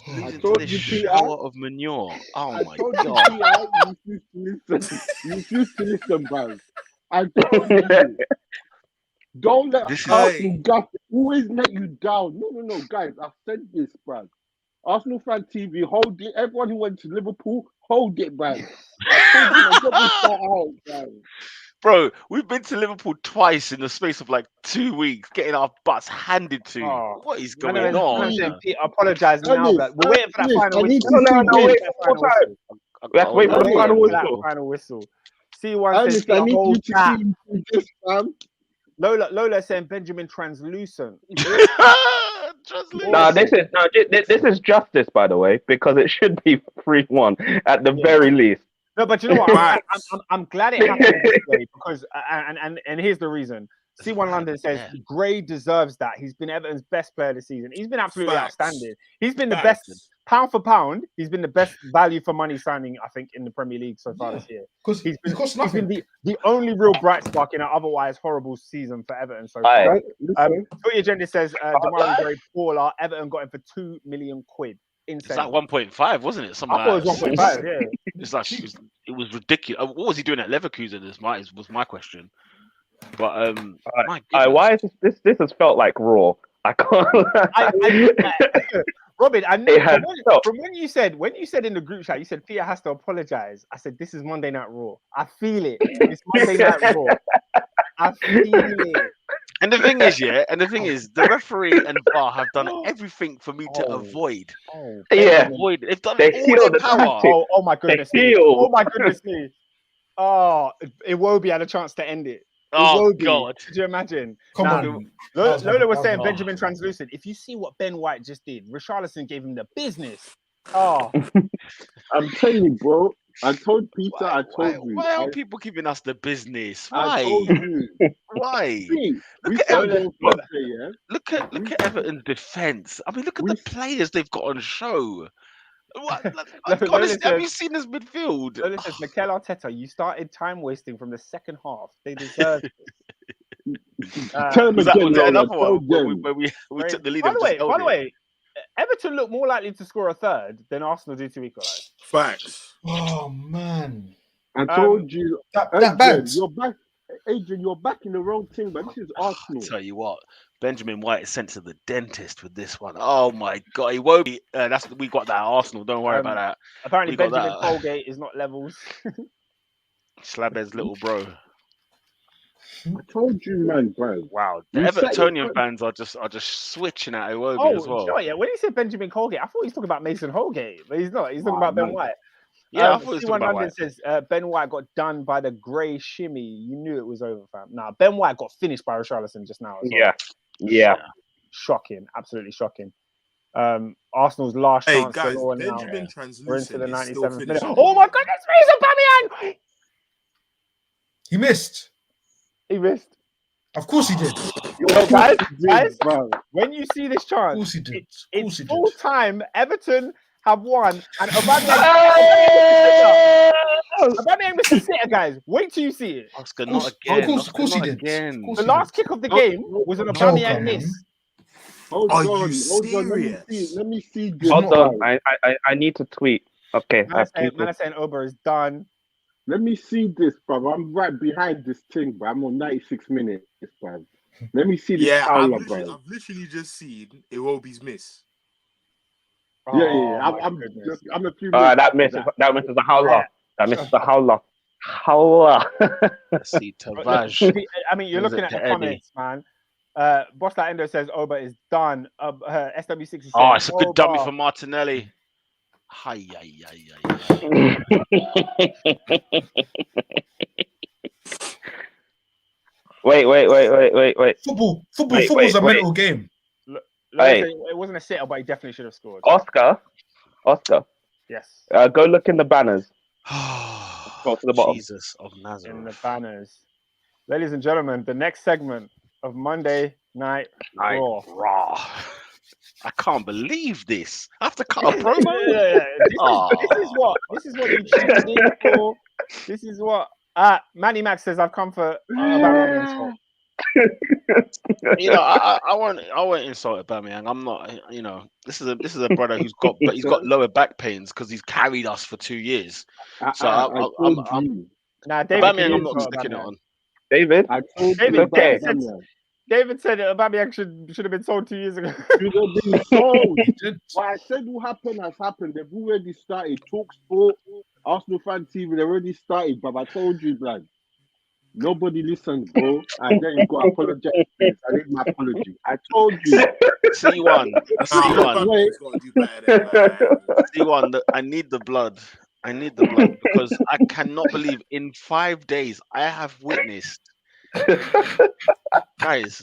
losing to told this you, Peter. shower of manure. Oh I my told you, god. Peter, you refuse to listen. You refuse to listen, bro. I told you. Don't let This is- Arsenal guys always let you down. No, guys. I've said this, bro. Arsenal fan TV, hold it. Everyone who went to Liverpool, hold it, bro. I told you, get this guy out, bro. Bro, we've been to Liverpool twice in the space of like 2 weeks, getting our butts handed to. Oh. What is Man, going on? saying, Peter, apologize now. Ellis, But we're waiting for that Ellis, final I need whistle. to see No, this. wait, Final one time. whistle. We have to wait for the Ellis, final Waiting for that whistle. final whistle. C1 Ellis, says, I Peter, need you hold to that. see this, fam. Lola saying Benjamin translucent. Just leave. No, this is justice, by the way, because it should be 3-1 at the very least. No, but you know what? I'm glad it happened this way because, and here's the reason. C1 London says Gray deserves that. He's been Everton's best player this season. He's been absolutely Facts. outstanding. He's been the Facts. best pound for pound. He's been the best value for money signing, I think, in the Premier League so far this year. Because He's it costs been nothing. the only real bright spark in an otherwise horrible season for Everton so far. Aye. Right? Listen. Twitter Agenda says Damari Gray Paula Everton got him for £2 million. It's Insane. like 1.5, wasn't it? Something I thought it was like 1.5. Yeah. It's like it was ridiculous. What was he doing at Leverkusen? Was my question. But my Why is this has felt like Raw? I can't. Robin, I knew It had from when you said in the group chat, you said Peter has to apologize. I said this is Monday Night Raw. I feel it. It's Monday Night Raw. I feel it. And the thing is, the referee and VAR have done everything for me to avoid. Yeah. Avoid. They've done They all heal their the power. tactic. Oh my goodness me. heal. Oh my goodness me. Oh, Iwobi had a chance to end it. Oh Iwobi. god. Could you imagine? Come Now, on. Lola was saying Oh. Benjamin translucent. If you see what Ben White just did, Richarlison gave him the business. Oh, I'm telling you, bro. I told Peter, I told you. Why are people giving us the business? I Why? told you. Why? See, we Look at started Everton. on Thursday, yeah? Look at Everton's defense. I mean, look at the players they've got on show. What? Honestly, have you seen this midfield? Lola says, Mikel Arteta, you started time wasting from the second half. They deserve it. Tell him Was again, that Lola, another tell one them. where we took the lead? By and the just way, held it? Everton look more likely to score a third than Arsenal do to equalise. Facts. Oh man. I told you. That Again, bounce. you're back. Adrian, you're back in the wrong thing, but this is I'll Arsenal. tell you what, Benjamin White is sent to the dentist with this one. Oh my god, he won't be. We got that at Arsenal. Don't worry about that. Apparently, We got Benjamin that. Colgate is not levels. Slabhead's little bro. I told you, man, bro. Wow, the You said Evertonian it- fans are just switching at Iwobi Oh, as well. sure, yeah. When he said Benjamin Colgate, I thought he was talking about Mason Holgate, but he's not. He's talking about Ben man. White. Yeah, I thought he was talking C1 about London White. says Ben White got done by the grey shimmy. You knew it was over, fam. Nah, Ben White got finished by Richarlison just now. As well. Yeah. Shocking, absolutely shocking. Arsenal's last Hey chance guys, galore now. Benjamin We're into Translucent the is still 97th minute. finishing. Oh my goodness, Mason Aubameyang! He missed. He missed. Of course he did. Yo, guys, bro. when you see this Of chance, course he did. Of it's course he full did. time. Everton have won, and Aubameyang missed the sitter, guys. Wait till you see it. Oscar, Of course- not again. of course Oscar, he not did. again. Of course The he last did. kick of the game was an Joker, Aubameyang man. miss. Hold Are on, you hold on. serious? Let me see this. Hold guy. on. I need to tweet. Okay. Man is saying Ober is done. Let me see this, bro. I'm right behind this thing, bro. I'm on 96 minutes, bro. Let me see this Yeah, howler, bro. I've literally just seen Iwobi's miss. Yeah. Oh, my I'm goodness. a few That minutes. misses a howler. That misses a howler. Howler. Let's see, Tavares. I mean, you're What is looking it, at the to Eddie? comments, man. Boss Like Endo says Ober is done. SW60 says Oh, it's a good dummy Ober. for Martinelli. Hi. Wait. Football's a wait. mental game. Lorenzo, Hey. it wasn't a sitter, but he definitely should have scored. Oscar. Yes. Go look in the banners. Go to the bottom. Jesus of In the Nazareth. banners. Ladies and gentlemen, the next segment of Monday Night Raw. Raw. I can't believe this. I have to cut a promo. This is what you tuned in for. This is what Manny Max says. I've come for Aubameyang insult. You know, I won't insult Aubameyang. I'm not. You know, this is a brother who's got lower back pains because he's carried us for 2 years. So I I'm told you. Nah, David, Aubameyang. can you I'm not insult sticking it Aubameyang? on. David. I told David, you about okay. Aubameyang. David said that Aubameyang should have been sold 2 years ago. Should have been sold. He did. What I said will happen has happened. They've already started. TalkSport, Arsenal Fan TV, they already started, but I told you, blood. Nobody listens, bro. And then you got to apologize. I need my apology. I told you. C1. Aubameyang's got to do better than that. C1. I need the blood. I need the blood because I cannot believe in 5 days I have witnessed. Guys,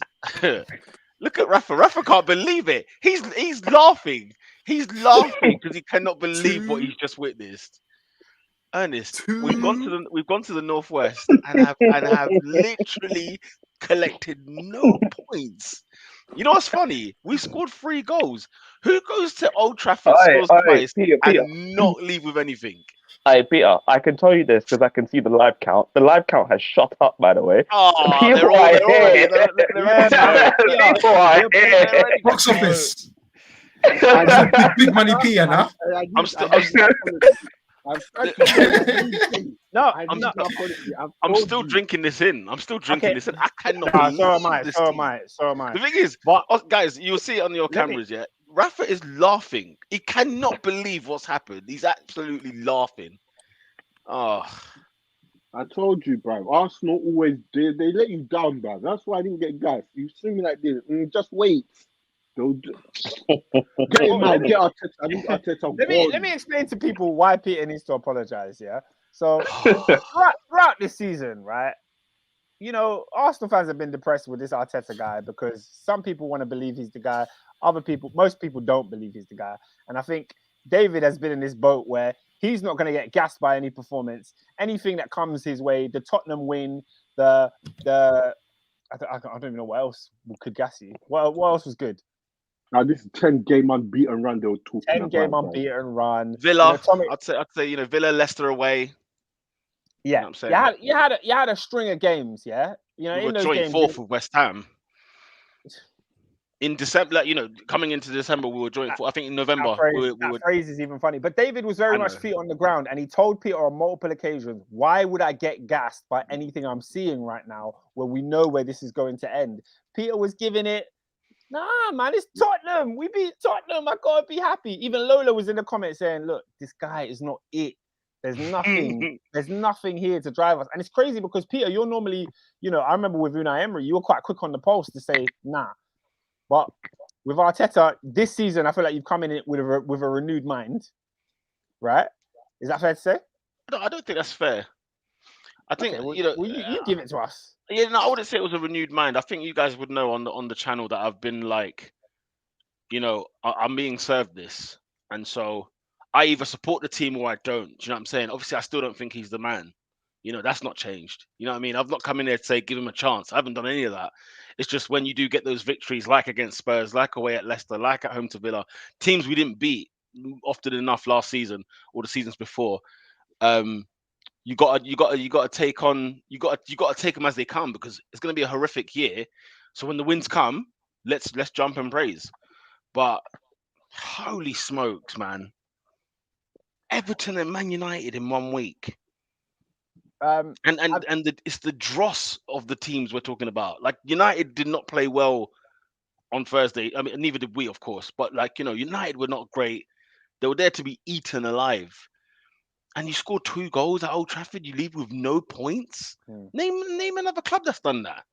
look at Rafa. Rafa can't believe it. He's laughing. He's laughing because he cannot believe what he's just witnessed. Ernest, we've gone to the northwest and have literally collected no points. You know what's funny? We scored 3 goals. Who goes to Old Trafford, scores twice, Peter. and not leave with anything? Hey, Peter, I can tell you this because I can see the live count. The live count has shot up, by the way. Oh, People they're are already. here. They're People are here. Box office. I Big money P, and huh? I'm still- I'm still drinking this in. I cannot Nah, believe so am I. this So team. am I. So am I. The thing is, guys, you'll see it on your cameras, yeah? Rafa is laughing. He cannot believe what's happened. He's absolutely laughing. Oh, I told you, bro. Arsenal always they let you down, bro. That's why I didn't get gas. You see me like this. Just wait. Get him out. Get Arteta. I need Arteta. Let me explain to people why Peter needs to apologize. Yeah. So throughout this season, right? You know, Arsenal fans have been depressed with this Arteta guy because some people want to believe he's the guy. Most people don't believe he's the guy. And I think David has been in this boat where he's not going to get gassed by any performance. Anything that comes his way, the Tottenham win, I don't even know what else could gas you. What else was good? Now this is 10-game unbeaten run they were talking 10-game about. unbeaten run. Villa. You know, I'd say Villa, Leicester away. Yeah, You know what I'm saying? you had a string of games, yeah. You know, We in were those joint games, 4th with West Ham. in December, like, coming into December, we were joint. I think in November, that phrase is even funny. But David was very much feet on the ground, and he told Peter on multiple occasions, "Why would I get gassed by anything I'm seeing right now, when we know where this is going to end?" Peter was giving it, "Nah, man, it's Tottenham. We beat Tottenham. I gotta be happy." Even Lola was in the comments saying, "Look, this guy is not it. There's nothing. There's nothing here to drive us." And it's crazy because Peter, you're normally, I remember with Unai Emery, you were quite quick on the pulse to say, "Nah." But with Arteta, this season, I feel like you've come in with a renewed mind, right? Is that fair to say? No, I don't think that's fair. I think you give it to us. Yeah, no, I wouldn't say it was a renewed mind. I think you guys would know on the channel that I've been like, I'm being served this, and so I either support the team or I don't. Do you know what I'm saying? Obviously, I still don't think he's the man. That's not changed. You know what I mean? I've not come in there to say give him a chance. I haven't done any of that. It's just when you do get those victories, like against Spurs, like away at Leicester, like at home to Villa, teams we didn't beat often enough last season or the seasons before. You got to take them as they come, because it's going to be a horrific year. So when the wins come, let's jump and praise. But holy smokes, man! Everton and Man United in 1 week. It's the dross of the teams we're talking about. Like, United did not play well on Thursday. I mean, neither did we, of course. But United were not great. They were there to be eaten alive. And you score 2 goals at Old Trafford. You leave with no points. Name another club that's done that.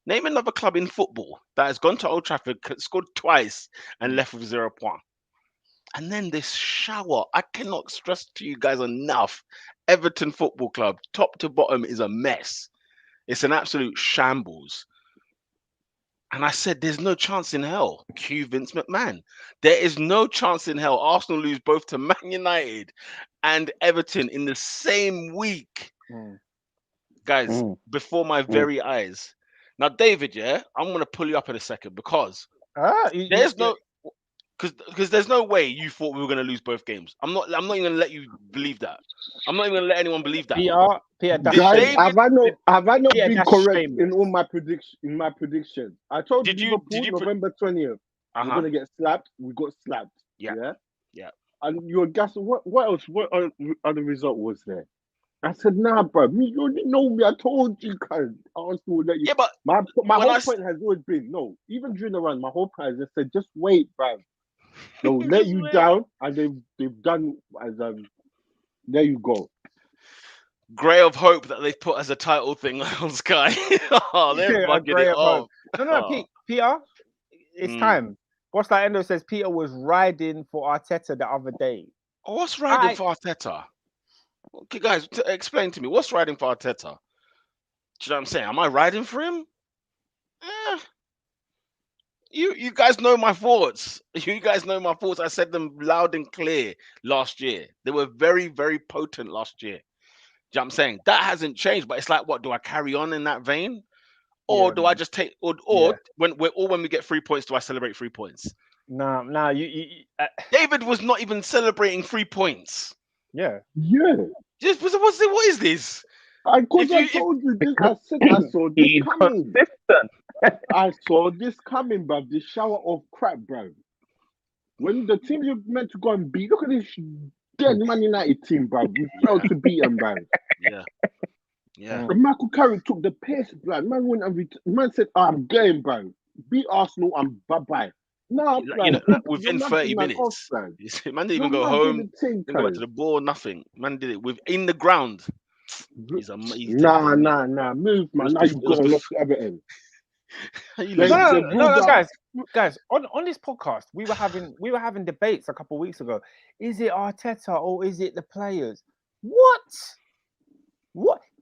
Name another club in football that has gone to Old Trafford, scored twice, and left with 0 points. And then this shower. I cannot stress to you guys enough. Everton Football Club, top to bottom, is a mess. It's an absolute shambles. And I said, there's no chance in hell. Cue Vince McMahon. There is no chance in hell. Arsenal lose both to Man United and Everton in the same week. Guys, before my very eyes. Now, David, I'm going to pull you up in a second, because there's no way you thought we were going to lose both games. I'm not even going to let you believe that. I'm not even going to let anyone believe that. Peter, have I not been correct in all my predictions? I told you November 20th we're going to get slapped. We got slapped. Yeah. And your guess, what else? What other result was there? I said, nah, bro. You already know me. I told you, cuz. Arsenal let you. Yeah, but my whole point has always been, no, even during the run, my whole point has said, just wait, bro. They'll let you down, and they've done as there you go. Grey of Hope that they've put as a title thing on Sky. They're bugging it off. No, Peter, it's time. What's that? Endo says Peter was riding for Arteta the other day. Oh, what's riding for Arteta? Okay, guys, explain to me. What's riding for Arteta? Do you know what I'm saying? Am I riding for him? You guys know my thoughts. You guys know my thoughts. I said them loud and clear last year. They were very, very potent last year. Do you know what I'm saying? That hasn't changed, but it's like, what, do I carry on in that vein? Or do I just take, when we get 3 points, do I celebrate 3 points? No, David was not even celebrating 3 points. Yeah. What is this? I told you this. I said I saw this coming. I saw this coming, bruv. This shower of crap, bruv. When the team you're meant to go and beat, look at this dead Man United team, bruv. We failed to beat them, bruv. Yeah. And Michael Carrick took the piss, bruv. Man said, I'm going, bruv. Beat Arsenal and bye-bye. No, within 30 minutes. Man didn't even go home. Didn't go back to the ball, nothing. Man did it within the ground. Nah. Move, man. Now you've got to look at Everton. No, guys. On this podcast, we were having debates a couple of weeks ago. Is it Arteta or is it the players? What?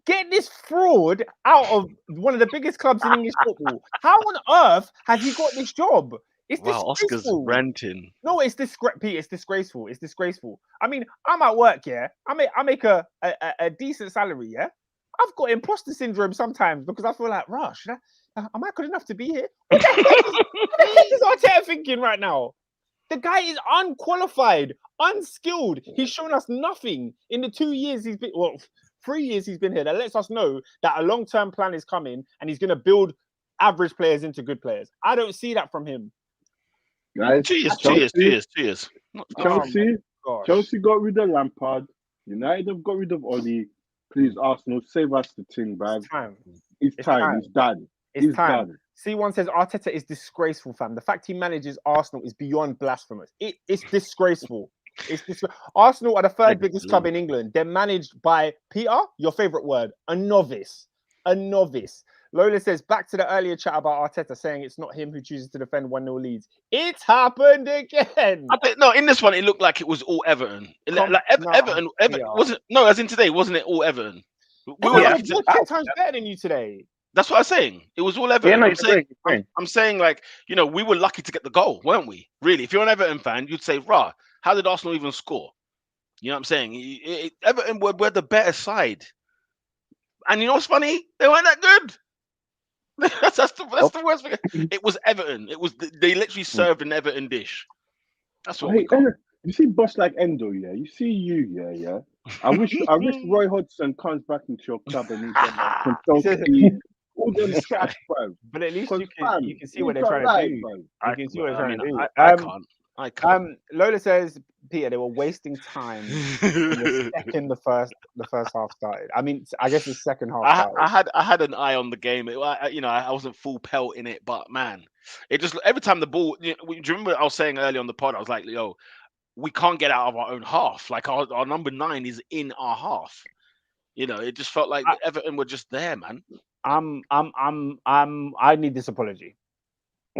Get this fraud out of one of the biggest clubs in English football. How on earth has he got this job? It's disgraceful. Oscar's ranting. No, it's disgraceful. It's disgraceful. I mean, I'm at work, I make a decent salary, I've got imposter syndrome sometimes because I feel like, Rush, am I good enough to be here? What the heck is Arteta thinking right now? The guy is unqualified, unskilled. He's shown us nothing in the 2 years he's been, 3 years he's been here. That lets us know that a long-term plan is coming and he's going to build average players into good players. I don't see that from him. Guys, 2 years, 2 Chelsea, years, 2 years, 2 years. Chelsea, Gosh. Chelsea got rid of Lampard. United have got rid of Oli. Please, Arsenal, save us the thing, bruv. It's time. It's It's time. time. It's done. It's time. done. C1 says Arteta is disgraceful, fam. The fact he manages Arsenal is beyond blasphemous. It's disgraceful. Arsenal are the third biggest club in England. They're managed by Peter, your favorite word, a novice. A novice. Lola says, back to the earlier chat about Arteta saying it's not him who chooses to defend 1-0 leads. It's happened again. I think, no, in this one, it looked like it was all Everton. Everton wasn't. No, as in today, wasn't it all Everton? We're 10 times better than you today. That's what I'm saying. It was all Everton. I'm saying, like, you know, we were lucky to get the goal, weren't we? Really, if you're an Everton fan, you'd say, "Rah, how did Arsenal even score?" You know what I'm saying? Everton were the better side, and you know what's funny? They weren't that good. that's the worst thing. It was Everton. They literally served an Everton dish. That's what we got. You see, boss like Endo, yeah. You see you, yeah. I wish Roy Hodgson comes back into your club and he can consultancy. All them trash, bro. But at least you can see what they're trying to do. You can see what they're trying to do. I can't. Lola says, Peter, they were wasting time the first half started. I mean, I guess the second half started. I had an eye on the game. I wasn't full pelt in it, but man, it just every time the ball. Do you remember I was saying earlier on the pod? I was like, yo, we can't get out of our own half. Like our number 9 is in our half. You know, it just felt like Everton were just there, man. I need this apology.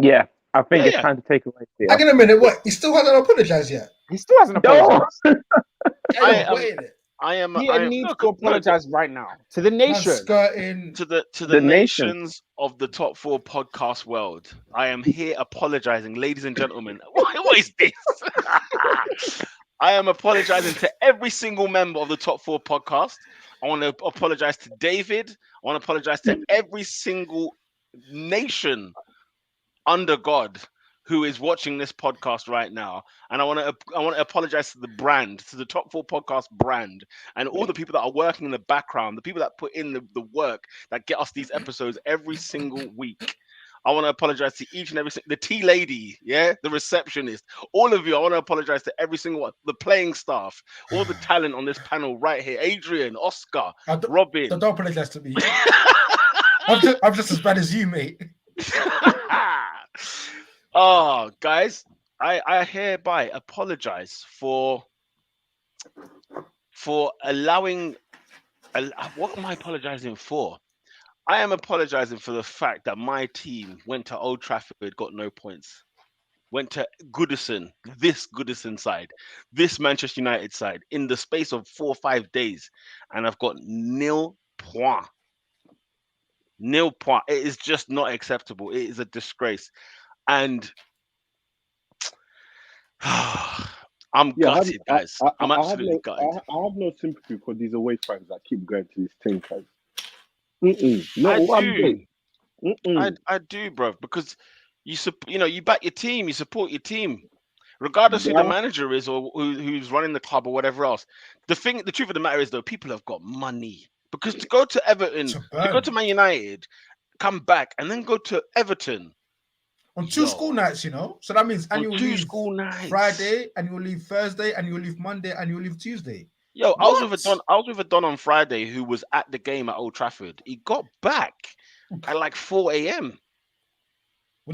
Yeah, I think it's time to take away. Hang on a minute, what? He still hasn't apologized yet? He still hasn't apologized. I need to apologize right now to the nation. To the nations of the top 4 podcast world. I am here apologizing, ladies and gentlemen. What is this? I am apologizing to every single member of the top 4 podcast. I want to apologize to David. I want to apologize to every single nation under God who is watching this podcast right now. And I want to apologize to the brand, to the top 4 podcast brand, and all the people that are working in the background, the people that put in the work that get us these episodes every single week. I want to apologize to each and every the tea lady, the receptionist, all of you. I want to apologize to every single one, the playing staff, all the talent on this panel right here. Adrian, Oscar, Robin. Don't apologize to me. I'm just as bad as you, mate. Oh, guys, I hereby apologize for allowing. What am I apologizing for? I am apologizing for the fact that my team went to Old Trafford, got no points. Went to this Goodison side, this Manchester United side, in the space of 4 or 5 days, and I've got 0 points. 0 points. It is just not acceptable. It is a disgrace, and I'm gutted, guys. I'm absolutely gutted. I have no sympathy for these away fans that keep going to this team, guys. I do, bro, because you back your team, you support your team, regardless who the manager is or who's running the club or whatever else. The truth of the matter is, though, people have got money, because to go to Everton, to go to Man United, come back, and then go to Everton on 2 school nights, so that means annual leave school nights. Friday, annual leave Thursday, annual leave Monday, annual leave Tuesday. Yo, I was with a Don on Friday who was at the game at Old Trafford. He got back at like 4 a.m.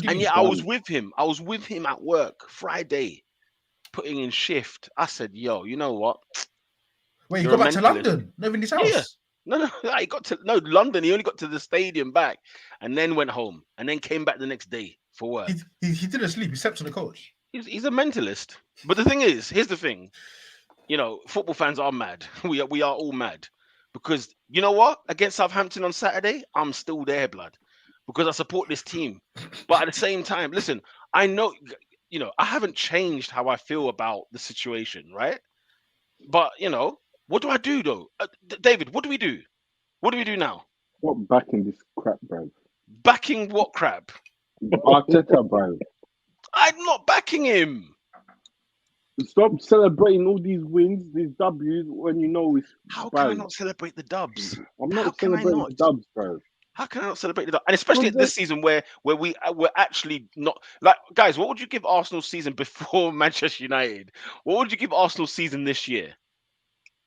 And yeah, I was with him. I was with him at work Friday, putting in shift. I said, yo, you know what? Wait, he got back to London? Not even his house? Yeah. No, he got to London. He only got to the stadium back and then went home and then came back the next day for work. He didn't sleep. He slept on the coach. He's a mentalist. But the thing is, here's the thing. Football fans are mad. We are all mad, because you know what? Against Southampton on Saturday, I'm still there, blood, because I support this team. But at the same time, listen, I know, I haven't changed how I feel about the situation, right? But what do I do though, David? What do we do? What do we do now? What, backing this crap, bro? Backing what crap? Arteta, bro. I'm not backing him. Stop celebrating all these wins, these W's, when you know it's. How can I not celebrate the dubs? I'm not celebrating the dubs, bro. How can I not celebrate the dub? And especially at this season where we're actually not like guys. What would you give Arsenal season before Manchester United? What would you give Arsenal season this year?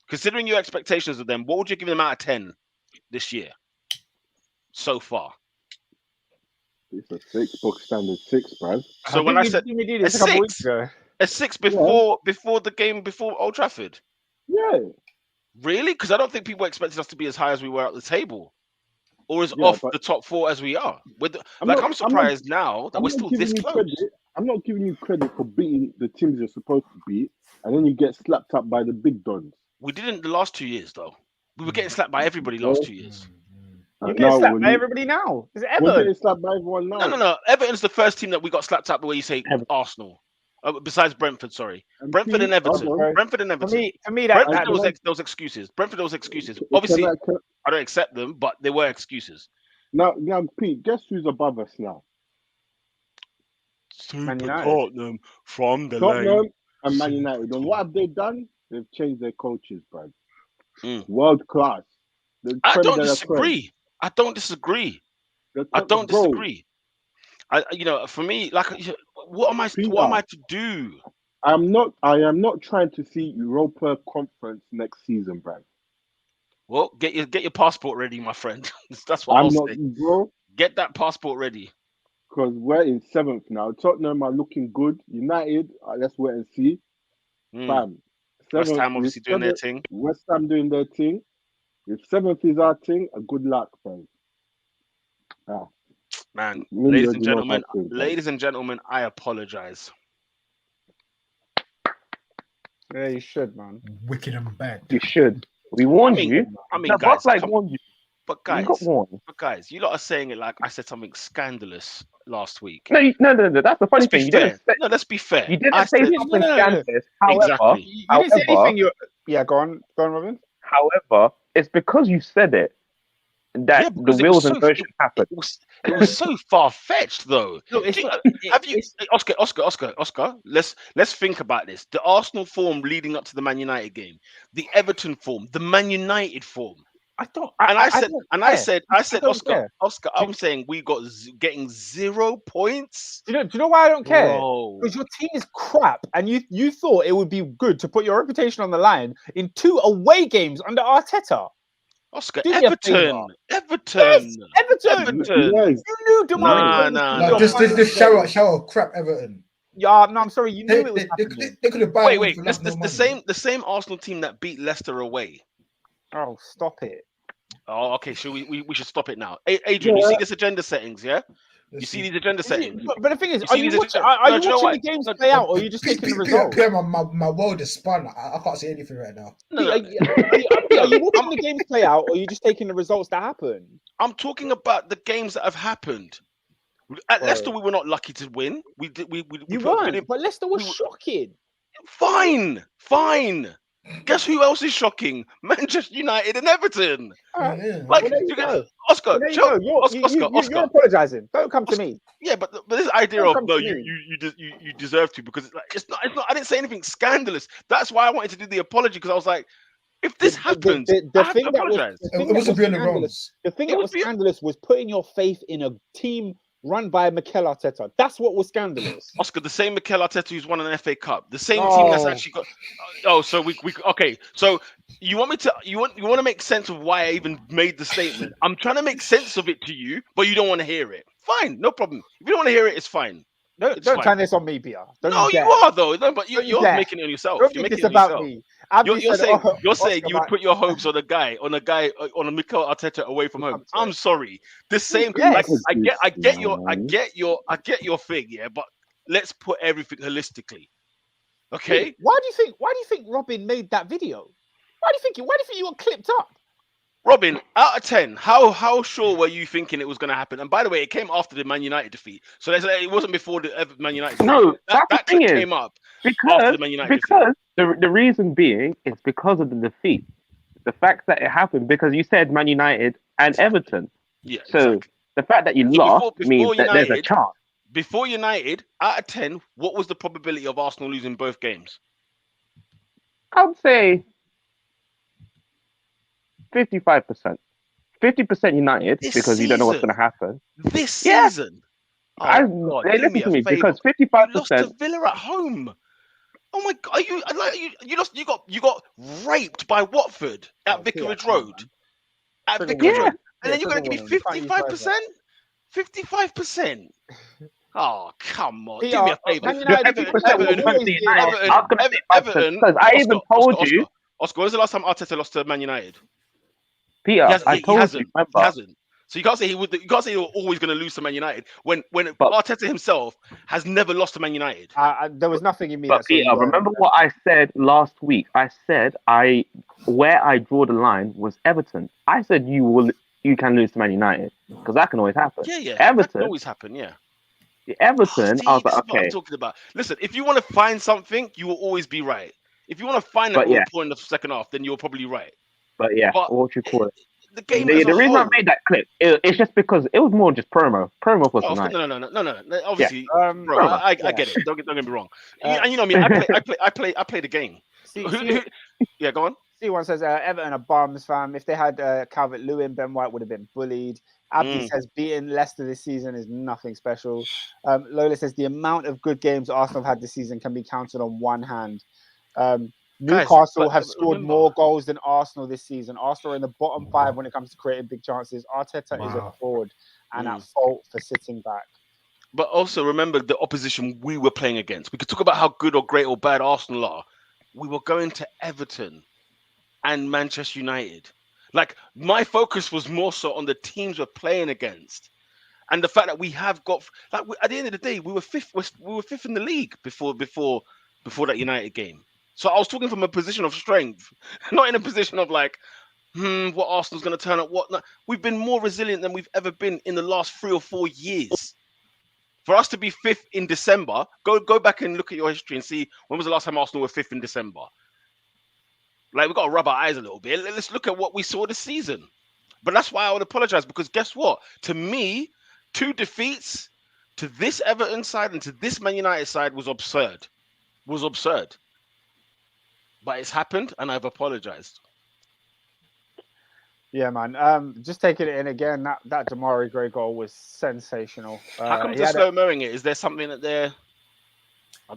Considering your expectations of them, what would you give them out of 10 this year so far? It's a 6, book standard 6, bruv. So when I said we did a this a couple weeks 6, ago. a 6 before the game before Old Trafford. Yeah. Really? Because I don't think people expected us to be as high as we were at the table, or as Yeah, off but- the top 4 as we are. I'm I'm surprised now that I'm we're not still giving this you close. credit. I'm not giving you credit for beating the teams you're supposed to beat, and then you get slapped up by the big dons. We didn't the last 2 years though. We were getting slapped by everybody last 2 years. You get Now, slapped by everybody now. Is it We're Everton? getting slapped by everyone now. No. Everton's the first team that we got slapped up the way you say Everton. Arsenal. Besides Brentford, sorry. And Brentford see, and Everton. hold on. Brentford and For Everton. me, that Brentford those excuses. Brentford those excuses. Can Obviously, I- I don't accept them, but they were excuses. now, Pete, guess who's above us now? Man Super United. Tottenham from the Tottenham and Man United. And what have they done? They've changed their coaches, bro. Mm. World class. I don't disagree. I don't disagree. For me, like, what am I to do? I am not trying to see Europa Conference next season, bro. Well, get your passport ready, my friend. That's what I'll say. Bro, Get that passport ready. because we're in 7th now. Tottenham are looking good. United, let's wait and see. Bam. West 7th Ham obviously is doing their 7th. thing. West Ham doing their thing. If 7th is our thing, good luck, fam. Man, Millions ladies and do not gentlemen, have to, I apologize. Yeah, you should, man. Wicked and bad. You should. We warned you. I mean, No, guys, Boss warned you. but You got warned. you lot are saying it like I said something scandalous last week. No, that's the funny Let's be thing. You fair. didn't say, No, let's be fair. you didn't I say said- something No. scandalous. However, Exactly. You didn't say However- anything. Yeah, go on, Robin. however, it's because you said it that Yeah, the because it wheels was in motion happened. It was so far fetched, though. Look, it's not, Have you, Oscar? Let's think about this. The Arsenal form leading up to the Man United game, the Everton form, the Man United form. I don't. I said, don't Oscar, care. I'm saying we got getting 0 points. Do you know why I don't care? Bro. Because your team is crap, and you thought it would be good to put your reputation on the line in 2 away games under Arteta. Oscar, Do me a Everton. Yes, Everton. Everton. Yes. You knew Damari. Nah. Just this shower crap Everton. Yeah, no, I'm sorry. You knew They, it was they, happening. they could have bought Wait. for This no money. the same Arsenal team that beat Leicester away. Oh, stop it. Oh, okay. So we should stop it now. Adrian, you see this agenda settings, yeah? You Let's see these agenda settings. But the thing is, You are see you these watching, agenda- are No, you do you know watching what? the games play out, or are you just taking the result? Pierre, my world is spun. I can't see anything right now. No, Are you watching the games play out, or are you just taking the results that happen? I'm talking about the games that have happened. At Right. Leicester, we were not lucky to win. We did. We You put- weren't, but Leicester was shocking. Fine. Guess who else is shocking? Manchester United and Everton. Alright. Yeah. Like, Well, there you you get- go. Oscar, Well, there you go. You're Oscar. apologizing. Don't come to me. Yeah, but this idea Don't of come no, to me. you deserve to, because it's not. I didn't say anything scandalous. That's why I wanted to do the apology, because I was like, if this happens, I have to apologize. It wasn't beyond the realms. The thing It that was was beyond- scandalous was putting your faith in a team run by Mikel Arteta. That's what was scandalous. Oscar, the same Mikel Arteta who's won an FA Cup, the same team that's No. actually got. Oh, so we okay. So you want me to you want to make sense of why I even made the statement? I'm trying to make sense of it to you, but you don't want to hear it. Fine, no problem. If you don't want to hear it, it's fine. Don't It's fine. turn this on me, Pia. Don't No, you dare. are though. No, but Don't you you're dare. making it on yourself. Don't You're make making this it on about yourself. me. Abby You're said, saying "Oh, you're saying Oscar, you would man." put your hopes on a guy on Mikel Arteta away from home. I'm sorry. The same. Yes. Like, I get your thing, yeah. But let's put everything holistically. Okay. Why do you think Robin made that video? Why do you think you got clipped up? Robin, out of 10, how sure were you thinking it was going to happen? And by the way, it came after the Man United defeat, so it wasn't before the Man United defeat. No, that that's the thing clip is, came up after because the Man United defeat. the reason being is because of the defeat. The fact that it happened because you said Man United and Everton. Yeah. So exactly. the fact that you So lost before means that there's a United- chance. Before United, out of 10, what was the probability of Arsenal losing both games? I would say 55%. 50% United This because you don't know what's season? going to happen. This Yeah. season. Oh, God, Hey, do listen me to a me, favor. because You lost to 55%. Villa at home. Oh my God! You lost? You got raped by Watford at Vicarage Road. At Trigger Vicarage Yeah. Road, and then you're trigger going to give me warning. You can't use words 55%. 55%. Oh, come on! Peter, Do me a favor. Man United, 50% Everton was have going always to been United. Arsenal. I was going to say 5% Everton. because I even told you, Oscar. When was the last time Arteta lost to Man United? Peter. I He told you. hasn't. Remember? He hasn't. So you can't say he would. You can't say you're always going to lose to Man United when But- Arteta himself has never lost to Man United. There was nothing in me But that saw you Peter, going. remember what I said last week? I said where I draw the line was Everton. I said you can lose to Man United because that can always happen. Yeah. That can Everton, always happen. Yeah. Everton. See, I was this like, is what I'm okay, talking about. Listen, if you want to find something, you will always be right. If you want to find that But we'll yeah. point in the second half, then you're probably right. but yeah, But what you call it? the game as The a reason whole. I made that clip, it's just because it was more just promo. Promo for tonight. No. Obviously, Um, bro, I yeah. get it. Don't get me wrong. Uh, And you know me. I play the game. Yeah, go on. C1 says Everton are bums, fam. If they had Calvert-Lewin, Ben White would have been bullied. Abdi says beating Leicester this season is nothing special. Lola says the amount of good games Arsenal have had this season can be counted on one hand. Newcastle have scored more goals than Arsenal this season. Arsenal are in the bottom 5 when it comes to creating big chances. Arteta is a fraud and at fault for sitting back. But also remember the opposition we were playing against. We could talk about how good or great or bad Arsenal are. We were going to Everton and Manchester United. Like, my focus was more so on the teams we're playing against, and the fact that we have got, like, at the end of the day, we were fifth. We were fifth in the league before that United game. So I was talking from a position of strength, not in a position of like, what Arsenal's going to turn up. What not. We've been more resilient than we've ever been in the last 3 or 4 years. For us to be fifth in December, go back and look at your history and see when was the last time Arsenal were fifth in December. Like, we've got to rub our eyes a little bit. Let's look at what we saw this season. But that's why I would apologize, because guess what? To me, 2 defeats to this Everton side and to this Man United side was absurd. But it's happened, and I've apologized. Yeah, man. Just taking it in again. That Damari Gray goal was sensational. How come they're slow-moing it? Is there something that they're...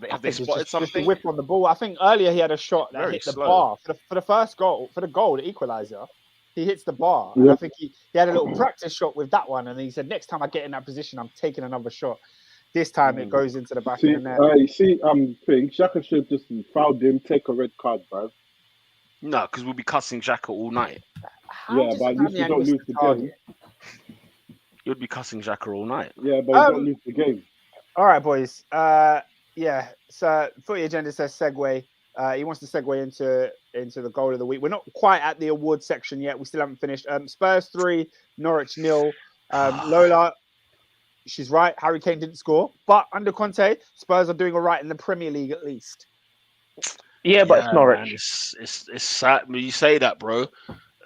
Have they spotted something? Just the whip on the ball. I think earlier he had a shot that hit the bar for the first goal, the equaliser. He hits the bar. And I think he had a little practice shot with that one, and he said, "Next time I get in that position, I'm taking another shot. This time it goes into the back of the net." Xhaka should just fouled him, take a red card, bro. No, because we'll be cussing Xhaka all night. But at least we don't lose the game. You'd be cussing Xhaka all night. Yeah, but we don't lose the game. All right, boys. So Footy Agenda says segue. He wants to segue into the goal of the week. We're not quite at the award section yet. We still haven't finished. Spurs 3, Norwich 0. Lola, she's right. Harry Kane didn't score, but under Conte, Spurs are doing all right in the Premier League at least. Yeah, but it's Norwich. Man, it's sad when you say that, bro.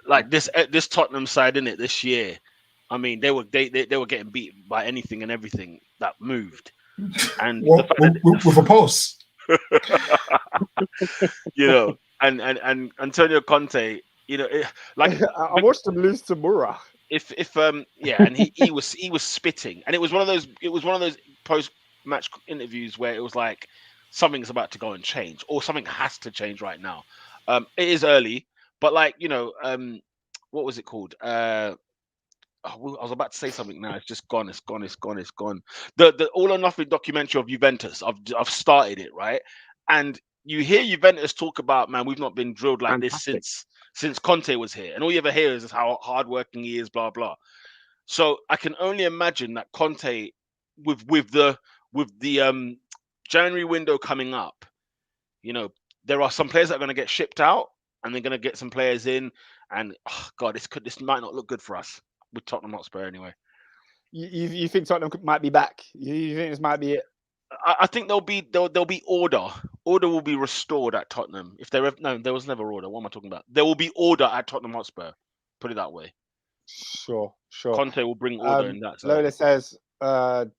Like this Tottenham side, innit, this year. I mean, they were getting beat by anything and everything that moved. And with a pulse. and Antonio Conte, I watched him lose to Mura. And he was spitting, and it was one of those post-match interviews where it was like something's about to go and change, or something has to change right now. It is early, but what was it called? I was about to say something now. It's just gone. It's gone. The All or Nothing documentary of Juventus. I've started it, right? And you hear Juventus talk about, man, we've not been drilled like this since Conte was here, and all you ever hear is how hardworking he is, blah blah. So I can only imagine that Conte, with the January window coming up, there are some players that are going to get shipped out, and they're going to get some players in, and this might not look good for us. With Tottenham Hotspur, anyway. You think Tottenham might be back? You think this might be it? I think there'll be order. Order will be restored at Tottenham. There was never order. What am I talking about? There will be order at Tottenham Hotspur. Put it that way. Sure. Conte will bring order in that. Lola says,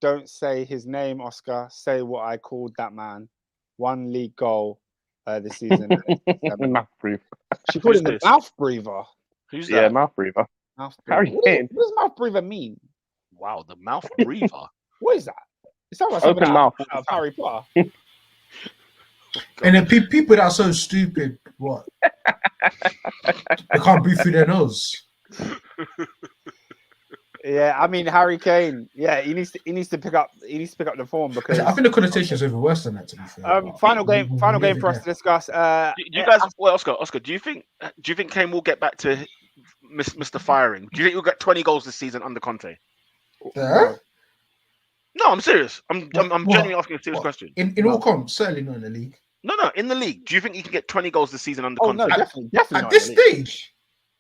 "Don't say his name, Oscar. Say what I called that man. 1 league goal this season." Mouth breather. She called him the mouth breather. Who's that? Yeah, mouth breather. Mouth Harry breather. Kane. What does mouth breather mean? Wow, the mouth breather. What is that? It sounds like something Open mouth. out of Harry Potter. And then people that are so stupid, what? They can't breathe through their nose. Yeah, I mean Harry Kane. Yeah, he needs to pick up the form because I think the connotation is even worse than that. To be fair. final game for us to discuss. Do you guys, well, Oscar, do you think Kane will get back to Mr. Firing? Do you think he'll get 20 goals this season under Conte? Yeah? No, I'm serious. I'm What? genuinely asking a serious What? question. In all comps, certainly not in the league. No, in the league. Do you think he can get 20 goals this season under Oh Conte? no, definitely At not this in the league. stage,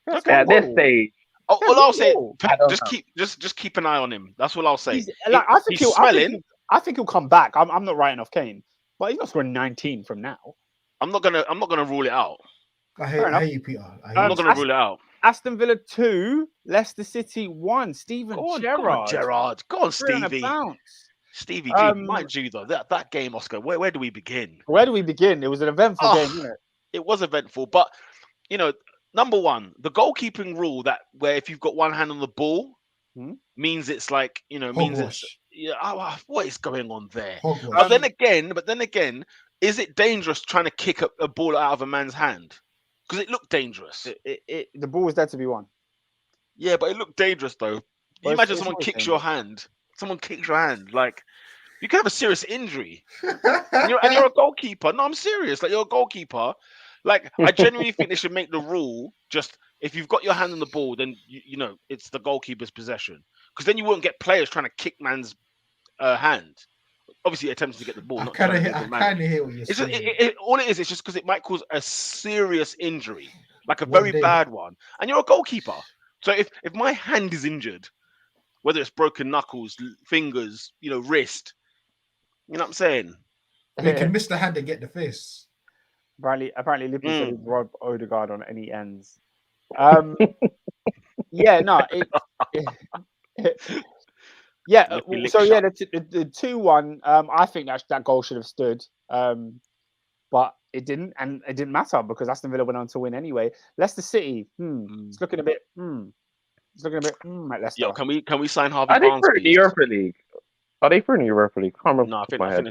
Okay. At this stage, Oh, well, I'll say, I don't just keep an eye on him. That's what I'll say. He's, like, I think he's he'll. smelling. I think he'll come back. I'm not writing off Kane, but he's not scoring 19 from now. I'm not gonna rule it out. I Fair enough. hate you, Peter. I hate I'm you. not gonna rule it out. Aston Villa 2, Leicester City 1. Steven Go on, Gerrard. Gerrard. Go on, Three on a Stevie. bounce. Stevie G, mind you though, that game, Oscar. Where do we begin? Where do we begin? It was an eventful game, wasn't it? It was eventful, but number one, the goalkeeping rule that where if you've got one hand on the ball, means it's like means it's what is going on there? Hogwash. But then again, is it dangerous trying to kick a ball out of a man's hand? Because it looked dangerous. The ball was there to be won. Yeah, but it looked dangerous though. You Well, imagine it's someone always kicks your hand. Someone kicks your hand. Like you could have a serious injury. And you're a goalkeeper. No, I'm serious. Like you're a goalkeeper. Like I genuinely think they should make the rule just if you've got your hand on the ball, then it's the goalkeeper's possession. Because then you won't get players trying to kick man's hand. Obviously, attempting to get the ball. I Not kind of trying to hit the man. hear what you're It's just, saying. all it is just because it might cause a serious injury, like a One very day. bad one. And you're a goalkeeper. So if my hand is injured, whether it's broken knuckles, fingers, wrist, you know what I'm saying? You can miss the hand and get the face. Apparently, Liverpool said he'd rob Odegaard on any ends. Yeah, no. Yeah. So yeah, the 2-1. I think that goal should have stood, but it didn't, and it didn't matter because Aston Villa went on to win anyway. Leicester City. It's looking a bit. It's looking a bit at Leicester. Yo, can we sign Harvey are they Barnes? for the Europa League? Are they for the Europa League? Can't remember. No, I think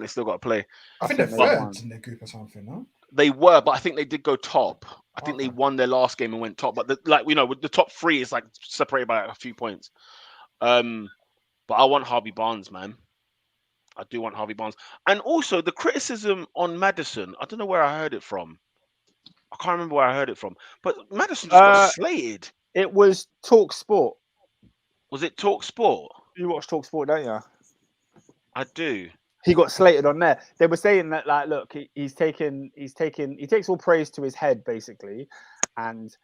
they still got to play. I think they're they third won. in their group or something, no? They were, but I think they did go top. I think they won their last game and went top. But with the top three, it's like separated by a few points. But I want Harvey Barnes, man. I do want Harvey Barnes. And also the criticism on Maddison, I don't know where I heard it from. I can't remember where I heard it from. But Maddison just got slated. It was Talk Sport. Was it Talk Sport? You watch Talk Sport, don't you? I do. He got slated on there. They were saying that, like, look, he takes all praise to his head, basically. And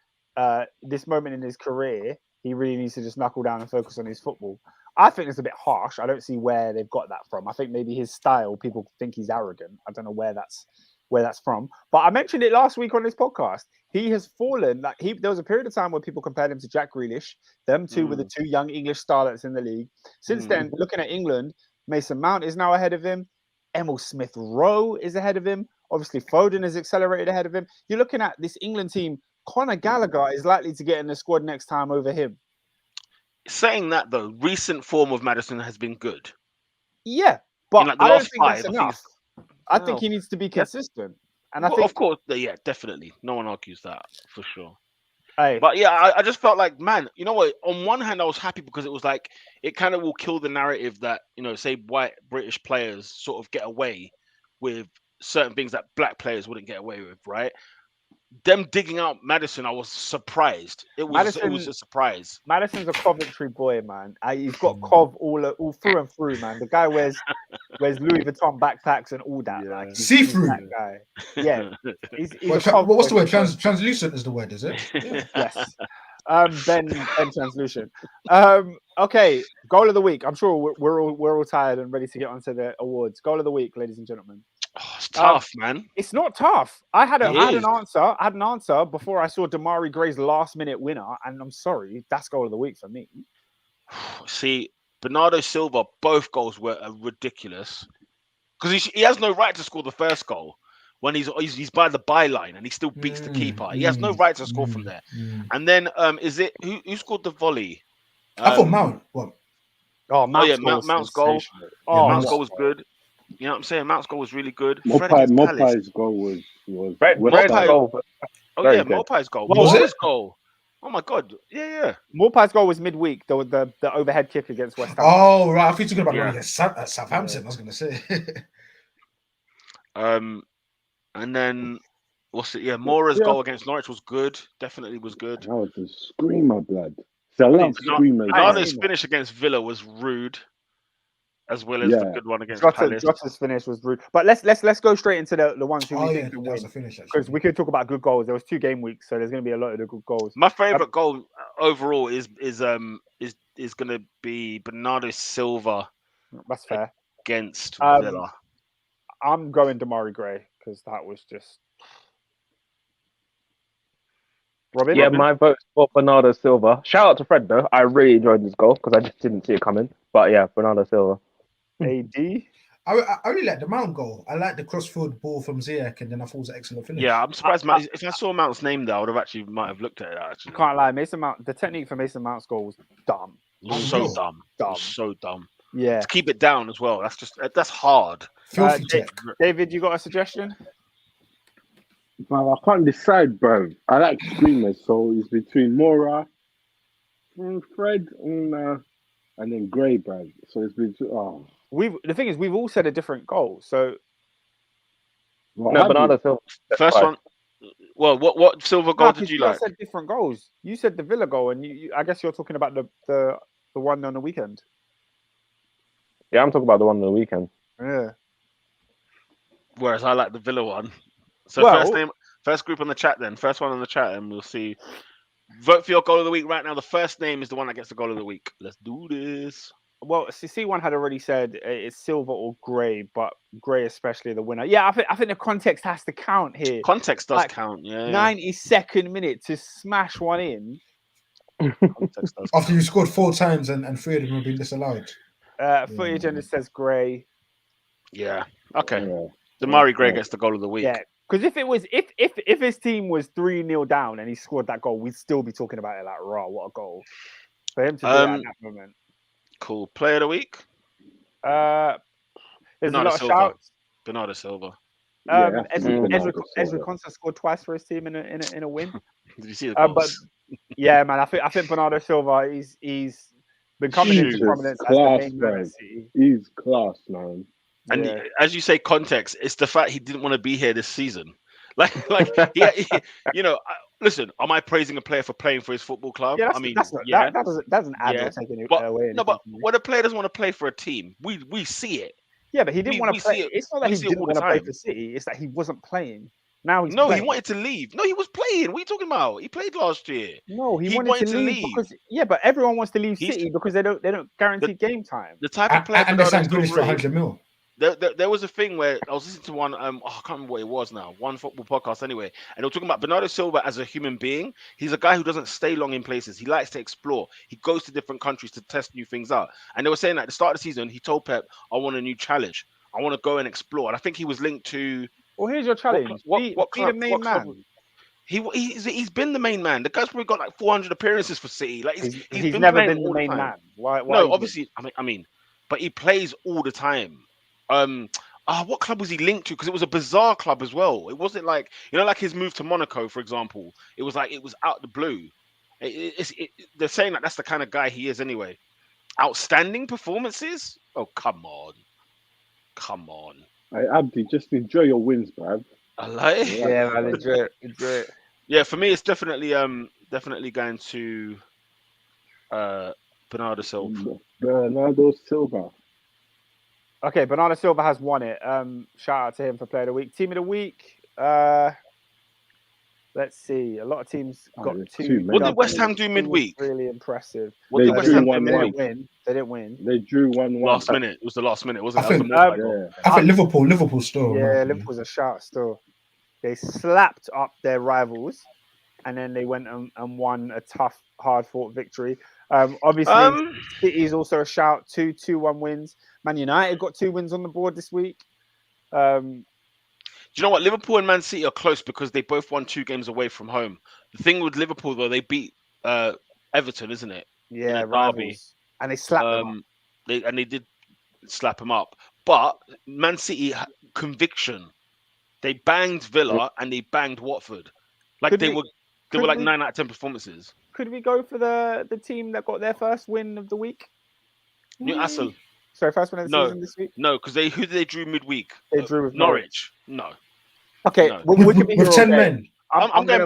this moment in his career, he really needs to just knuckle down and focus on his football. I think it's a bit harsh. I don't see where they've got that from. I think maybe his style, people think he's arrogant. I don't know where that's from. But I mentioned it last week on this podcast. He has fallen. There was a period of time where people compared him to Jack Grealish. Them two were the two young English starlets in the league. Since then, looking at England, Mason Mount is now ahead of him. Emil Smith-Rowe is ahead of him. Obviously, Foden has accelerated ahead of him. You're looking at this England team. Conor Gallagher is likely to get in the squad next time over him. Saying that though, recent form of Maddison has been good. Yeah, but the I don't last think that's 5, enough. I think he needs to be consistent. And I well, think, of course, yeah, definitely. No one argues that for sure. Hey, But yeah, I just felt like, man, you know what? On one hand, I was happy because it was like it kind of will kill the narrative that say white British players sort of get away with certain things that black players wouldn't get away with, right? Them digging out Maddison, I was surprised. It was a surprise. Madison's a Coventry boy, man. He's got Cov all through and through, man. The guy wears Louis Vuitton backpacks and all that. Yeah. Like, See-through. that guy. Yeah. He's What's the word? Translucent is the word, is it? Yes. Ben translucent. Okay, goal of the week. I'm sure we're all tired and ready to get onto the awards. Goal of the week, ladies and gentlemen. Oh, it's tough, man. It's not tough. I had an answer before I saw Damari Gray's last minute winner, and I'm sorry, that's goal of the week for me. See, Bernardo Silva, both goals were ridiculous because he has no right to score the first goal. when he's by the byline and he still beats the keeper. He has no right to score from there. And then is it who scored the volley? I thought Mount. What? Oh, Mount's Mount's goal. sensational. Oh, Mount's Mount's- goal was good. You know what I'm saying? Mount's goal was really good. Fred against Palace. Mopai's goal was Fred's Mopai- goal. Oh Very yeah, good. Mopai's goal. Was it? Mopa's goal. Oh my god. Yeah. Morpai's goal was midweek. The overhead kick against West Ham. Oh right, I think you're talking about Yeah. one against Southampton. I was going to say. And then what's it? Yeah, Mora's Yeah. goal against Norwich was good. Definitely was good. That was a screamer, blood. So I love screamers. Bernardo's finish against Villa was rude, as well as the good one against Palace. Jota's finish was rude. But let's go straight into the ones who Oh we yeah, think can that was win. a finish Because actually. we could talk about good goals. There was 2 game weeks, so there's going to be a lot of the good goals. My favorite goal overall is going to be Bernardo Silva That's fair. against Um, Villa. I'm going Damari Gray because that was just. Robin? Yeah, my vote's for Bernardo Silva. Shout out to Fred though. I really enjoyed this goal because I just didn't see it coming. But yeah, Bernardo Silva. AD. I really like the Mount goal. I like the crossfield ball from Ziyech, and then I thought it was an excellent finish. Yeah, I'm surprised. Mount, if I saw Mount's name there, I would have actually might have looked at it. Actually, Can't lie, Mason Mount. The technique for Mason Mount's goal was dumb. it was so Oh, dumb. It was so dumb. Yeah. To keep it down as well. That's hard. Filthy tech. David, you got a suggestion? But I can't decide, bro. I like screamers, so it's between Mora, Fred, and then Gray, bro. So it's between. Oh, The thing is, we've all said a different goal. So No, Bernardo Silva. First one. Well, what Silver goal did you like? said different goals. You said the Villa goal, and you I guess you're talking about the one on the weekend. Yeah, I'm talking about the one on the weekend. Yeah. Whereas I like the Villa one. So first group on the chat then. First one on the chat, and we'll see. Vote for your goal of the week right now. The first name is the one that gets the goal of the week. Let's do this. Well, C1 had already said it's Silver or Gray, but Gray especially the winner. Yeah, I think the context has to count here. Context does Like, count, yeah. 92nd minute to smash one in. Context does After count. you scored 4 times and 3 of them have been disallowed. Footage agenda says Gray. Yeah. Okay. yeah. Damari Gray gets the goal of the week. Yeah, because if it was if his team was 3-0 down and he scored that goal, we'd still be talking about it like, raw, what a goal. For him to do that at that moment. Cool. Player of the week? There's Bernardo a lot of Silva. shouts. Bernardo Silva. Ezra Konsa scored twice for his team in a win. Did you see the But goals? yeah, man, I think Bernardo Silva he's been coming into Jesus, prominence as class, the main man man. at City. He's class, man. And Yeah. as you say, context, it's the fact he didn't want to be here this season. Like listen, am I praising a player for playing for his football club? Yeah, I mean, that doesn't add Yeah. or taking it But away. no, but anything from me. when a player doesn't want to play for a team, we see it. Yeah, but he didn't we want to play. see it- It's not that we he see it didn't all the want to play time. for City. It's that he wasn't playing. Now he's No, he playing. wanted to leave. No, he was playing. What are you talking about? He played last year. No, he he wanted wanted to to leave leave. because but everyone wants to leave He's- City because they don't guarantee game time. The type of player And they Bernardo signed Grealish for Silva is- 100 mil. There was a thing where I was listening to one, I can't remember what it was now, one football podcast anyway, and they were talking about Bernardo Silva as a human being. He's a guy who doesn't stay long in places. He likes to explore. He goes to different countries to test new things out. And they were saying at the start of the season, he told Pep, I want a new challenge. I want to go and explore. And I think he was linked to... Well, here's your challenge. Be the main man. He's been the main man. The guy's probably got like 400 appearances for City. Like He's been never playing been the all main time. man. Why? No, obviously, I mean, but he plays all the time. What club was he linked to? Because it was a bizarre club as well. It wasn't like, like his move to Monaco, for example. It was like, it was out the blue. They're saying that that's the kind of guy he is anyway. Outstanding performances? Oh, come on. Hey, Abdi, just enjoy your wins, bruv. I like it. Yeah, man, enjoy it. Yeah, for me, it's definitely going to Bernardo Silva. Bernardo Silva. Okay, Bernardo Silva has won it. Shout out to him for player of the week. Team of the week. Let's see. A lot of teams got there's two. too many. What did West Ham do midweek? Really impressive. What They did West drew Ham do 1-1. midweek? They didn't win. They drew 1-1. Last minute. It was the last minute, wasn't it? I That was think- the Morphy goal. Yeah. I think Liverpool still. Yeah, Liverpool's a shout still. They slapped up their rivals, and then they went and won a tough, hard-fought victory. Obviously, City's also a shout. 2-1 wins. Man United got 2 wins on the board this week. Do you know what? Liverpool and Man City are close because they both won 2 games away from home. The thing with Liverpool though, they beat Everton, isn't it? Yeah, a derby. rivals. And they slapped them up. They did slap them up. But Man City conviction. They banged Villa and they banged Watford. Like Could they we- were like we- 9 out of 10 performances. Could we go for the team that got their first win of the week? Newcastle. Sorry, first win of the No. season this week? No, because who did they drew midweek? They drew with Norwich. No. Okay, No. well, we could be With here 10 all day. men.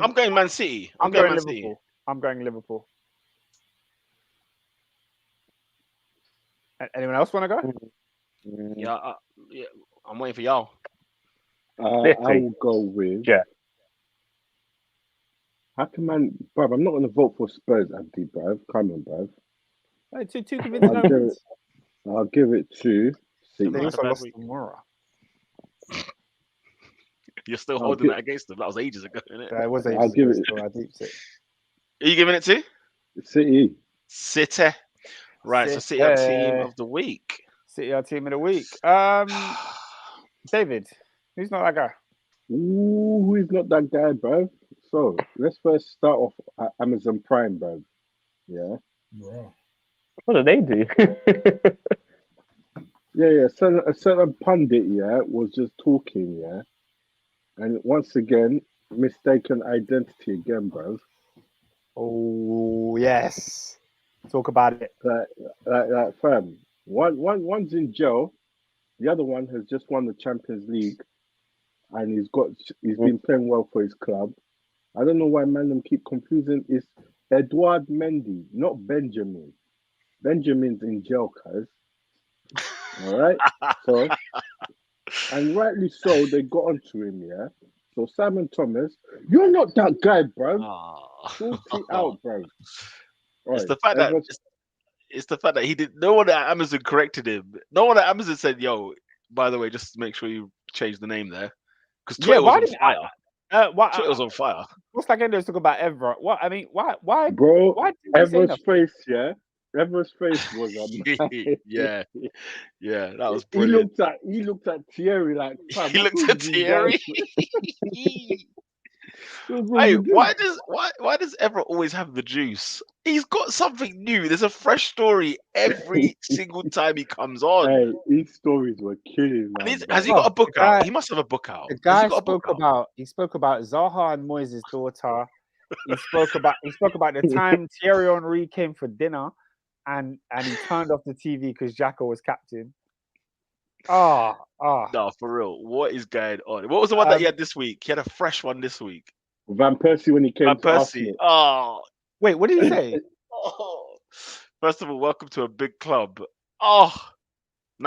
I'm going Man City. I'm going going Man Liverpool. City. I'm going Liverpool. Anyone else want to go? Yeah, I'm waiting for y'all. I will go with. Yeah. How can man, bruv? I'm not going to vote for Spurs, Andy, bruv. Come on, bruv. Hey, two convincing I'll give omens. it. I'll give it to City. They Not also a bad lost week. to Mora. You're still I'll holding give- that against them. That was ages ago, isn't it? It was I'll ages give ago, it- so I deeped it. Are you giving it to City. City? Right, so City are team of the week. City are team of the week. David, who's not that guy? Ooh, who is not that guy, bruv? So let's first start off at Amazon Prime, bruv. Yeah. Wow. What do they do? Yeah. A certain pundit, yeah, was just talking, yeah, and once again, mistaken identity again, bruv. Oh yes. Talk about it. Like, fam. One's in jail, the other one has just won the Champions League, and he's been playing well for his club. I don't know why them keep confusing. It's Edouard Mendy, not Benjamin. Benjamin's in jail, cuz. All right. So, and rightly so, they got onto him, yeah. So Simon Thomas, you're not that guy, bro. Sort it out, bro. It's the fact that it's the fact that he did. No one at Amazon corrected him. No one at Amazon said, "Yo, by the way, just make sure you change the name there," because Twitter was on fire. Twitter was on fire. What's that game to talk about Everett? What I mean, why, bro. why did he say Everett's nothing? face, yeah. Everett's face was yeah, that was He brilliant. looked at Thierry like. "Fam, He what looked are at you Thierry. guys?" Hey, why does Everett always have the juice? He's got something new. There's a fresh story every single time he comes on. Hey, these stories were killing, man. Has he got a book the guy- out? He must have a book out. The Has guy he got a book spoke out? about Zaha and Moyes' daughter. He spoke about the time Thierry Henry came for dinner, and he turned off the TV because Xhaka was captain. No, for real. What is going on? What was the one that he had this week? He had a fresh one this week. Van Persie when he came Van to Persie. Arsenal. Wait, what did he say? First of all, welcome to a big club. Now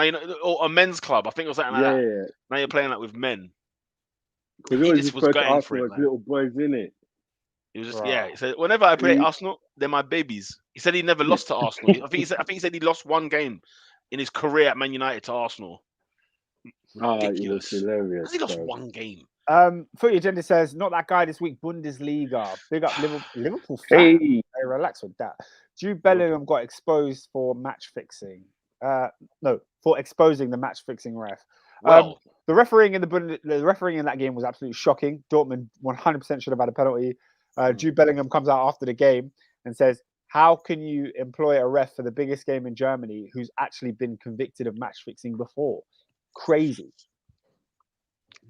you know, or a men's club. I think it was something like that. Yeah, Now you're playing that with men. because He he always just was referred to going for Arsenal it, as man. little boys, innit? He was just Wow. He said whenever I play He- Arsenal, they're my babies. He said he never lost to Arsenal. I think he said he lost one game in his career at Man United to Arsenal. It was Ridiculous. hilarious. Has he lost bro. one game? Footy Agenda says not that guy this week. Bundesliga, big up Liverpool fan. Hey, Hey, relax with that. Jude Bellingham got exposed for match fixing. No, for exposing the match fixing ref. Well, The refereeing in the refereeing in that game was absolutely shocking. Dortmund 100% should have had a penalty. Jude Bellingham comes out after the game and says, "How can you employ a ref for the biggest game in Germany who's actually been convicted of match fixing before? Crazy."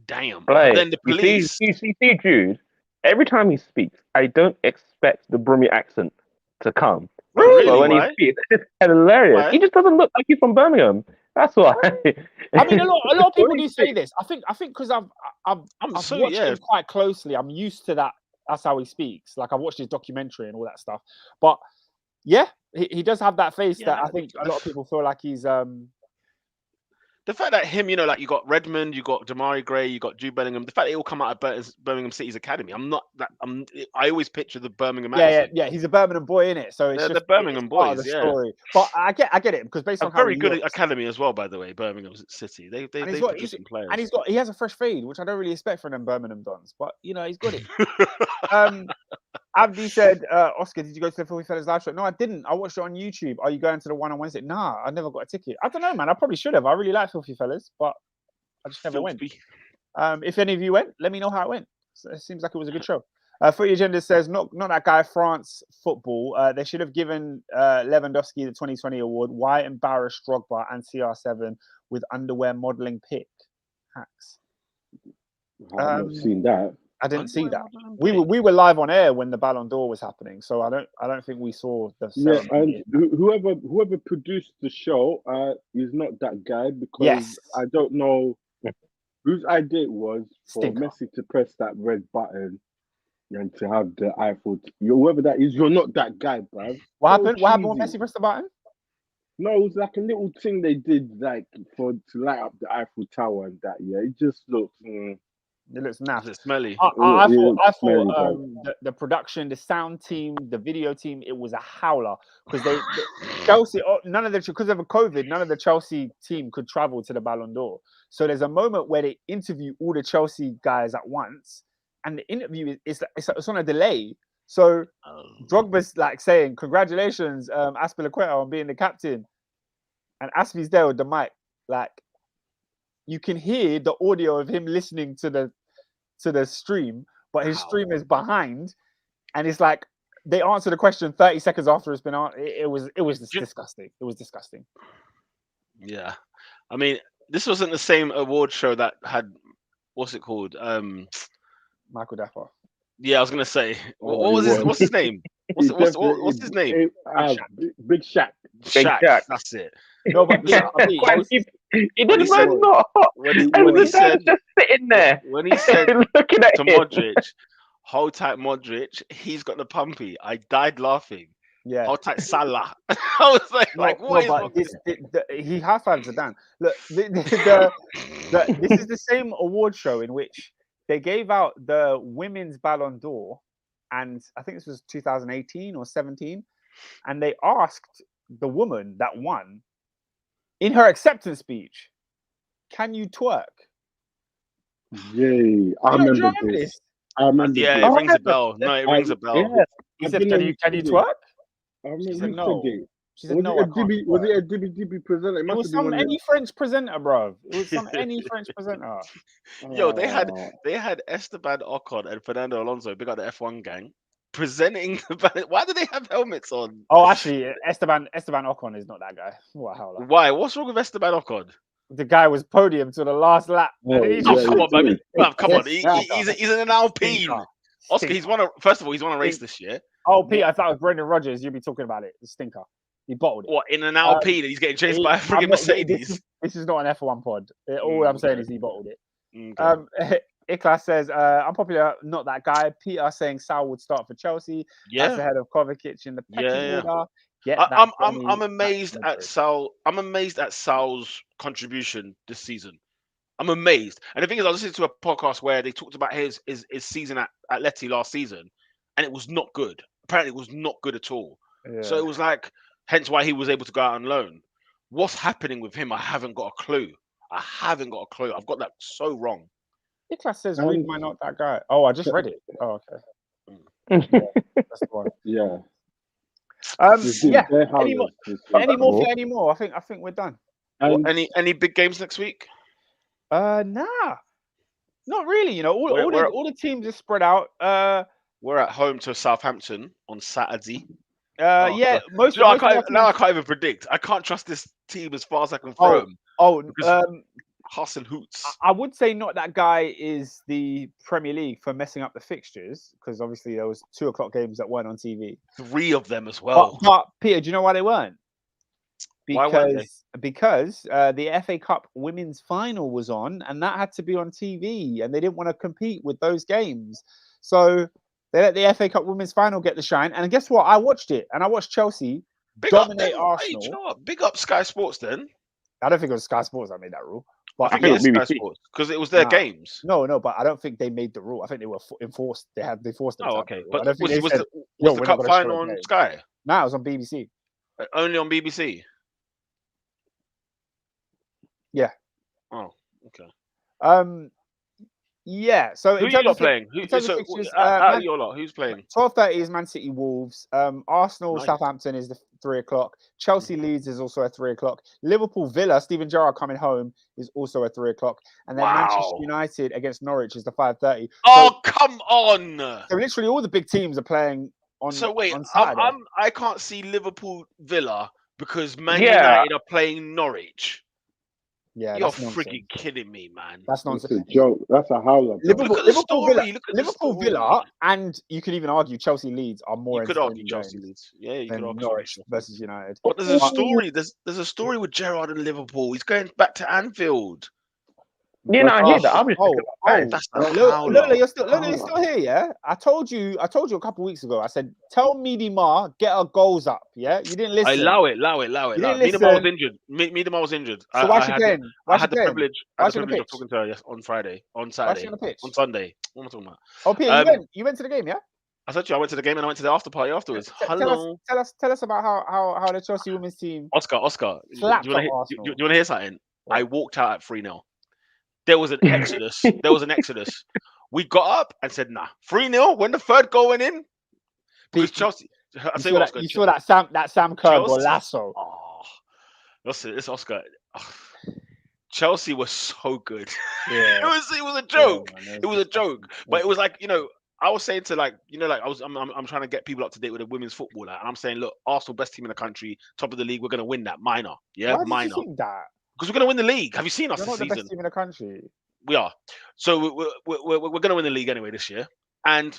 damn. right. Then the police. You see, Jude. Every time he speaks, I don't expect the Brummie accent to come. Oh, really? But when Why? he speaks, it's hilarious. Why? He just doesn't look like he's from Birmingham. That's why. I mean, a lot of people do say this. I think because I've watched him quite closely. I'm used to that. That's how he speaks. Like I've watched his documentary and all that stuff. But yeah, he does have that face that I think a lot of people feel like he's The fact that him, you know, like you got Redmond, you got Damari Gray, you got Jude Bellingham. The fact they all come out of Birmingham City's academy. I always picture the Birmingham accent. yeah. He's a Birmingham boy, in it. So it's They're just the Birmingham it's part of boys, the yeah. story. But I get it because based A on how very he good looks, academy as well, by the way. Birmingham City. They produce some players. and he has a fresh fade, which I don't really expect from them Birmingham Dons. But you know, he's got it. Abdi said, Oscar, did you go to the Filthy Fellas live show? No, I didn't. I watched it on YouTube. Are you going to the one on Wednesday? Nah, I never got a ticket. I don't know, man. I probably should have. I really like Filthy Fellas, but I just never went. If any of you went, let me know how it went. So it seems like it was a good show. Footy Agenda says, not that guy, France football. They should have given Lewandowski the 2020 award. Why embarrass Drogba and CR7 with underwear modelling pick? Hacks. I've not seen that. I didn't see that. We were live on air when the Ballon d'Or was happening, so I don't think we saw the ceremony. Yeah, and whoever produced the show is not that guy, because I don't know whose idea it was for Messi to press that red button and to have the Eiffel. Whoever that is, you're not that guy, bruv. What happened? What happened when Messi pressed the button? No, it was like a little thing they did, like to light up the Eiffel Tower and that. Yeah, it just looks. It looks nasty. It's smelly. I thought the production, the sound team, the video team, it was a howler, because Chelsea, because of COVID, none of the Chelsea team could travel to the Ballon d'Or. So there's a moment where they interview all the Chelsea guys at once, and the interview is on a delay. So Drogba's like saying, "Congratulations, Aspilicueta, on being the captain," and Aspi's there with the mic, like. You can hear the audio of him listening to the stream, but his stream is behind, and it's like they answer the question 30 seconds after it's been on. It was disgusting. It was disgusting. Yeah, I mean, this wasn't the same award show that had what's it called? Michael Dapper. Yeah, I was gonna say, what's his name? What's his name? Big Shaq. Shaq. That's it. No, but he didn't even know. When he said, just sitting there. When he said looking at to him. Modric, hold tight, Modric. He's got the pumpy. I died laughing. Yeah. Hold tight, Salah. I was what is he high-fived Zidane. Look, this is the same award show in which they gave out the women's Ballon d'Or, and I think this was 2018 or 17, and they asked the woman that won, in her acceptance speech, "Can you twerk?" Yay! I remember this. I remember. Yeah, this. it rings a bell. No, it rings a bell. Yeah. He said, "Can you twerk?" I remember. She said no. She said Was no. it a Dibby presenter? It was some any French presenter, bro. It was some any French presenter. Yo, they had Esteban Ocon and Fernando Alonso, big up the F1 gang, presenting the. Why do they have helmets on? Oh, actually, Esteban Ocon is not that guy. What hell? Why? What's wrong with Esteban Ocon? The guy was podium to the last lap. Come on, baby. Come on. He's an Alpine. Oscar, he's won a race this year. Oh, Pete, I thought it was Brendan Rodgers. You'd be talking about it. The stinker. He bottled it. What, in an Alpine? He's getting chased by a friggin' Mercedes. This is not an F1 pod. All I'm saying is he bottled it. Okay. Iklas says, unpopular, not that guy. Peter saying Sal would start for Chelsea. Yeah. That's ahead of Kovacic in the pecking order. I'm amazed at Sal. I'm amazed at Sal's contribution this season. I'm amazed. And the thing is, I was listening to a podcast where they talked about his season at Letty last season, and it was not good. Apparently, it was not good at all. Yeah. So it was like, hence why he was able to go out on loan. What's happening with him? I haven't got a clue. I've got that so wrong. Iklas says, read my not that guy. Oh, I just read it. Oh, okay. Yeah, that's the one. Yeah. Yeah. Any more? I think we're done. Any big games next week? Nah, not really. You know, all the teams are spread out. We're at home to Southampton on Saturday. Yeah. I can't even predict. I can't trust this team as far as I can throw them. Huss and Hoots. I would say not that guy is the Premier League for messing up the fixtures, because obviously there was 2:00 games that weren't on TV. 3 of them as well. But Peter, do you know why they weren't? Why weren't they? Because the FA Cup women's final was on, and that had to be on TV, and they didn't want to compete with those games. So they let the FA Cup women's final get the shine. And guess what? I watched it, and I watched Chelsea dominate Arsenal. Hey, you know what? Big up Sky Sports then. I don't think it was Sky Sports that made that rule. But I think it was Sky Sports because it was their games. No, but I don't think they made the rule. I think they were enforced. They forced them. Oh, okay. But was the cup final on Sky? No, it was on BBC. Only on BBC? Yeah. Oh, okay. Yeah. So who are you lot playing? Who's playing? 12:30 is Man City Wolves. Arsenal Southampton is 3 o'clock. Chelsea Leeds is also at 3 o'clock. Liverpool Villa, Steven Gerrard coming home is also at 3 o'clock. And then Manchester United against Norwich is the 5:30. Oh, come on! So literally all the big teams are playing on. So wait, on Saturday. I can't see Liverpool Villa because Man Yeah. United are playing Norwich. Yeah, You're that's nonsense. freaking kidding me, man. That's It's nonsense. a joke. That's a howler. bro. Look at the story. Look at the Liverpool story. Villa, and you could even argue Chelsea Leeds are more You could entertaining argue Chelsea games Leeds. Yeah, you could than argue Norwich Chelsea. versus United. But there's a story. There's a story with Gerrard and Liverpool. He's going back to Anfield. Yeah, no, I hear that. I'm just thinking about That's the Lola, howler. you're still here, yeah? I told you a couple weeks ago. I said, tell Meaty Ma get her goals up. Yeah, you didn't listen. Allow it. You didn't Miedema was listen. injured. Miedema was injured. So why she playing? I had the playing? privilege. Why I had she the on the privilege of pitch? talking to her on Friday, on Why she Saturday, on the pitch? on Sunday. What am I talking about? Oh, Peter, you went to the game, yeah? I told you I went to the game and I went to the after party afterwards. Hello, Tell us about how the Chelsea women's team Oscar. Do you slapped want up to Arsenal. hear something? What? I walked out at 3-0. There was an exodus. We got up and said, nah, 3-0 when the third goal went in. Because Chelsea, you saw that Sam Kerr golazo. Oh, listen, it's Oscar. Oh, Chelsea was so good. Yeah. it was a joke. Yeah, man, it was a joke. But it was like, I was saying to I'm trying to get people up to date with the women's football, and I'm saying, look, Arsenal best team in the country, top of the league, we're gonna win that minor, yeah, Why minor. did you think that? Because we're gonna win the league. Have you seen us We're this not the season? best team in the country. We are. So we're gonna win the league anyway this year, and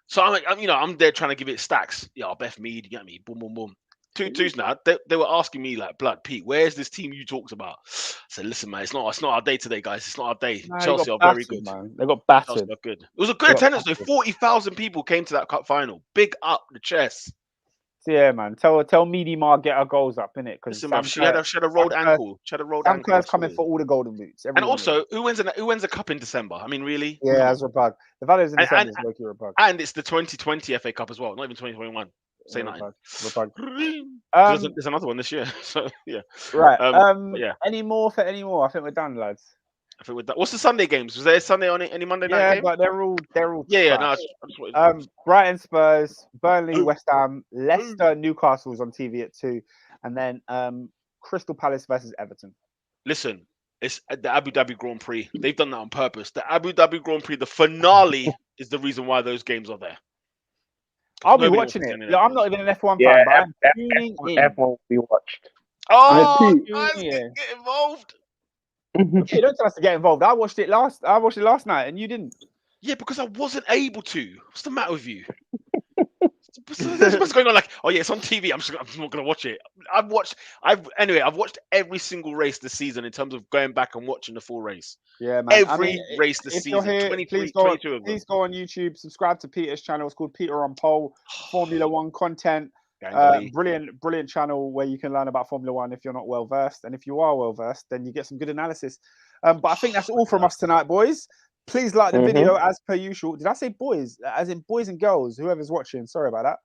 so I'm there trying to give it stacks. Yeah, Beth Mead, you get me? Boom, boom, boom. 2-2s now. They were asking me like, blood, Pete, where's this team you talked about? I said, listen, man, it's not our day today, guys. It's not our day. Nah, Chelsea are very good. Man. They got battered. Chelsea are good. It was a good attendance though. 40,000 people came to that cup final. Big up the chest. Yeah, man. Tell Meaty Ma get her goals up, innit? Because she had a rolled ankle. She had a rolled ankle. Sam Kerr's coming for all the golden boots. And also, who wins a cup in December? I mean, really? Yeah, as a bug. The values in December is low-key a bug. And it's the 2020 FA Cup as well, not even 2021. Say nothing. There's another one this year. So yeah. Right. Yeah. Any more? I think we're done, lads. I think we're done. What's the Sunday games? Was there a Sunday on it? Any Monday night game? Yeah, but they're all. Yeah. crap. No. Brighton, Spurs, Burnley, West Ham, Leicester, Newcastle's on TV at 2, and then Crystal Palace versus Everton. Listen, it's at the Abu Dhabi Grand Prix. They've done that on purpose. The Abu Dhabi Grand Prix, the finale, is the reason why those games are there. I'll be watching it. Look, I'm not even an F1 fan, but I'm tuning in. F1 will be watched. Oh, Pete. guys, get involved. Okay, don't tell us to get involved. I watched it last night, and you didn't. Yeah, because I wasn't able to. What's the matter with you? What's going on? Like, oh yeah, it's on TV. I'm not gonna watch it. I've watched every single race this season in terms of going back and watching the full race. Yeah, man. Every race this season. Here, 22 of them. Please go on YouTube. Subscribe to Peter's channel. It's called Peter on Pole. Formula One content. Brilliant channel where you can learn about Formula One if you're not well versed, and if you are well versed, then you get some good analysis. But I think that's all from us tonight, boys. Please like the video as per usual. Did I say boys? As in boys and girls, whoever's watching. Sorry about that.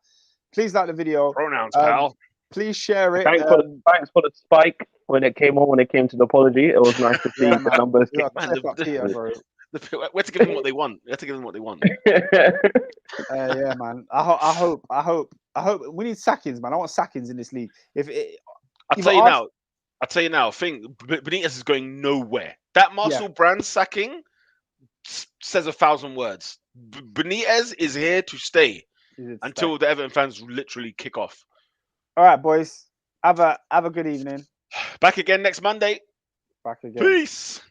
Please like the video. Pronouns, pal. Please share it. Thanks for the spike when it came to the apology. It was nice to see the numbers. We have to give them what they want. Yeah, man. I hope we need sackings, man. I want sackings in this league. I'll tell you now. I think Benitez is going nowhere. That Marcel Brand sacking says 1,000 words. Benitez is here to stay until the Everton fans literally kick off. All right, boys. Have a good evening. Back again next Monday. Back again. Peace.